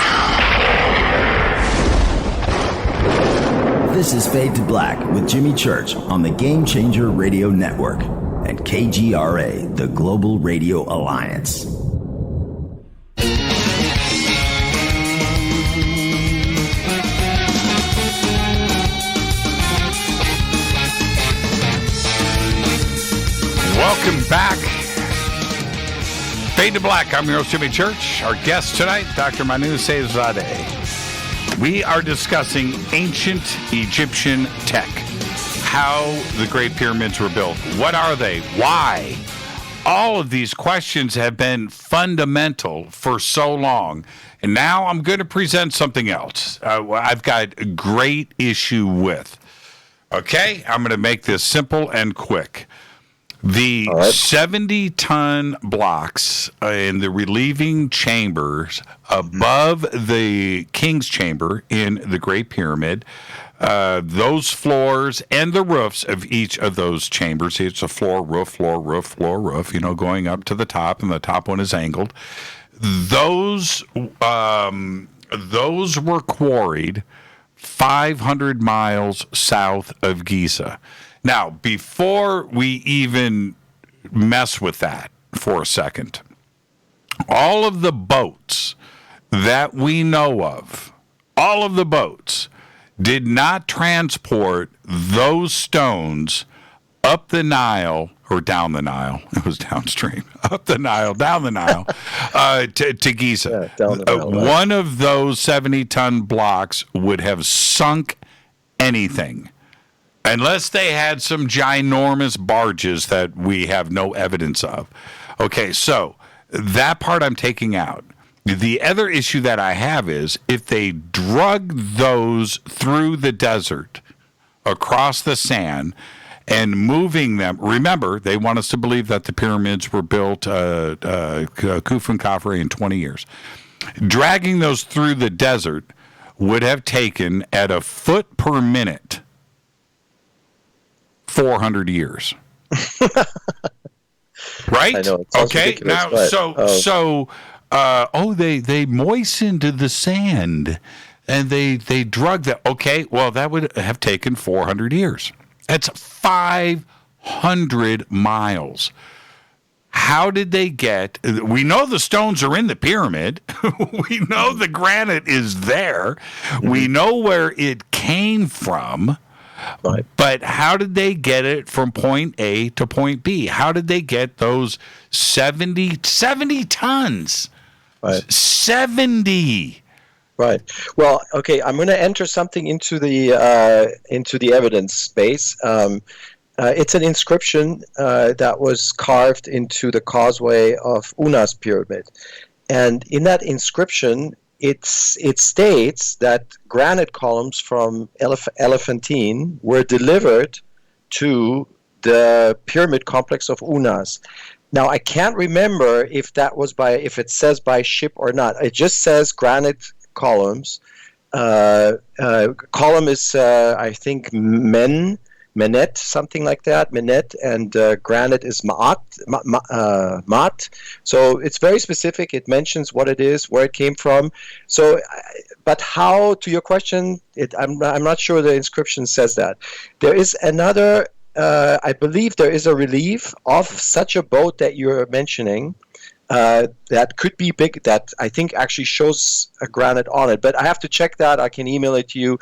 This is Fade to Black with Jimmy Church on the Game Changer Radio Network and KGRA, the Global Radio Alliance. Welcome back. Fade to Black. I'm your host, Jimmy Church. Our guest tonight, Dr. Manu Seyfzadeh. We are discussing ancient Egyptian tech, how the Great Pyramids were built. What are they? Why? All of these questions have been fundamental for so long. And now I'm going to present something else. I've got a great issue with. Okay? I'm going to make this simple and quick. The 70-ton blocks in the relieving chambers above the King's Chamber in the Great Pyramid, those floors and the roofs of each of those chambers, it's a floor, roof, going up to the top, and the top one is angled. Those were quarried 500 miles south of Giza. Now, before we even mess with that for a second, all of the boats that we know of, all of the boats did not transport those stones up the Nile or down the Nile. It was downstream. Up the Nile, down the Nile, to Giza. Yeah, down the Nile, right. One of those 70-ton blocks would have sunk anything. Unless they had some ginormous barges that we have no evidence of. Okay, so that part I'm taking out. The other issue that I have is if they drug those through the desert, across the sand, and moving them. Remember, they want us to believe that the pyramids were built, Khufu and Khafre, in 20 years. Dragging those through the desert would have taken, at a foot per minute, 400 years. Right? I know. Okay. Now, they moistened the sand and they drug that. Okay. Well, that would have taken 400 years. That's 500 miles. How did they get? We know the stones are in the pyramid. We know the granite is there. Mm-hmm. We know where it came from. Right. But how did they get it from point A to point B? How did they get those 70 tons? Right. 70. Right. Well, okay, I'm going to enter something into the evidence space. It's an inscription that was carved into the causeway of Unas pyramid. And in that inscription, it states that granite columns from Elephantine were delivered to the pyramid complex of Unas. Now, I can't remember if it says by ship or not. It just says granite columns. Column is, I think, Menet, something like that, Menet, and granite is Mat. So it's very specific. It mentions what it is, where it came from. So, but how, to your question, I'm not sure the inscription says that. There is another, I believe there is a relief of such a boat that you're mentioning that could be big, that I think actually shows a granite on it. But I have to check that. I can email it to you.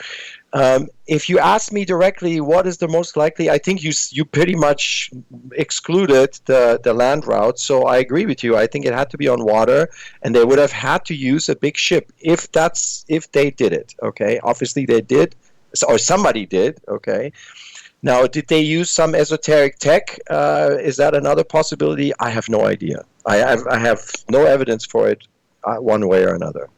If you ask me directly what is the most likely, I think you pretty much excluded the land route. So I agree with you. I think it had to be on water, and they would have had to use a big ship if they did it. Okay, obviously they did, or somebody did. Okay. Now, did they use some esoteric tech? Is that another possibility? I have no idea. I have no evidence for it one way or another.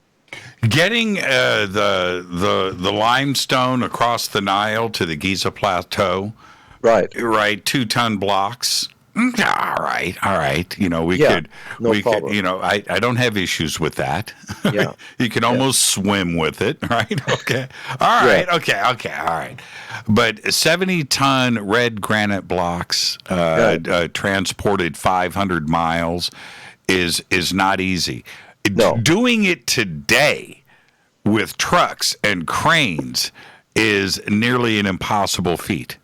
Getting the limestone across the Nile to the Giza Plateau, right, 2-ton blocks. All right. You know, we could, I don't have issues with that. Yeah. You can almost swim with it, right? Okay. All right. Yeah. Okay. All right. But 70-ton red granite blocks transported 500 miles is not easy. No. Doing it today with trucks and cranes is nearly an impossible feat.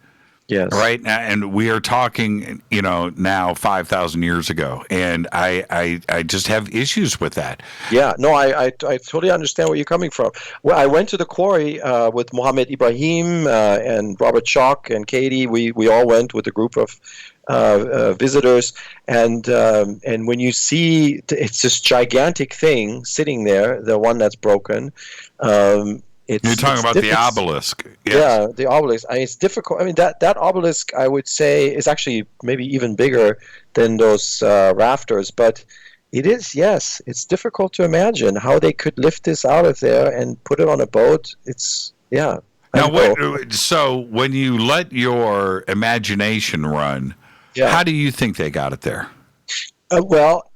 Yes. Right. And we are talking, now 5,000 years ago. And I just have issues with that. Yeah. No, I totally understand where you're coming from. Well, I went to the quarry with Mohammed Ibrahim and Robert Schoch and Katie. We all went with a group of visitors. And when you see it's this gigantic thing sitting there, the one that's broken, you're talking about the obelisk. Yes. Yeah, the obelisk. It's difficult. I mean, that obelisk, I would say, is actually maybe even bigger than those rafters. But it is, yes, it's difficult to imagine how they could lift this out of there and put it on a boat. It's, yeah. Now, so when you let your imagination run, how do you think they got it there? Well,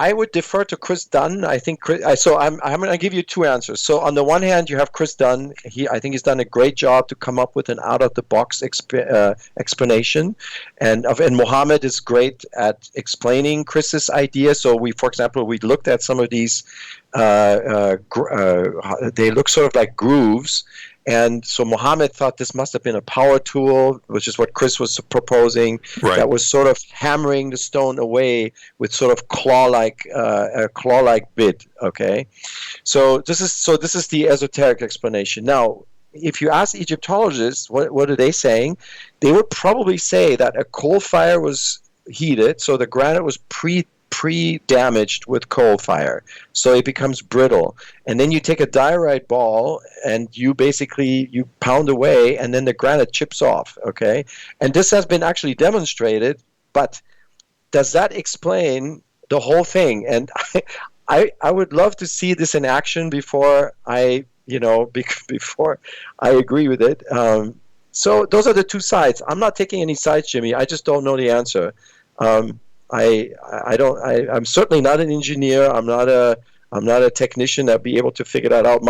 I would defer to Chris Dunn. I think I'm going to give you two answers. So on the one hand, you have Chris Dunn. I think he's done a great job to come up with an out-of-the-box explanation, and Mohammed is great at explaining Chris's idea. So for example, we looked at some of these. They look sort of like grooves. And so Mohammed thought this must have been a power tool, which is what Chris was proposing, that was sort of hammering the stone away with sort of claw-like bit. Okay, so this is the esoteric explanation. Now, if you ask Egyptologists, what are they saying? They would probably say that a coal fire was heated, so the granite was pre-damaged with coal fire, so it becomes brittle, and then you take a diorite ball and you pound away, and then the granite chips off. Okay, and this has been actually demonstrated, but does that explain the whole thing? And I would love to see this in action before I agree with it. So those are the two sides. I'm not taking any sides, Jimmy. I just don't know the answer. I'm certainly not an engineer. I'm not a technician that'd be able to figure that out.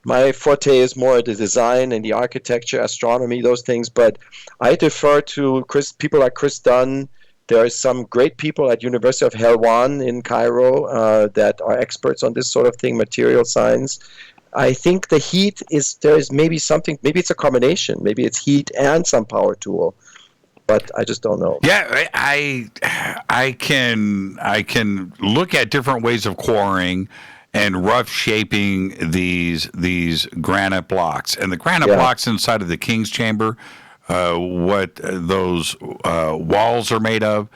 My forte is more the design and the architecture, astronomy, those things. But I defer to people like Chris Dunn. There are some great people at University of Helwan in Cairo that are experts on this sort of thing, material science. I think the heat there is maybe something. Maybe it's a combination. Maybe it's heat and some power tool. But I just don't know. Yeah, I can look at different ways of quarrying and rough shaping these granite blocks. And the granite blocks inside of the King's Chamber, what those walls are made of,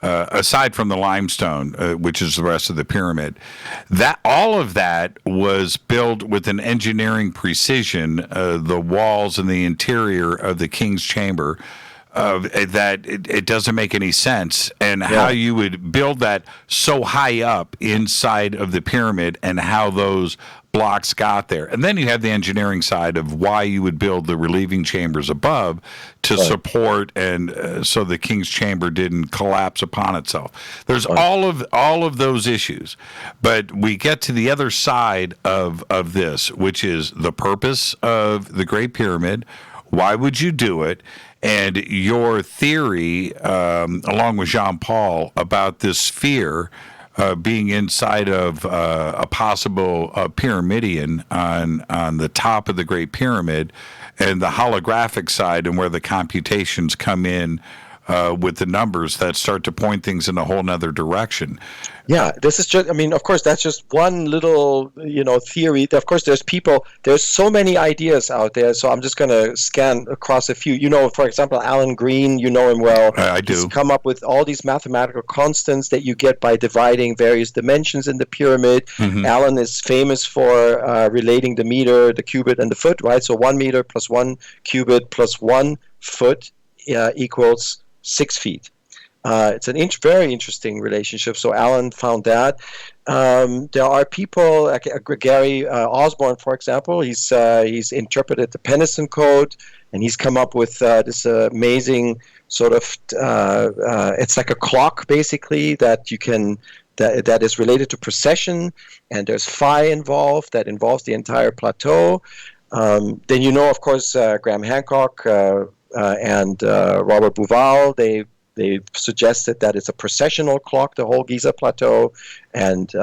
aside from the limestone, which is the rest of the pyramid, that all of that was built with an engineering precision. The walls and the interior of the King's Chamber. That it doesn't make any sense, and how you would build that so high up inside of the pyramid and how those blocks got there. And then you have the engineering side of why you would build the relieving chambers above to support and so the King's Chamber didn't collapse upon itself. There's all of those issues. But we get to the other side of this, which is the purpose of the Great Pyramid. Why would you do it? And your theory, along with Jean-Paul, about this sphere being inside of a possible pyramidion on the top of the Great Pyramid, and the holographic side, and where the computations come in with the numbers that start to point things in a whole nother direction. Yeah, this is just, of course, that's just one little, theory. Of course, there's so many ideas out there, so I'm just going to scan across a few. For example, Alan Green, you know him well. I do. He's come up with all these mathematical constants that you get by dividing various dimensions in the pyramid. Mm-hmm. Alan is famous for relating the meter, the cubit, and the foot, right? So 1 meter plus 1 cubit plus 1 foot equals 6 feet. It's very interesting relationship. So Alan found that. There are people like Gary Osborne, for example. He's interpreted the Penison Code, and he's come up with this amazing sort of. It's like a clock, basically, that you can. That is related to precession, and there's phi involved. That involves the entire plateau. Then of course, Graham Hancock and Robert Bauval. they suggested that it's a precessional clock, the whole Giza Plateau, and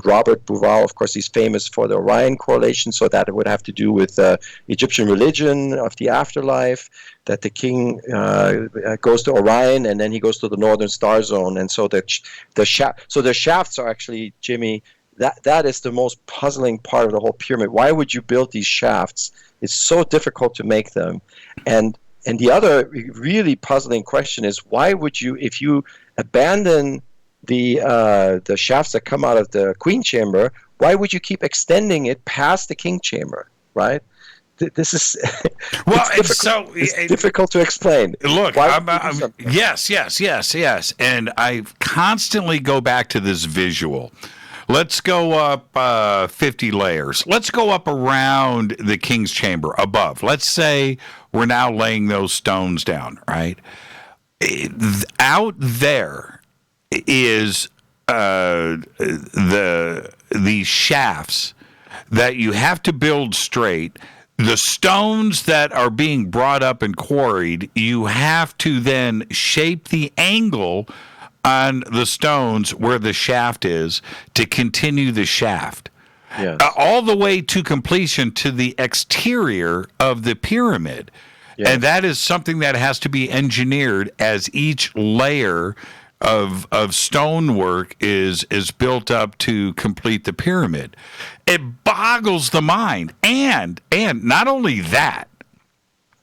Robert Bauval, of course, he's famous for the Orion correlation, so that it would have to do with Egyptian religion of the afterlife, that the king goes to Orion and then he goes to the northern star zone, and so the shafts are actually, Jimmy, that is the most puzzling part of the whole pyramid. Why would you build these shafts? It's so difficult to make them. And the other really puzzling question is, why would you, if you abandon the shafts that come out of the queen chamber, why would you keep extending it past the king chamber, right? This is well, it's difficult to explain. Look, yes, and I constantly go back to this visual. Let's go up 50 layers. Let's go up around the king's chamber above. Let's say we're now laying those stones down, right? Out there is the shafts that you have to build straight. The stones that are being brought up and quarried, you have to then shape the angle on the stones where the shaft is to continue the shaft. Yes. All the way to completion to the exterior of the pyramid. Yes. And that is something that has to be engineered as each layer of stonework is built up to complete the pyramid. It boggles the mind. And not only that,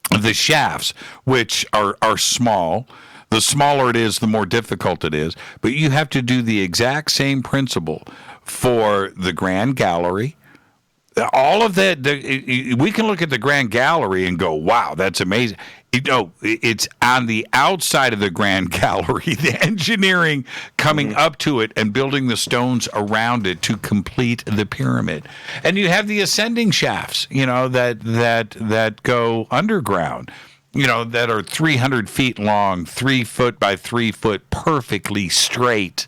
the shafts, which are small, the smaller it is, the more difficult it is. But you have to do the exact same principle for the Grand Gallery. All of that, we can look at the Grand Gallery and go, wow, that's amazing. It's on the outside of the Grand Gallery, the engineering coming up to it and building the stones around it to complete the pyramid. And you have the ascending shafts, that go underground, that are 300 feet long, 3 foot by 3 foot, perfectly straight,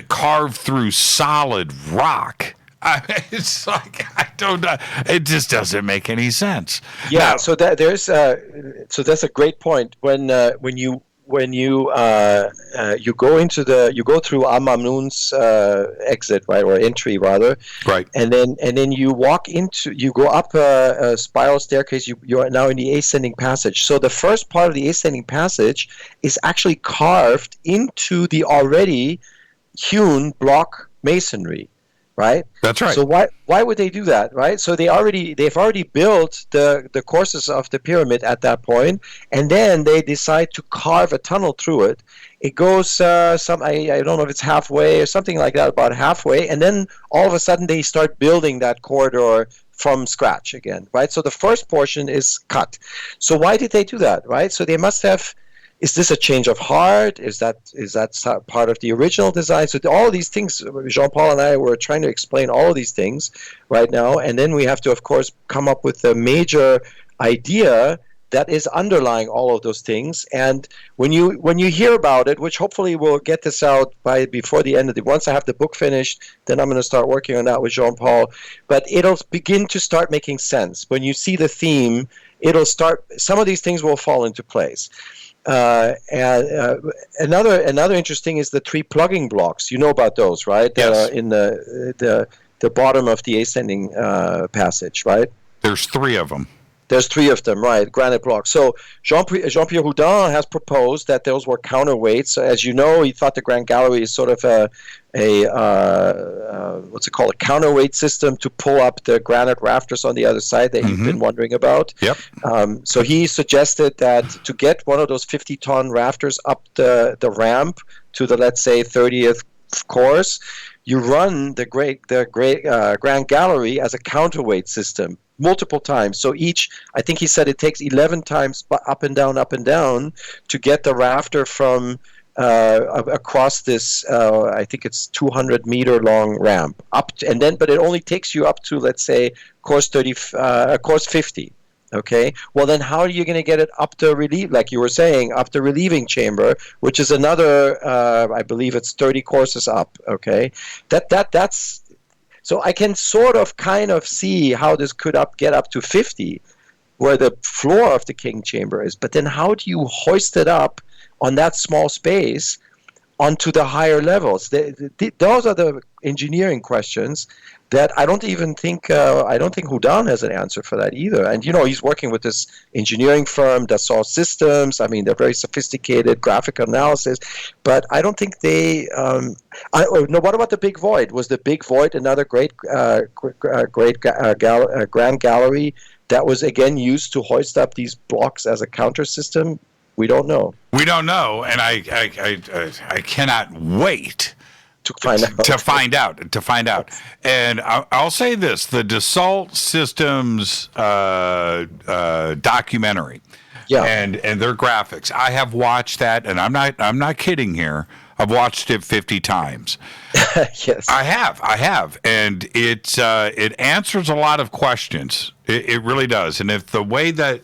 carved through solid rock. It's like, I don't know. It just doesn't make any sense. Yeah. Now, so that's a great point. When you you go through Amamun's exit, right, or entry rather, right, and then you go up a spiral staircase. You are now in the ascending passage. So the first part of the ascending passage is actually carved into the already hewn block masonry. Right. That's right. So why would they do that? Right. So they've already built the courses of the pyramid at that point, and then they decide to carve a tunnel through it. It goes I don't know if it's halfway or something like that, about halfway, and then all of a sudden they start building that corridor from scratch again. Right. So the first portion is cut. So why did they do that? Right. So they must have. Is this a change of heart? Is that part of the original design? So all these things, Jean-Paul and I were trying to explain all of these things right now, and then we have to, of course, come up with a major idea that is underlying all of those things. And when you hear about it, which hopefully we'll get this out before the end of once I have the book finished, then I'm going to start working on that with Jean-Paul. But it'll begin to start making sense. When you see the theme, some of these things will fall into place. Another interesting is the 3 plugging blocks. You know about those, right? That yes. are in the bottom of the ascending passage, right? There's 3 of them. There's 3 of them, right? Granite blocks. So Jean-Pierre Houdin has proposed that those were counterweights. So as you know, he thought the Grand Gallery is sort of a counterweight system to pull up the granite rafters on the other side that you've been wondering about. Yep. So he suggested that to get one of those 50-ton rafters up the ramp to the, let's say, 30th course, you run the great Grand Gallery as a counterweight system multiple times. So I think he said it takes 11 times up and down to get the rafter from across this, I think it's 200 meter long ramp up, but it only takes you up to, let's say, course 50. Okay. Well, then how are you going to get it up the like you were saying, up the relieving chamber, which is another, I believe it's 30 courses up. Okay. That's. So I can sort of kind of see how this could get up to 50, where the floor of the king chamber is. But then how do you hoist it up on that small space onto the higher levels? Those are the engineering questions that I don't think Houdan has an answer for that either. And he's working with this engineering firm, Dassault Systems. I mean, they're very sophisticated graphic analysis, but I don't think they. What about the Big Void? Was the Big Void another great grand gallery that was again used to hoist up these blocks as a counter system? We don't know. We don't know, and I cannot wait to find out. And I'll say this: the Dassault Systems documentary, and their graphics. I have watched that, and I'm not kidding here. I've watched it 50 times. Yes, I have, and it answers a lot of questions. It really does. And if the way that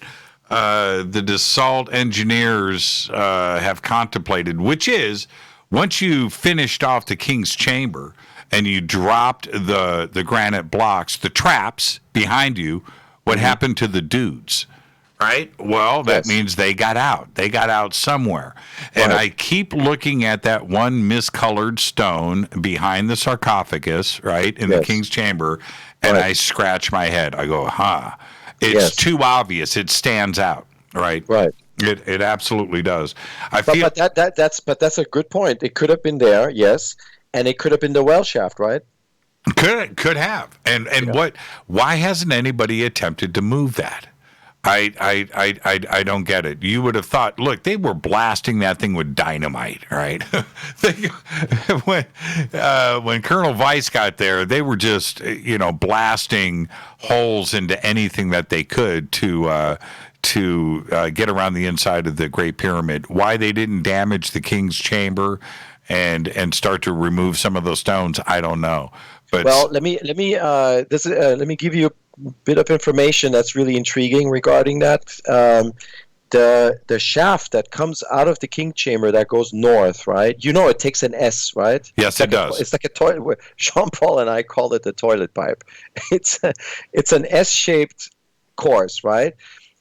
the Dassault engineers have contemplated, which is once you finished off the King's Chamber and you dropped the granite blocks, the traps behind you, what happened to the dudes? Right? Well, that means they got out. They got out somewhere. And I keep looking at that one miscolored stone behind the sarcophagus, right, in the King's Chamber, and I scratch my head. I go, it's too obvious. It stands out, right? Right. It absolutely does. But that's a good point. It could have been there, yes, and it could have been the well shaft, right? Could have. And why hasn't anybody attempted to move that? I don't get it. You would have thought, look, they were blasting that thing with dynamite, right? When Colonel Weiss got there, they were just, blasting holes into anything that they could to get around the inside of the Great Pyramid. Why they didn't damage the King's Chamber and start to remove some of those stones, I don't know. But let me give you a bit of information that's really intriguing regarding that. The shaft that comes out of the King Chamber that goes north, right? It takes an S, right? Yes, it does. It's like a toilet. Jean-Paul and I call it the toilet pipe. It's an S-shaped course, right?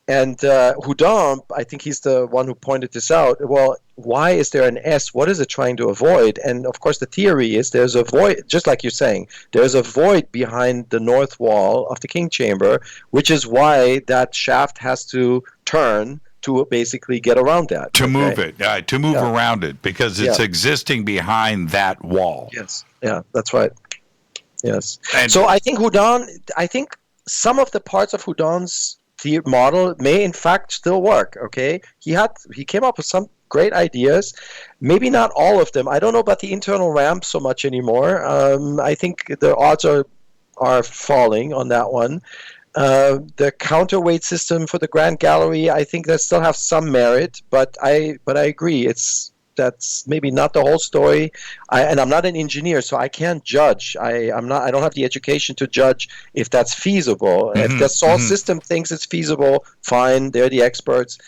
And Houdan, I think he's the one who pointed this out. Well, why is there an S? What is it trying to avoid? And of course, the theory is there's a void, just like you're saying, there's a void behind the north wall of the King Chamber, which is why that shaft has to turn to basically get around that. To move it, to move around it, because it's existing behind that wall. Yes, that's right. Yes. And so I think some of the parts of Houdan's model may in fact still work. Okay, he came up with some great ideas, maybe not all of them. I don't know about the internal ramp so much anymore. I think the odds are falling on that one. The counterweight system for the Grand Gallery, I think that still have some merit, but I agree that's maybe not the whole story. And I'm not an engineer, so I can't judge. I don't have the education to judge if that's feasible. If the Dassault system thinks it's feasible, fine, they're the experts.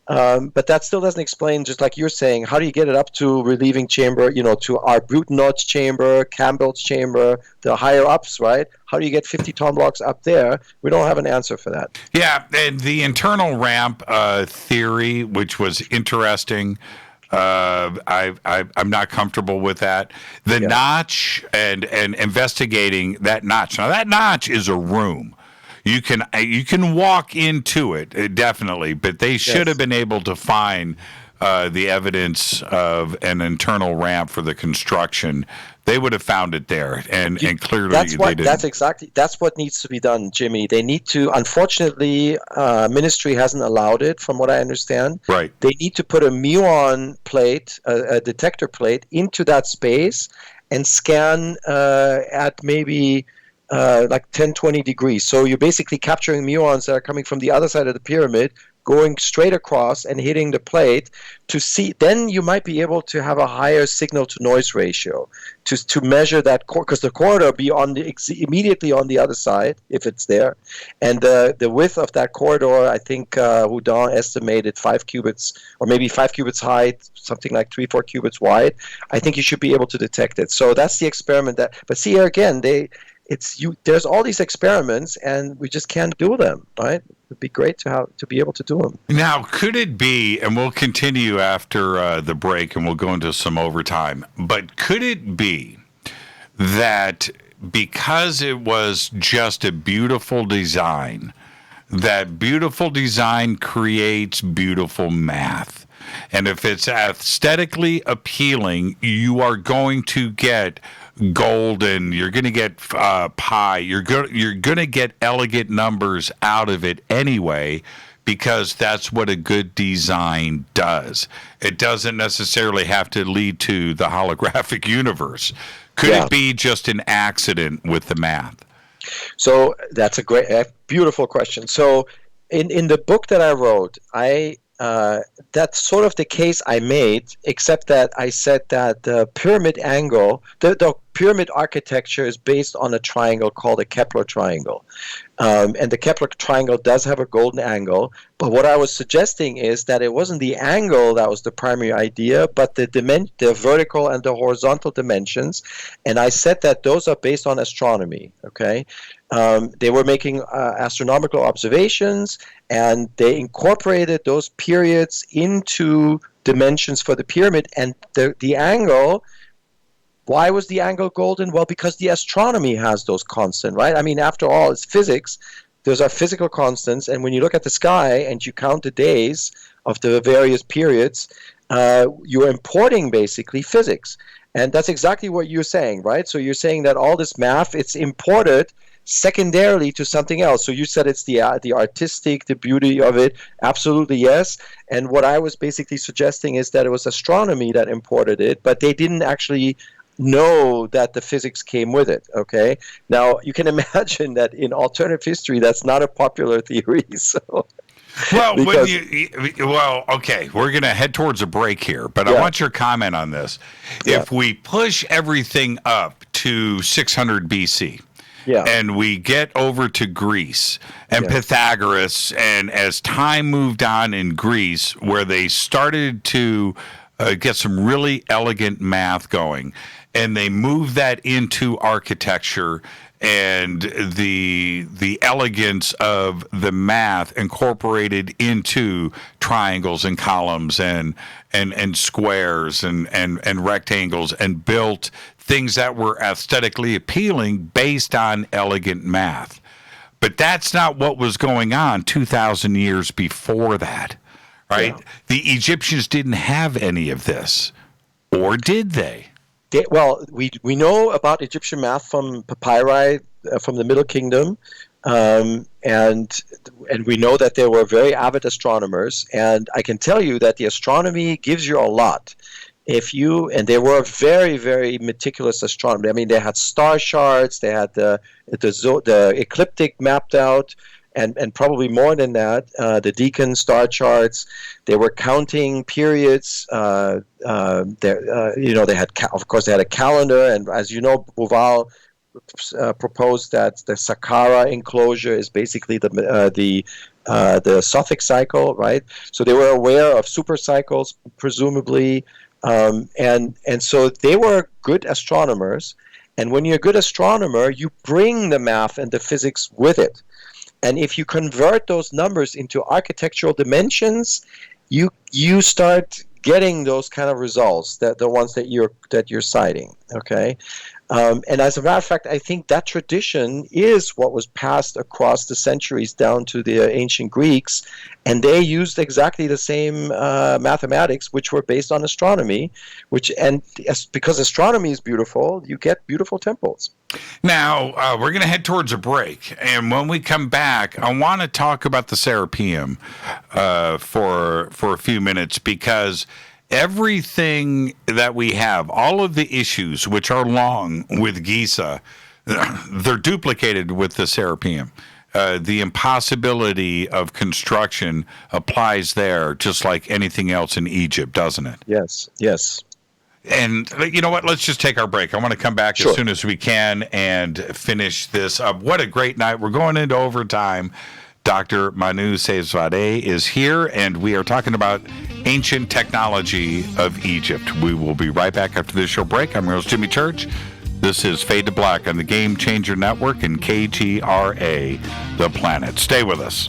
But that still doesn't explain, just like you're saying, how do you get it up to relieving chamber, to Arbuthnot's chamber, Campbell's chamber, the higher ups, right? How do you get 50-ton blocks up there? We don't have an answer for that. Yeah, and the internal ramp theory, which was interesting, I'm not comfortable with that. The notch and investigating that notch. Now, that notch is a room. You can walk into it, definitely, but they should have been able to find the evidence of an internal ramp for the construction. They would have found it there, and clearly they didn't. That's what needs to be done, Jimmy. They need to. Unfortunately, ministry hasn't allowed it, from what I understand. Right. They need to put a muon plate, a detector plate, into that space and scan at maybe like 10, 20 degrees. So you're basically capturing muons that are coming from the other side of the pyramid, going straight across and hitting the plate to see. Then you might be able to have a higher signal to noise ratio to measure that, because the corridor will be immediately on the other side if it's there, and the width of that corridor, I think Houdan estimated 5 cubits, or maybe 5 cubits high, something like 3-4 cubits wide. I think you should be able to detect it. So that's the experiment. But see, here again, there's all these experiments and we just can't do them, right? It'd be great to be able to do them. Now, could it be, and we'll continue after the break and we'll go into some overtime, but could it be that because it was just a beautiful design, that beautiful design creates beautiful math? And if it's aesthetically appealing, you are going to get golden, you're going to get pi, you're going to get elegant numbers out of it anyway, because that's what a good design does. It doesn't necessarily have to lead to the holographic universe. Could it be just an accident with the math? So that's a beautiful question. So in the book that I wrote, that's sort of the case I made, except that I said that the pyramid angle, the pyramid architecture is based on a triangle called a Kepler triangle. And the Kepler triangle does have a golden angle, but what I was suggesting is that it wasn't the angle that was the primary idea, but the vertical and the horizontal dimensions. And I said that those are based on astronomy, okay? They were making astronomical observations, and they incorporated those periods into dimensions for the pyramid. And the angle, why was the angle golden? Well, because the astronomy has those constants, right? I mean, after all, it's physics. Those are physical constants. And when you look at the sky and you count the days of the various periods, you're importing basically physics. And that's exactly what you're saying, right? So you're saying that all this math, it's imported secondarily to something else. So you said it's the artistic, the beauty of it. Absolutely, yes. And what I was basically suggesting is that it was astronomy that imported it, but they didn't actually know that the physics came with it, okay? Now, you can imagine that in alternative history, that's not a popular theory, so... Well, okay, we're going to head towards a break here, but I want your comment on this. If we push everything up to 600 BC, and we get over to Greece and Pythagoras, and as time moved on in Greece, where they started to get some really elegant math going, and they moved that into architecture, and the elegance of the math incorporated into triangles and columns and squares and rectangles, and built things that were aesthetically appealing based on elegant math. But that's not what was going on 2,000 years before that, right? Yeah. The Egyptians didn't have any of this, or did they? Well, we know about Egyptian math from papyri from the Middle Kingdom, and we know that they were very avid astronomers. And I can tell you that the astronomy gives you a lot. And they were very, very meticulous astronomy. I mean, they had star charts, they had the ecliptic mapped out, and probably more than that, the Deacon star charts. They were counting periods. They had, of course, they had a calendar, and as you know, Bauval proposed that the Saqqara enclosure is basically the Sothic cycle, right? So they were aware of super cycles, presumably, and so they were good astronomers. And when you're a good astronomer, you bring the math and the physics with it. And if you convert those numbers into architectural dimensions, you start getting those kind of results, that the ones that you're citing. Okay, and as a matter of fact, I think that tradition is what was passed across the centuries down to the ancient Greeks, and they used exactly the same mathematics, which were based on astronomy. Because astronomy is beautiful, you get beautiful temples. Now, we're going to head towards a break, and when we come back, I want to talk about the Serapeum for a few minutes, because everything that we have, all of the issues which are long with Giza, they're duplicated with the Serapeum. The impossibility of construction applies there, just like anything else in Egypt, doesn't it? Yes. And you know what? Let's just take our break. I want to come back as soon as we can and finish this up. What a great night. We're going into overtime. Dr. Manu Seyfzadeh is here, and we are talking about ancient technology of Egypt. We will be right back after this short break. I'm your host, Jimmy Church. This is Fade to Black on the Game Changer Network and KGRA, The Planet. Stay with us.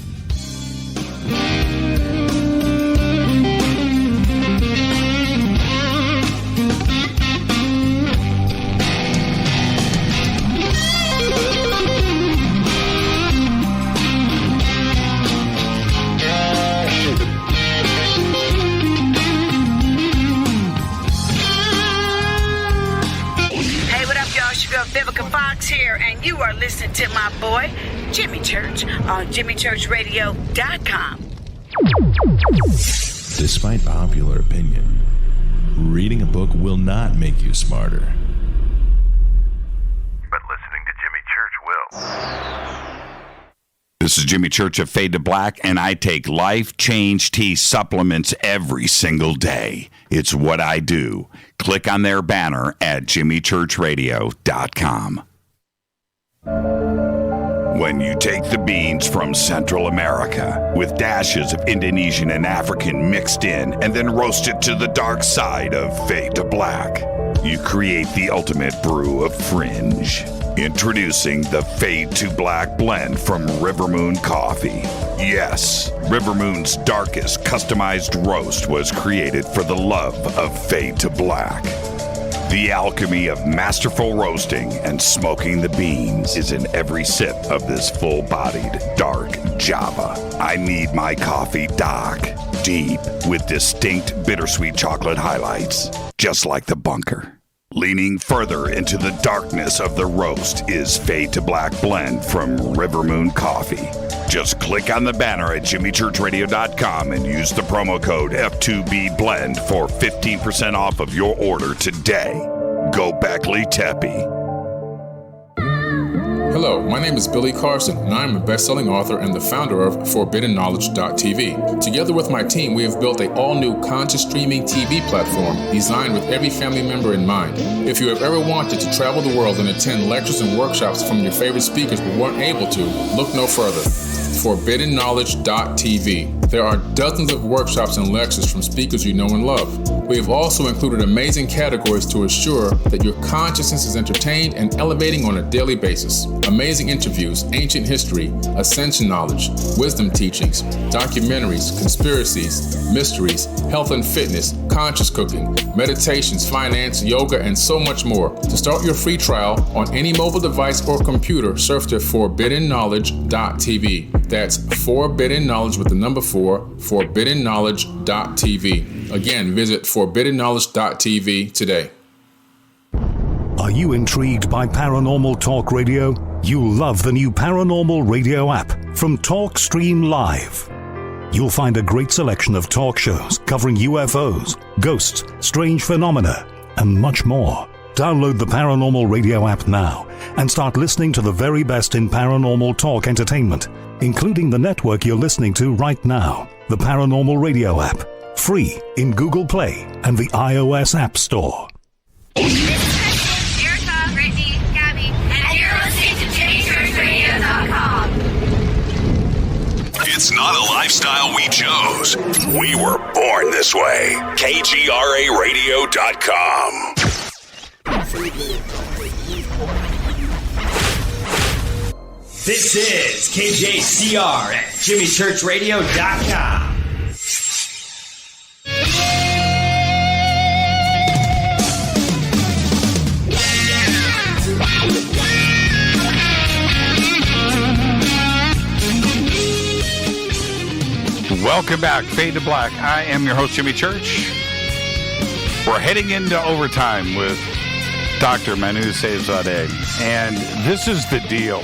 here, and you are listening to my boy, Jimmy Church, on JimmyChurchRadio.com. Despite popular opinion, reading a book will not make you smarter. But listening to Jimmy Church will. This is Jimmy Church of Fade to Black, and I take Life Change Tea supplements every single day. It's what I do. Click on their banner at JimmyChurchRadio.com. When you take the beans from Central America with dashes of Indonesian and African mixed in and then roast it to the dark side of Fade to Black, you create the ultimate brew of fringe. Introducing the Fade to Black blend from River Moon Coffee. Yes, River Moon's darkest customized roast was created for the love of Fade to Black. The alchemy of masterful roasting and smoking the beans is in every sip of this full-bodied, dark Java. I need my coffee dark, deep, with distinct bittersweet chocolate highlights, just like the bunker. Leaning further into the darkness of the roast is Fade to Black blend from River Moon Coffee. Just click on the banner at JimmyChurchRadio.com and use the promo code F2BBLEND for 15% off of your order today. Go Beckley Teppy. Hello, my name is Billy Carson, and I am a best-selling author and the founder of ForbiddenKnowledge.tv. Together with my team, we have built an all-new conscious streaming TV platform designed with every family member in mind. If you have ever wanted to travel the world and attend lectures and workshops from your favorite speakers but weren't able to, look no further. ForbiddenKnowledge.tv. There are dozens of workshops and lectures from speakers you know and love. We have also included amazing categories to assure that your consciousness is entertained and elevating on a daily basis. Amazing interviews, ancient history, ascension knowledge, wisdom teachings, documentaries, conspiracies, mysteries, health and fitness, conscious cooking, meditations, finance, yoga, and so much more. To start your free trial on any mobile device or computer, surf to ForbiddenKnowledge.tv. That's Forbidden Knowledge with the number 4, ForbiddenKnowledge.tv. Again, visit ForbiddenKnowledge.tv today. Are you intrigued by Paranormal Talk Radio? You'll love the new Paranormal Radio app from TalkStream Live. You'll find a great selection of talk shows covering UFOs, ghosts, strange phenomena, and much more. Download the Paranormal Radio app now and start listening to the very best in paranormal talk entertainment, including the network you're listening to right now, the Paranormal Radio app. Free in Google Play and the iOS App Store. It's not a lifestyle we chose. We were born this way. KGRARadio.com. This is KJCR at JimmyChurchRadio.com. Welcome back, Fade to Black. I am your host, Jimmy Church. We're heading into overtime with Dr. Manu Seyfzadeh, and this is the deal.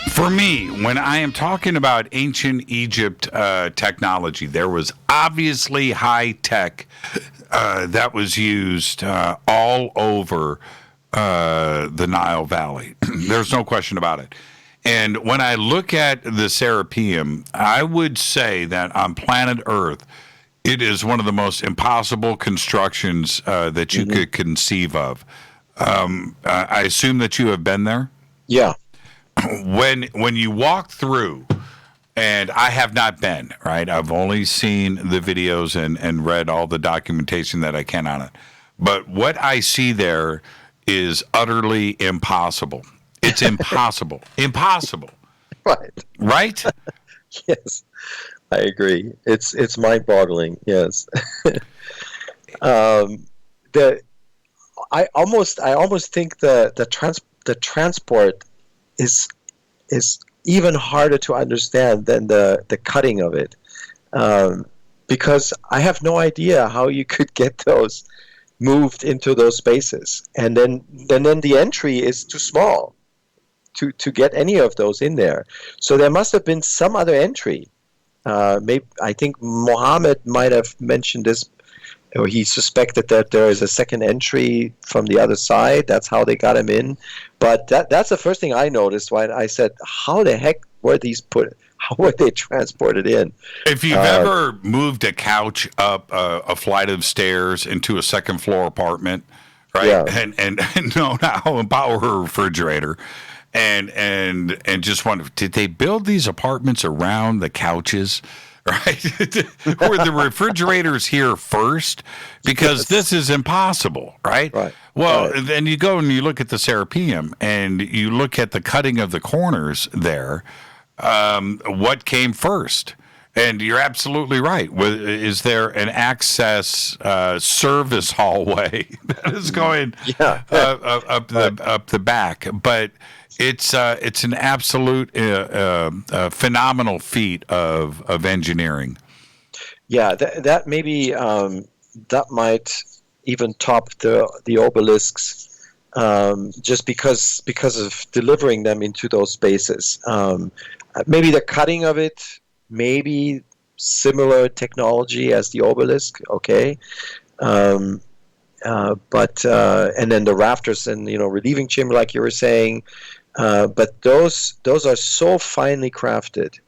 For me, when I am talking about ancient Egypt technology, there was obviously high tech that was used all over the Nile Valley. There's no question about it. And when I look at the Serapeum, I would say that on planet Earth, it is one of the most impossible constructions that you could conceive of. I assume that you have been there? Yeah. When you walk through, and I have not been, right? I've only seen the videos and read all the documentation that I can on it. But what I see there is utterly impossible. It's impossible. Impossible. Right. Right? Yes, I agree. It's mind-boggling. Yes. I almost think the transport is even harder to understand than the cutting of it, because I have no idea how you could get those moved into those spaces, and then the entry is too small to get any of those in there. So there must have been some other entry. Maybe I think Mohammed might have mentioned this, or he suspected that there is a second entry from the other side. That's how they got him in. But that's the first thing I noticed when I said, how the heck were these put? How were they transported in? If you've ever moved a couch up a flight of stairs into a second floor apartment, right? Yeah. And know how about her refrigerator, and just wonder, did they build these apartments around the couches? Right? Were the refrigerators here first? Because this is impossible, right? Right. Well, then you go and you look at the Serapeum and you look at the cutting of the corners there. What came first? And you're absolutely right. Is there an access service hallway that is going up the back? But it's an absolute phenomenal feat of engineering. Yeah, that maybe that might even top the obelisks, just because of delivering them into those spaces. Maybe the cutting of it, maybe similar technology as the obelisk, okay. But and then the rafters and relieving chamber, like you were saying, but those are so finely crafted,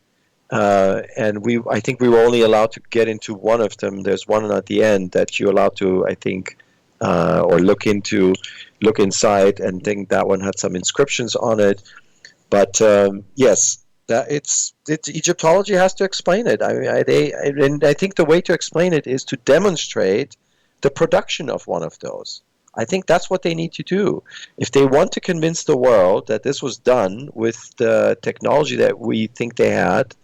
and I think we were only allowed to get into one of them. There's one at the end that you're allowed to, I think, or look inside, and think that one had some inscriptions on it. But yes. It's Egyptology has to explain it. And I think the way to explain it is to demonstrate the production of one of those. I think that's what they need to do. If they want to convince the world that this was done with the technology that we think they had,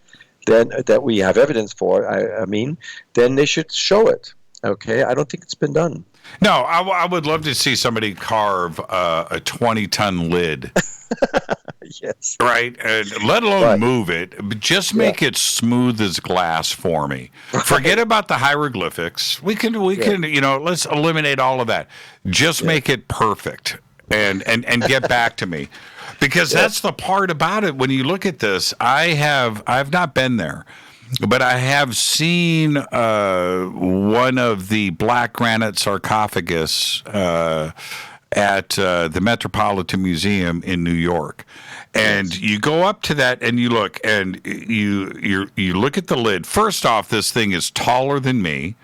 then that we have evidence for, then they should show it. Okay, I don't think it's been done. No, I would love to see somebody carve a 20-ton lid. Yes. Right, let alone move it, but just make it smooth as glass for me. Forget about the hieroglyphics. We can let's eliminate all of that. Just make it perfect and get back to me, because that's the part about it. When you look at this, I've not been there, but I have seen one of the black granite sarcophagus at the Metropolitan Museum in New York. And you go up to that and you look, and you look at the lid. First off, this thing is taller than me,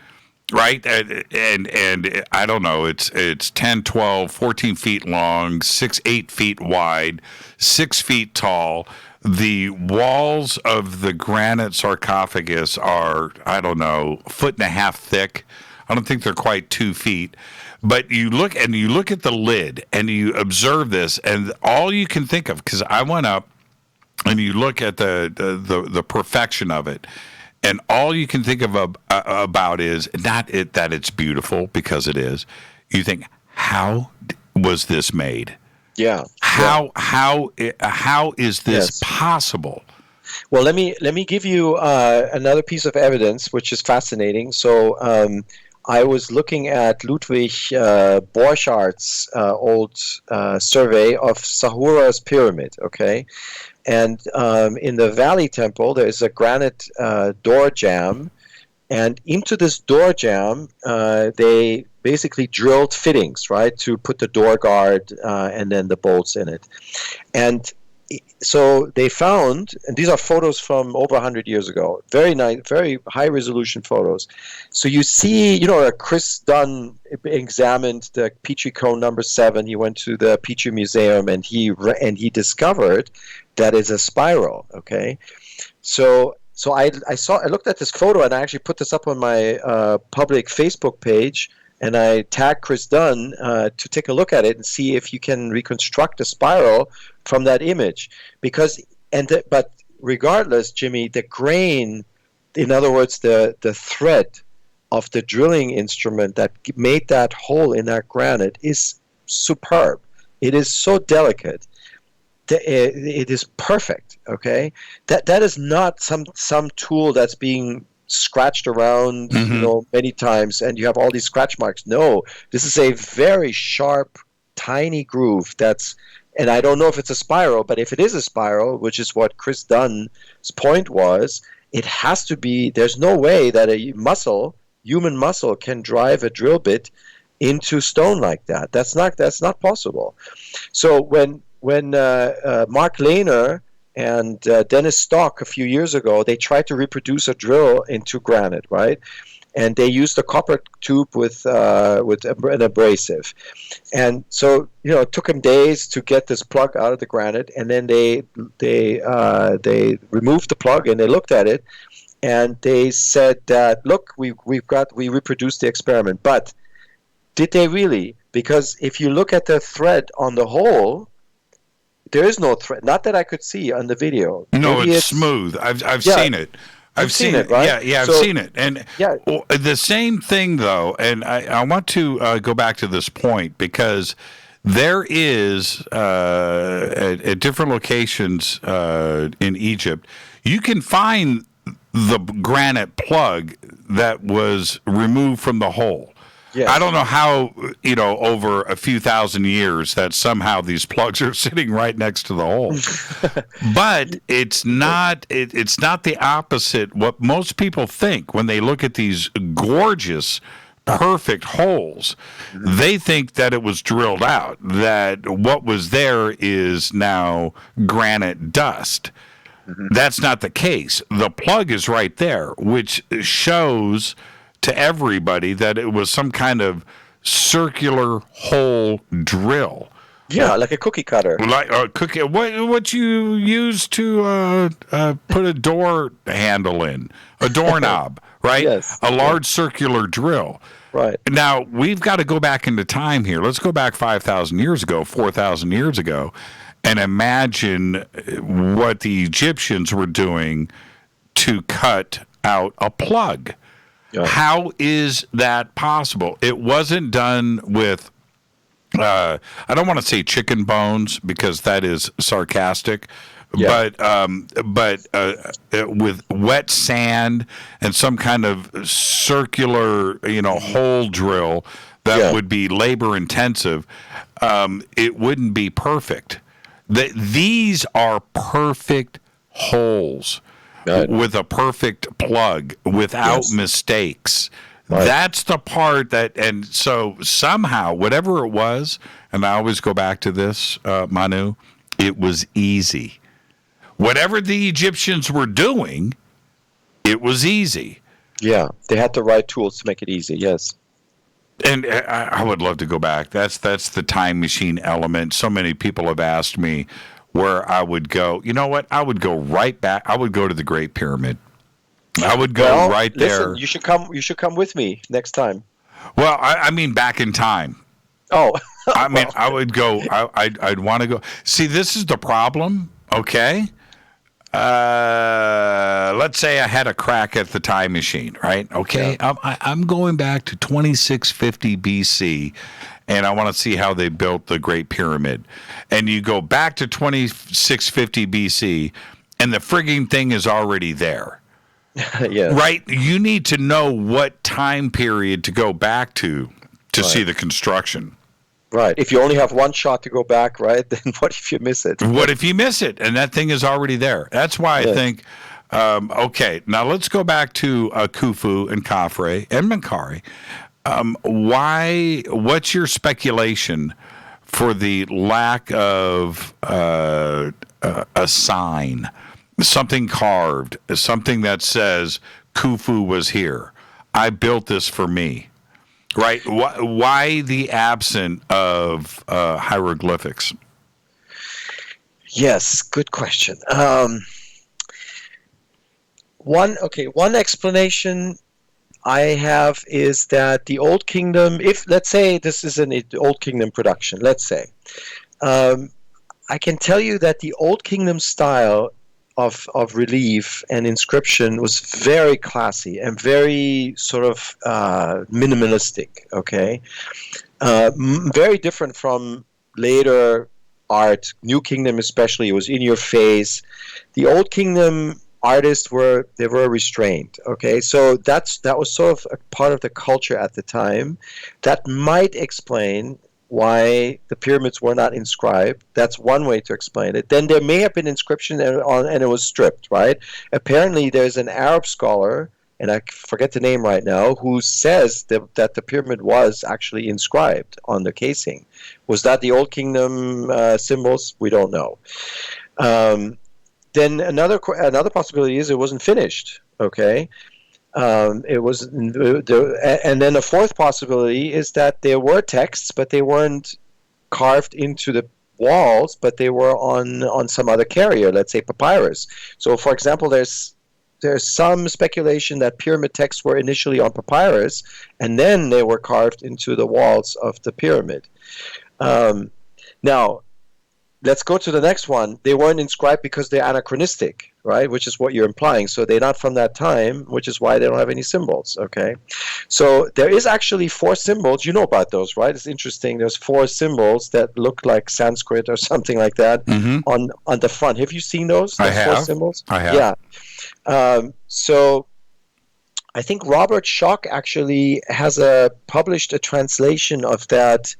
right? And I don't know, it's 10, 12, 14 feet long, 8 feet wide, 6 feet tall. The walls of the granite sarcophagus are, I don't know, 1.5 feet thick. I don't think they're quite 2 feet. But you look at the lid and you observe this, and all you can think of, because I went up and you look at the perfection of it, and all you can think of about is not that it's beautiful, because it is. You think, how was this made? Yeah. How is this possible? Well, let me give you another piece of evidence, which is fascinating. So. I was looking at Ludwig Borchardz's old survey of Sahura's pyramid, okay? And in the Valley Temple, there is a granite door jamb, and into this door jamb, they basically drilled fittings, right, to put the door guard and then the bolts in it. And so they found, and these are photos from over 100 years ago, very nice, very high-resolution photos. So you see, Chris Dunn examined the Petrie cone number 7. He went to the Petrie Museum, and he discovered that it's a spiral. Okay, so I looked at this photo, and I actually put this up on my public Facebook page. And I tagged Chris Dunn to take a look at it and see if you can reconstruct a spiral from that image. But regardless, Jimmy, the grain, in other words, the thread of the drilling instrument that made that hole in that granite is superb. It is so delicate. It is perfect. Okay, that is not some tool that's being scratched around, many times, and you have all these scratch marks. No, this is a very sharp, tiny groove and I don't know if it's a spiral, but if it is a spiral, which is what Chris Dunn's point was, it has to be, there's no way that a human muscle can drive a drill bit into stone like that. That's not possible. So when Mark Lehner and Dennis Schoch a few years ago, they tried to reproduce a drill into granite, right? And they used a copper tube with an abrasive, and so it took them days to get this plug out of the granite. And then they removed the plug and they looked at it, and they said that, look, we reproduced the experiment. But did they really? Because if you look at the thread on the hole, there is no thread. Not that I could see on the video. No, it's smooth. I've seen it. I've seen it, right? Yeah, I've seen it. And the same thing, though, and I want to go back to this point, because there is, at different locations in Egypt, you can find the granite plug that was removed from the hole. Yes. I don't know how, over a few thousand years that somehow these plugs are sitting right next to the hole. But it's not the opposite. What most people think when they look at these gorgeous, perfect holes, they think that it was drilled out, that what was there is now granite dust. That's not the case. The plug is right there, which shows to everybody that it was some kind of circular hole drill. Yeah, like a cookie cutter. Like a cookie. What you use to put a door handle in, a doorknob, right? Yes. A large circular drill. Right. Now, we've got to go back into time here. Let's go back 5,000 years ago, 4,000 years ago, and imagine what the Egyptians were doing to cut out a plug. Yeah. How is that possible? It wasn't done with, I don't want to say chicken bones because that is sarcastic, but with wet sand and some kind of circular, hole drill that would be labor intensive. It wouldn't be perfect. These are perfect holes. With a perfect plug, without mistakes. Right. That's the part and so somehow, whatever it was, and I always go back to this, Manu, it was easy. Whatever the Egyptians were doing, it was easy. Yeah, they had the right tools to make it easy, yes. And I would love to go back. That's the time machine element. So many people have asked me where I would go. You know what? I would go right back. I would go to the Great Pyramid. I would go right there. You should come with me next time. Well, I mean back in time. Oh. I mean, I would go. I'd want to go. See, this is the problem. Okay. Let's say I had a crack at the time machine, right? Okay. Yeah. I'm going back to 2650 BC. And I want to see how they built the Great Pyramid. And you go back to 2650 BC, and the frigging thing is already there. Yeah. Right? You need to know what time period to go back to see the construction. Right. If you only have one shot to go back, right, then what if you miss it? What if you miss it? And that thing is already there. That's why I think, okay, now let's go back to Khufu and Khafre and Menkaure. What's your speculation for the lack of a sign, something carved, something that says Khufu was here? I built this for me, right? Why the absence of hieroglyphics? Yes, good question. One explanation I have is that the Old Kingdom, if let's say this is an Old Kingdom production, let's say, I can tell you that the Old Kingdom style of relief and inscription was very classy and very sort of minimalistic, okay? Very different from later art, New Kingdom especially. It was in your face. The Old Kingdom artists were restrained. Okay, so that was sort of a part of the culture at the time. That might explain why the pyramids were not inscribed. That's one way to explain it. Then there may have been inscription and it was stripped, right? Apparently there's an Arab scholar, and I forget the name right now, who says that the pyramid was actually inscribed on the casing. Was that the Old Kingdom symbols? We don't know. Then another possibility is it wasn't finished, okay? It was, and then a fourth possibility is that there were texts, but they weren't carved into the walls, but they were on some other carrier, let's say papyrus. So, for example, there's some speculation that pyramid texts were initially on papyrus, and then they were carved into the walls of the pyramid. Now, let's go to the next one. They weren't inscribed because they're anachronistic, right? Which is what you're implying. So they're not from that time, which is why they don't have any symbols, okay? So there is actually 4 symbols. You know about those, right? It's interesting. There's 4 symbols that look like Sanskrit or something like that on the front. Have you seen those? I have. 4 symbols? I have. Yeah. So I think Robert Schoch actually has published a translation of that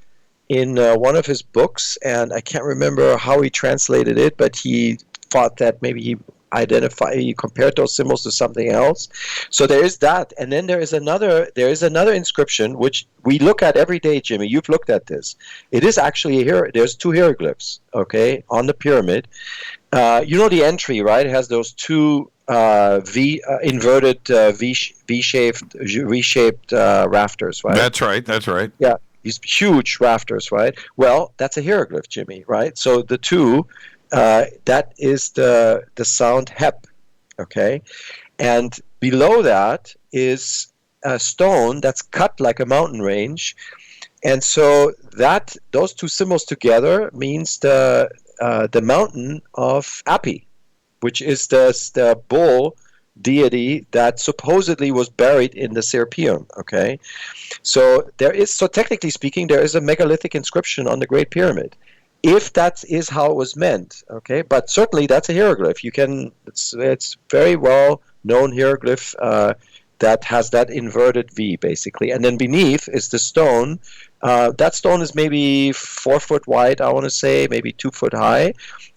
in one of his books, and I can't remember how he translated it, but he thought that maybe he compared those symbols to something else. So there is that, and then there is another inscription which we look at every day, Jimmy. You've looked at this. It is actually there's 2 hieroglyphs, okay, on the pyramid. You know the entry, right? It has those 2 inverted reshaped rafters, right? That's right. Yeah. These huge rafters, right? Well, that's a hieroglyph, Jimmy, right? So the 2, that is the sound hep, okay? And below that is a stone that's cut like a mountain range. And so those 2 symbols together means the mountain of Api, which is the bull deity that supposedly was buried in the Serapeum, okay? So technically speaking, there is a megalithic inscription on the Great Pyramid, if that is how it was meant, okay? But certainly that's a hieroglyph. It's very well known hieroglyph that has that inverted V, basically. And then beneath is the stone. That stone is maybe 4 foot wide, I want to say, maybe 2 foot high,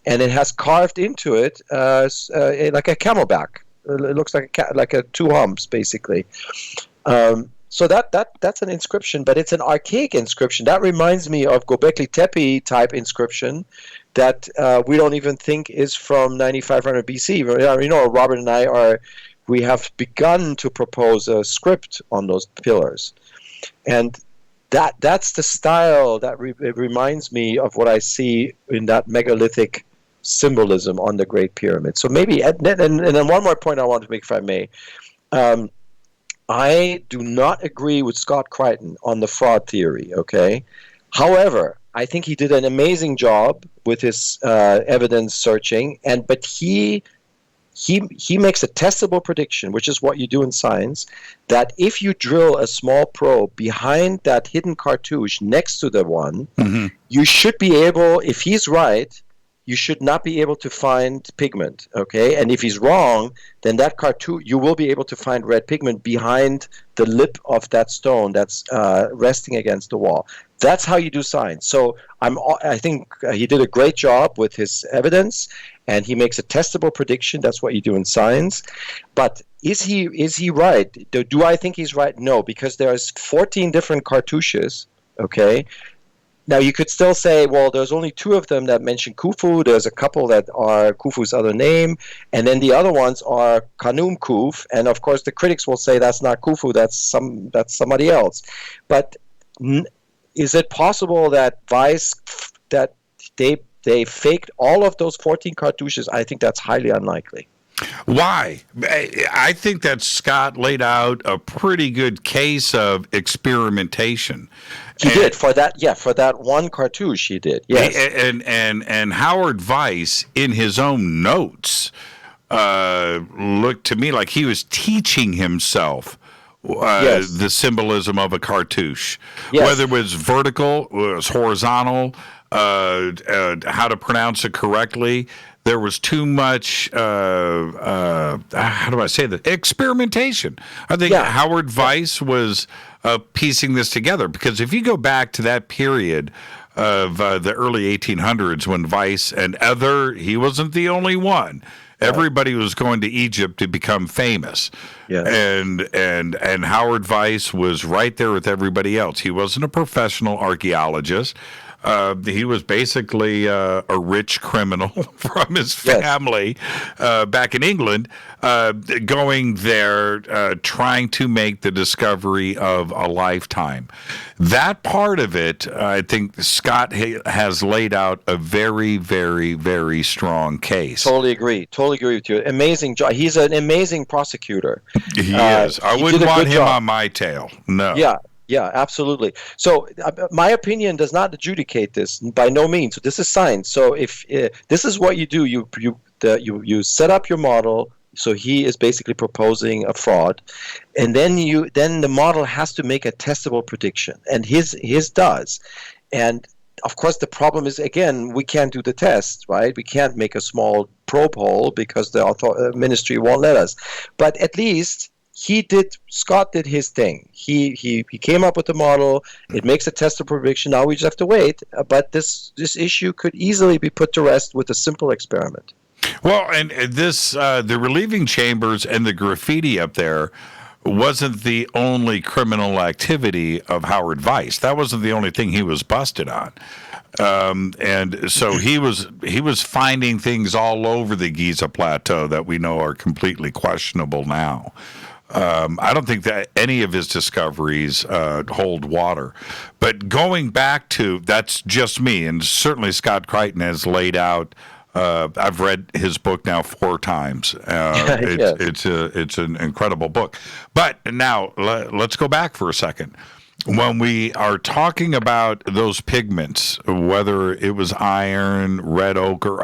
and it has carved into it like a camelback. It looks like a 2 humps, basically. So that's an inscription, but it's an archaic inscription. That reminds me of Göbekli Tepe type inscription that we don't even think is from 9500 BC. You know, Robert and we have begun to propose a script on those pillars, and that's the style that it reminds me of what I see in that megalithic symbolism on the Great Pyramid. So maybe, and then one more point I want to make, if I may. I do not agree with Scott Crichton on the fraud theory, okay? However, I think he did an amazing job with his evidence searching, but he makes a testable prediction, which is what you do in science, that if you drill a small probe behind that hidden cartouche next to the one, you should be able, if he's right, you should not be able to find pigment, okay? And if he's wrong, then that cartouche, you will be able to find red pigment behind the lip of that stone that's resting against the wall. That's how you do science. So I think he did a great job with his evidence, and he makes a testable prediction. That's what you do in science. But is he right? Do I think he's right? No, because there's 14 different cartouches, okay? Now, you could still say, well, there's only 2 of them that mention Khufu. There's a couple that are Khufu's other name. And then the other ones are Khnum-Re-Horakhty. And, of course, the critics will say that's not Khufu, that's somebody else. But is it possible that that they faked all of those 14 cartouches? I think that's highly unlikely. Why? I think that Scott laid out a pretty good case of experimentation. He did for that one cartouche. He did, yes. And Howard Weiss, in his own notes, looked to me like he was teaching himself the symbolism of a cartouche, whether it was vertical, it was horizontal, how to pronounce it correctly. There was too much, how do I say that? Experimentation. I think Howard Weiss was piecing this together, because if you go back to that period of the early 1800s when Weiss and he wasn't the only one. Everybody was going to Egypt to become famous. Yeah. And Howard Weiss was right there with everybody else. He wasn't a professional archaeologist. He was basically a rich criminal from his family back in England, going there, trying to make the discovery of a lifetime. That part of it, I think Scott has laid out a very, very, very strong case. Totally agree with you. Amazing job. He's an amazing prosecutor. He is. I wouldn't want him on my tail. No. Yeah, absolutely. So my opinion does not adjudicate this by no means. So this is science. So if this is what you do, you set up your model. So he is basically proposing a fraud, and then the model has to make a testable prediction, and his does. And of course, the problem is, again, we can't do the test, right? We can't make a small probe hole because the ministry won't let us. But at least Scott did his thing. He came up with the model. It makes a testable prediction. Now we just have to wait. But this issue could easily be put to rest with a simple experiment. Well, and this the relieving chambers and the graffiti up there wasn't the only criminal activity of Howard Weiss. That wasn't the only thing he was busted on. And so he was finding things all over the Giza Plateau that we know are completely questionable now. I don't think that any of his discoveries hold water. But going back to, that's just me, and certainly Scott Crichton has laid out, I've read his book now 4 times. It's an incredible book. But now let's go back for a second. When we are talking about those pigments, whether it was iron, red ochre,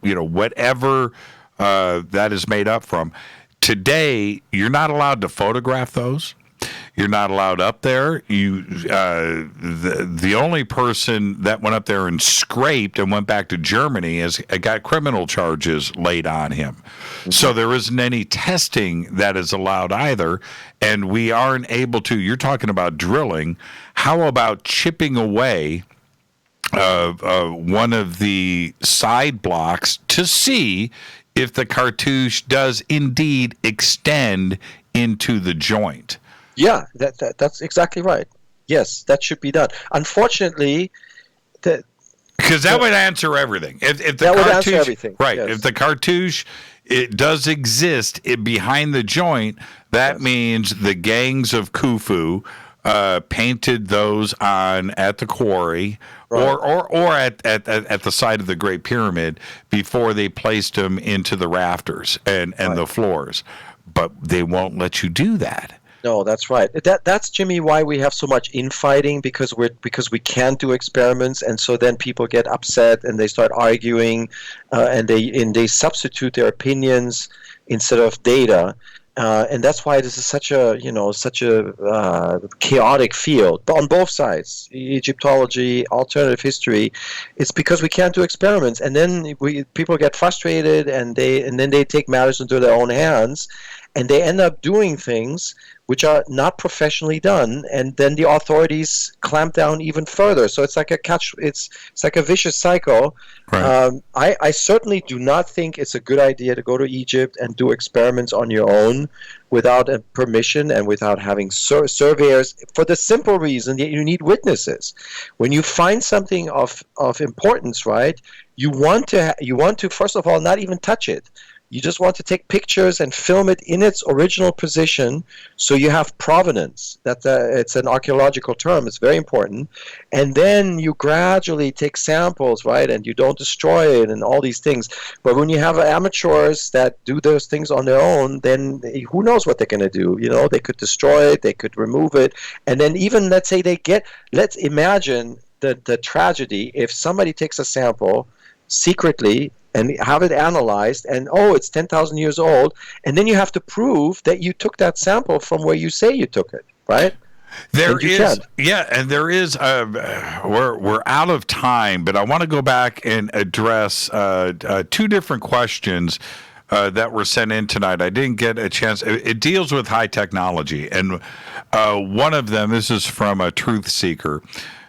whatever that is made up from, today, you're not allowed to photograph those. You're not allowed up there. The only person that went up there and scraped and went back to Germany has got criminal charges laid on him. Mm-hmm. So there isn't any testing that is allowed either, and we aren't able to. You're talking about drilling. How about chipping away one of the side blocks to see if the cartouche does indeed extend into the joint? Yeah, that's exactly right. Yes, that should be done. Unfortunately, because that would answer everything. If the that cartouche, would answer everything. Right. Yes. If the cartouche does exist behind the joint, that means the gangs of Khufu painted those on at the quarry, right, or at the side of the Great Pyramid before they placed them into the rafters and right, the floors. But they won't let you do that. No, that's right. That's, Jimmy, why we have so much infighting, because we can't do experiments, and so then people get upset and they start arguing, and they substitute their opinions instead of data. And that's why this is such a chaotic field. But on both sides, Egyptology, alternative history, it's because we can't do experiments, and then people get frustrated, and then they take matters into their own hands, and they end up doing things which are not professionally done, and then the authorities clamp down even further. So it's like it's like a vicious cycle. Right. I certainly do not think it's a good idea to go to Egypt and do experiments on your own without a permission and without having surveyors, for the simple reason that you need witnesses. When you find something of importance, right, you want to first of all not even touch it. You just want to take pictures and film it in its original position, so you have provenance. It's an archaeological term. It's very important. And then you gradually take samples, right, and you don't destroy it and all these things. But when you have amateurs that do those things on their own, then who knows what they're going to do? You know, they could destroy it, they could remove it, and then even let's imagine the tragedy if somebody takes a sample secretly and have it analyzed, and it's 10,000 years old, and then you have to prove that you took that sample from where you say you took it, right? There is, and there is. We're out of time, but I want to go back and address two different questions that were sent in tonight. I didn't get a chance. It deals with high technology, and one of them, this is from a truth seeker,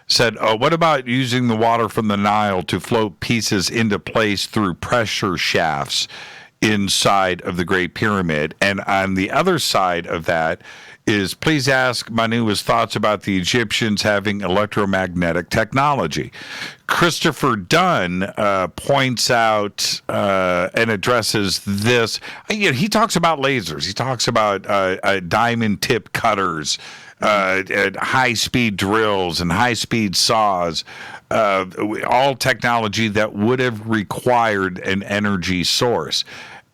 said, what about using the water from the Nile to float pieces into place through pressure shafts inside of the Great Pyramid? And on the other side of that is, please ask Manu his thoughts about the Egyptians having electromagnetic technology. Christopher Dunn points out and addresses this. He talks about lasers. He talks about diamond tip cutters, high-speed drills and high-speed saws, all technology that would have required an energy source.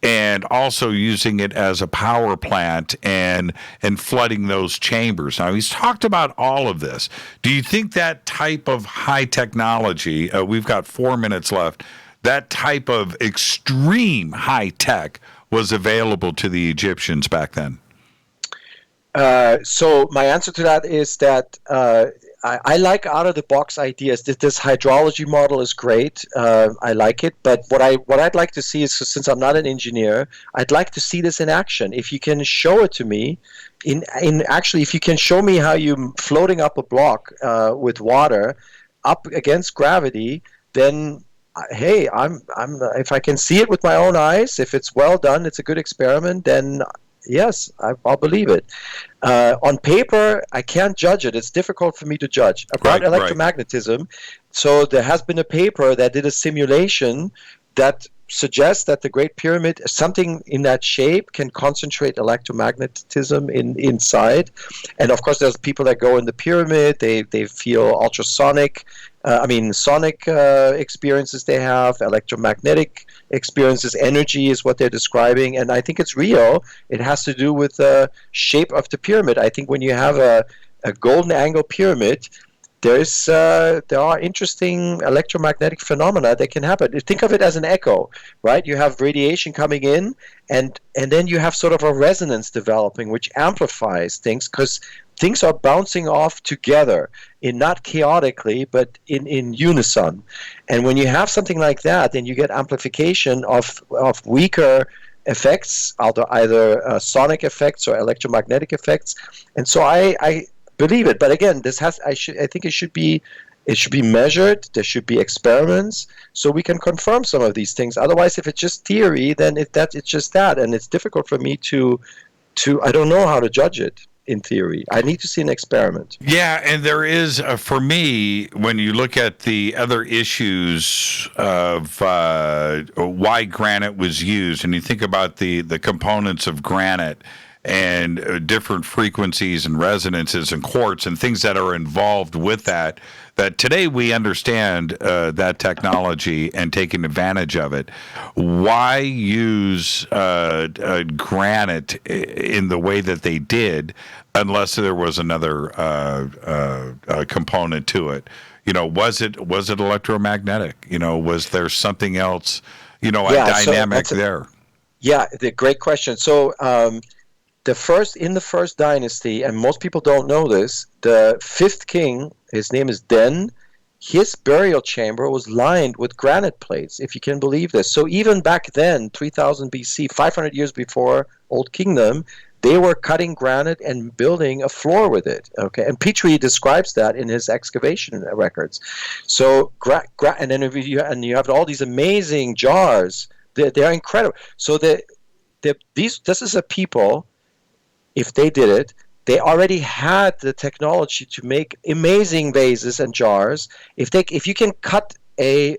And also using it as a power plant and flooding those chambers. Now, he's talked about all of this. Do you think that type of high technology, we've got 4 minutes left, that type of extreme high tech was available to the Egyptians back then? So my answer to that is that I like out-of-the-box ideas. This hydrology model is great. I like it. But what I'd like to see is, since I'm not an engineer, I'd like to see this in action. If you can show it to me, if you can show me how you're floating up a block with water up against gravity, then hey, I'm if I can see it with my own eyes, if it's well done, it's a good experiment, then yes, I'll believe it. On paper, I can't judge it. It's difficult for me to judge. About electromagnetism, so there has been a paper that did a simulation that suggests that the Great Pyramid, something in that shape, can concentrate electromagnetism inside. And of course, there's people that go in the pyramid, they feel ultrasonic, sonic experiences they have, electromagnetic experiences, energy is what they're describing, and I think it's real. It has to do with the shape of the pyramid. I think when you have a golden angle pyramid, there are interesting electromagnetic phenomena that can happen. Think of it as an echo, right? You have radiation coming in, and then you have sort of a resonance developing, which amplifies things, because things are bouncing off together, not chaotically, but in unison. And when you have something like that, then you get amplification of weaker effects, either sonic effects or electromagnetic effects. And so I believe it. But again, I think it should be measured. There should be experiments so we can confirm some of these things. Otherwise, if it's just theory, then it's just that, and it's difficult for me to I don't know how to judge it. In theory, I need to see an experiment. Yeah, and there is, for me, when you look at the other issues of why granite was used, and you think about the components of granite and different frequencies and resonances and quartz and things that are involved with that today we understand that technology and taking advantage of it. Why use granite in the way that they did unless there was another component to it? Was it electromagnetic? Was there something else, a dynamic there? Yeah, the great question. So the first dynasty, and most people don't know this, the fifth king, his name is Den, his burial chamber was lined with granite plates, if you can believe this. So even back then, 3000 BC, 500 years before Old Kingdom, they were cutting granite and building a floor with it. Okay, and Petrie describes that in his excavation records. So, and then you have all these amazing jars. They're incredible. So this is a people. If they did it, they already had the technology to make amazing vases and jars. If you can cut a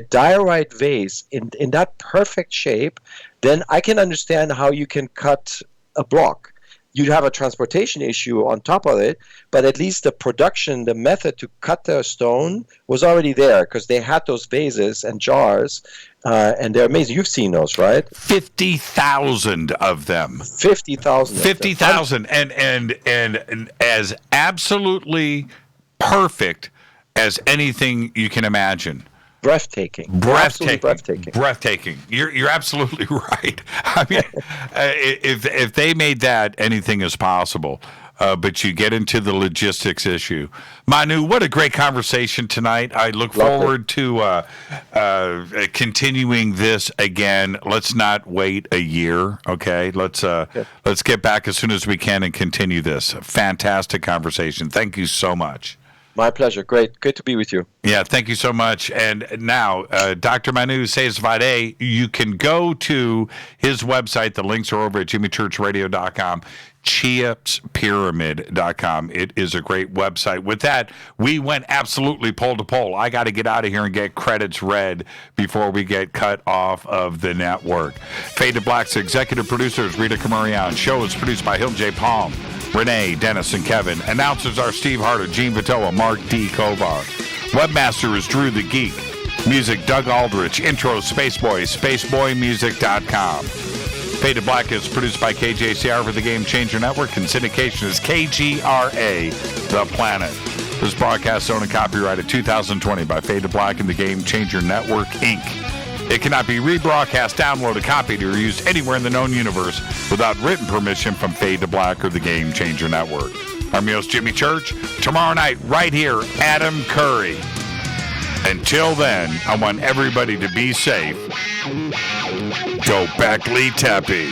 diorite vase in that perfect shape, then I can understand how you can cut a block. You'd have a transportation issue on top of it, but at least the production, the method to cut the stone was already there because they had those vases and jars, and they're amazing. You've seen those, right? 50,000 of them. 50,000. 50,000, and as absolutely perfect as anything you can imagine. Breathtaking. You're absolutely right. I mean, if they made that, anything is possible. but you get into the logistics issue. Manu, what a great conversation tonight. I look forward to continuing this again. Let's not wait a year, okay? Let's get back as soon as we can and continue this. Fantastic conversation. Thank you so much. My pleasure. Great to be with you. Yeah, thank you so much. And now, Dr. Manu Seyfzadeh, you can go to his website. The links are over at jimmychurchradio.com, cheopspyramid.com. It is a great website. With that, we went absolutely pole to pole. I got to get out of here and get credits read before we get cut off of the network. Fade to Black's executive producers, Rita Camarion. Show is produced by Hill J. Palm, Renee, Dennis, and Kevin. Announcers are Steve Harder, Gene Vitoa, Mark D. Kovar. Webmaster is Drew the Geek. Music, Doug Aldrich. Intro, Spaceboy, spaceboymusic.com. Fade to Black is produced by KJCR for the Game Changer Network, and syndication is KGRA, The Planet. This broadcast owned and copyrighted 2020 by Fade to Black and the Game Changer Network, Inc. It cannot be rebroadcast, downloaded, copied, or used anywhere in the known universe without written permission from Fade to Black or the Game Changer Network. I'm your host, Jimmy Church. Tomorrow night, right here, Adam Curry. Until then, I want everybody to be safe. Go back, Lee Tappy.